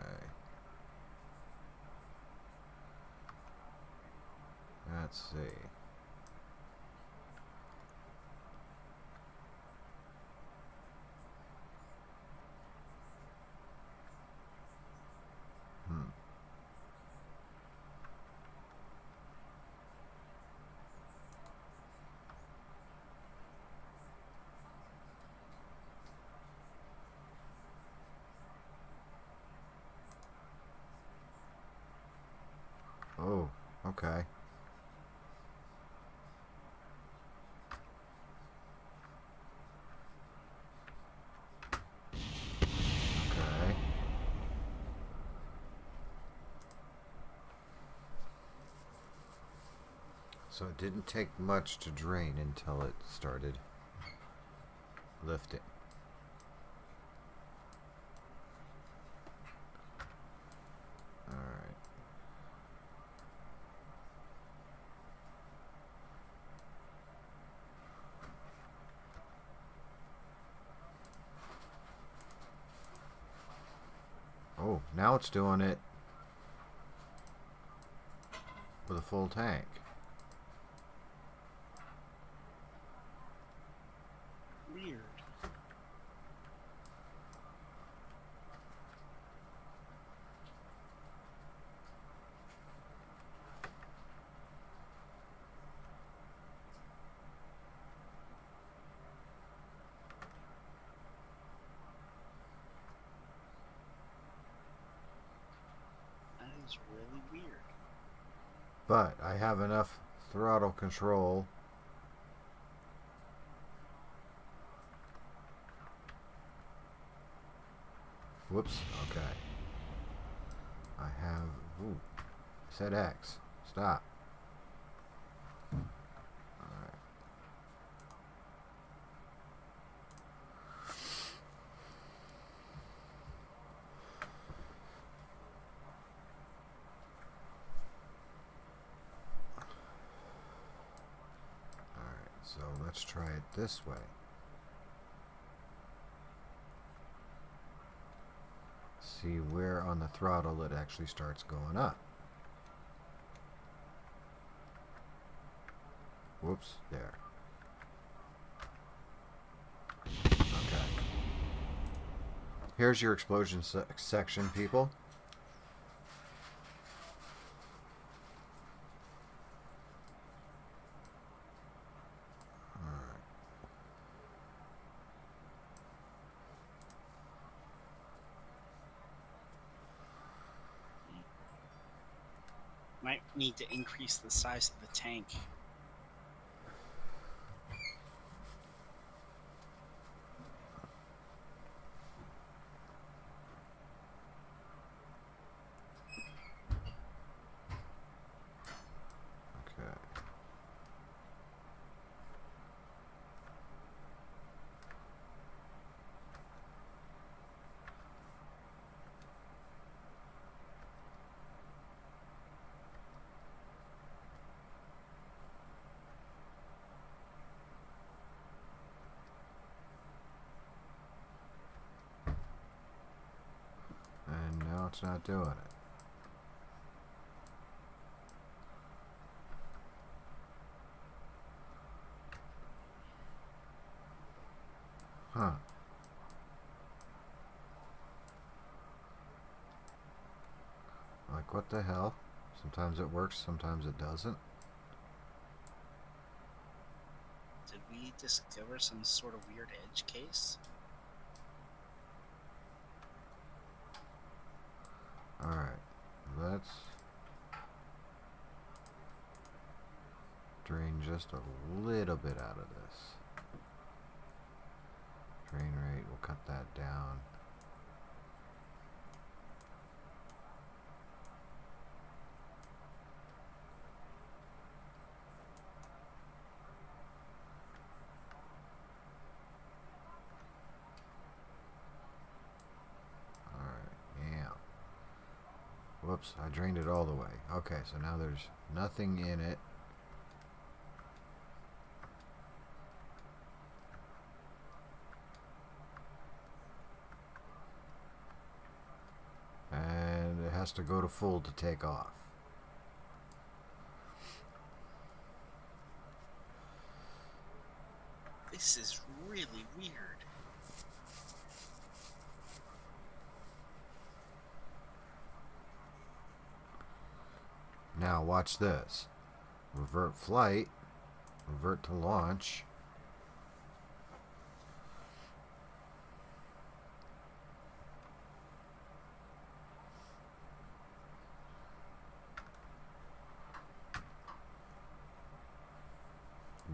Let's see. Oh, okay. Okay. So it didn't take much to drain until it started lifting. Alright. Oh, now it's doing it with a full tank. Weird. That is really weird. But I have enough throttle control. Whoops, okay. I have, ooh, said X. Stop. Alright. Alright, so let's try it this way. See where on the throttle it actually starts going up. Whoops, there. Okay. Here's your explosion section, people. Might need to increase the size of the tank. Okay. And now it's not doing it. Huh. Like, what the hell? Sometimes it works, sometimes it doesn't. Did we discover some sort of weird edge case? Alright. let's drain just a little bit out of this. Drain rate, we'll cut that down. Whoops, I drained it all the way. Okay, so now there's nothing in it. And it has to go to full to take off. This is really weird. Now watch this. Revert flight. Revert to launch.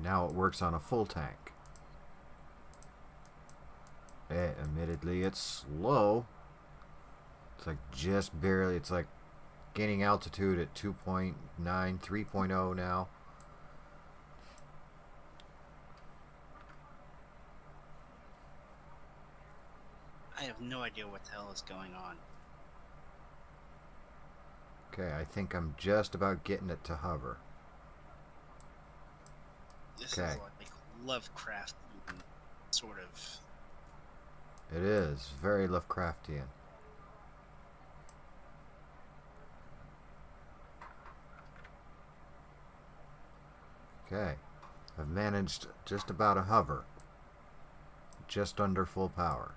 Now it works on a full tank. Admittedly, it's slow. It's like just barely, it's like gaining altitude at 2.9, 3.0 now. I have no idea what the hell is going on. Okay, I think I'm just about getting it to hover. This Okay. is like Lovecraft sort of. It is very Lovecraftian. Okay, I've managed just about a hover. Just under full power.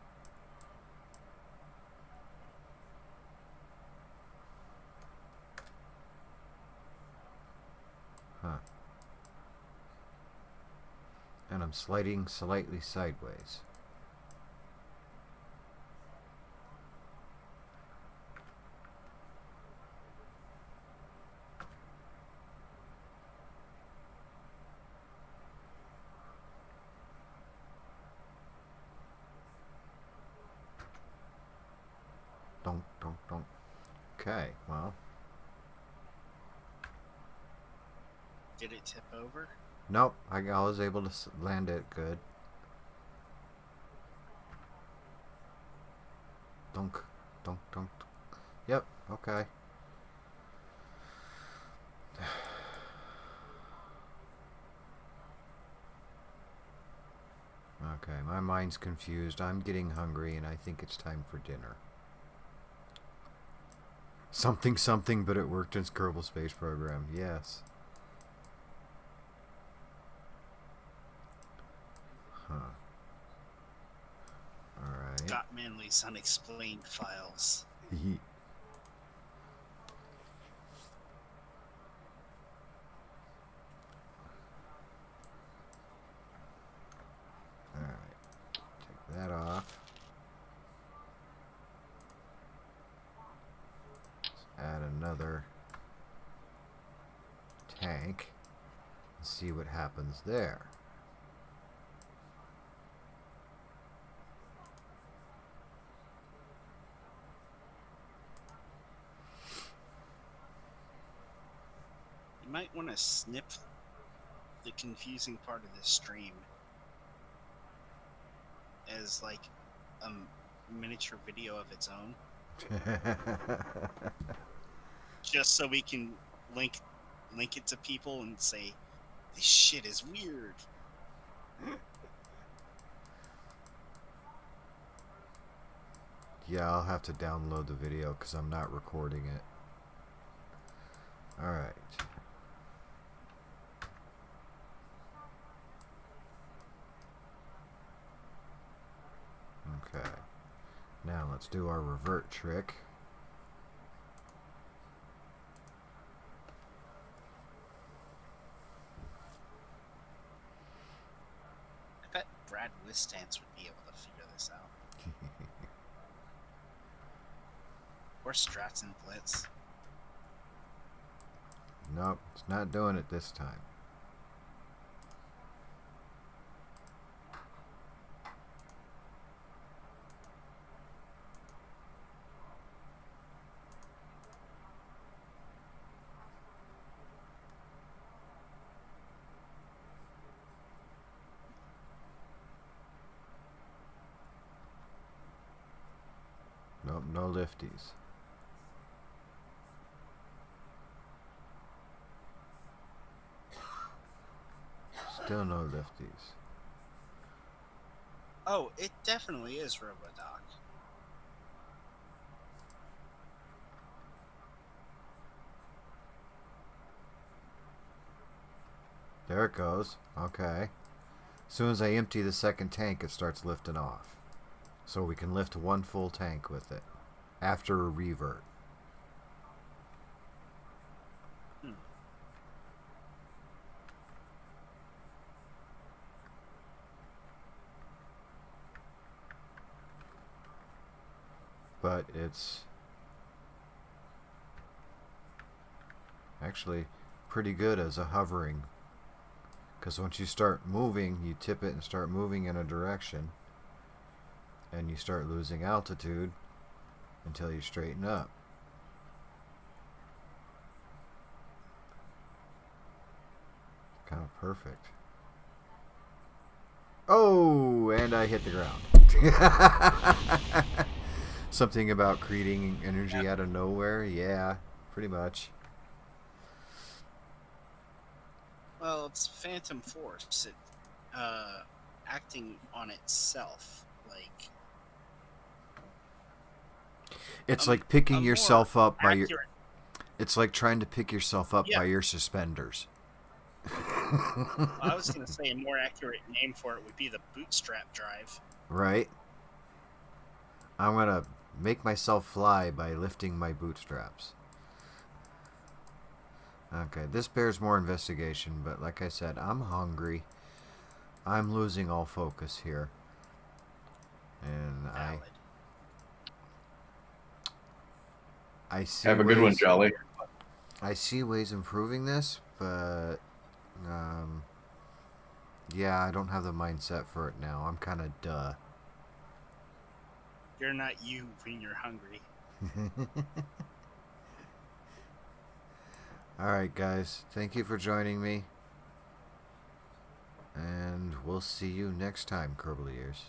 Huh. And I'm sliding slightly sideways. Don't. Okay, well. Did it tip over? Nope, I was able to land it good. Dunk. Yep, okay. Okay, my mind's confused. I'm getting hungry and I think it's time for dinner. Something, but it worked in Kerbal Space Program. Yes. Huh. Alright. Scott Manley's Unexplained Files. Alright. Take that off. Add another tank and see what happens there. You might want to snip the confusing part of this stream as like a miniature video of its own. Just so we can link it to people and say, this shit is weird. Yeah, I'll have to download the video because I'm not recording it. Alright. Okay. Now let's do our revert trick. I bet Brad Wistance would be able to figure this out. Or Strats and Blitz. Nope, it's not doing it this time. Nope, no lifties. Still no lifties. Oh, it definitely is RoboDoc. There it goes. Okay. As soon as I empty the second tank, it starts lifting off. So we can lift one full tank with it after a revert. But it's actually pretty good as a hovering, because once you start moving, you tip it and start moving in a direction, and you start losing altitude until you straighten up. Kind of perfect. Oh, and I hit the ground. Something about creating energy out of nowhere? Yeah, pretty much. Well, it's phantom force. It acting on itself. Like It's like picking yourself up by your. accurate. It's like trying to pick yourself up Yeah. by your suspenders. I was going to say a more accurate name for it would be the bootstrap drive. Right? I'm gonna make myself fly by lifting my bootstraps. Okay, this bears more investigation, but like I said, I'm hungry. I'm losing all focus here. And Valid. I see Have a good one, Jolly. I see ways improving this, but yeah, I don't have the mindset for it now. I'm kind of duh. You're not you when you're hungry. Alright, guys. Thank you for joining me. And we'll see you next time, Kerbaliers.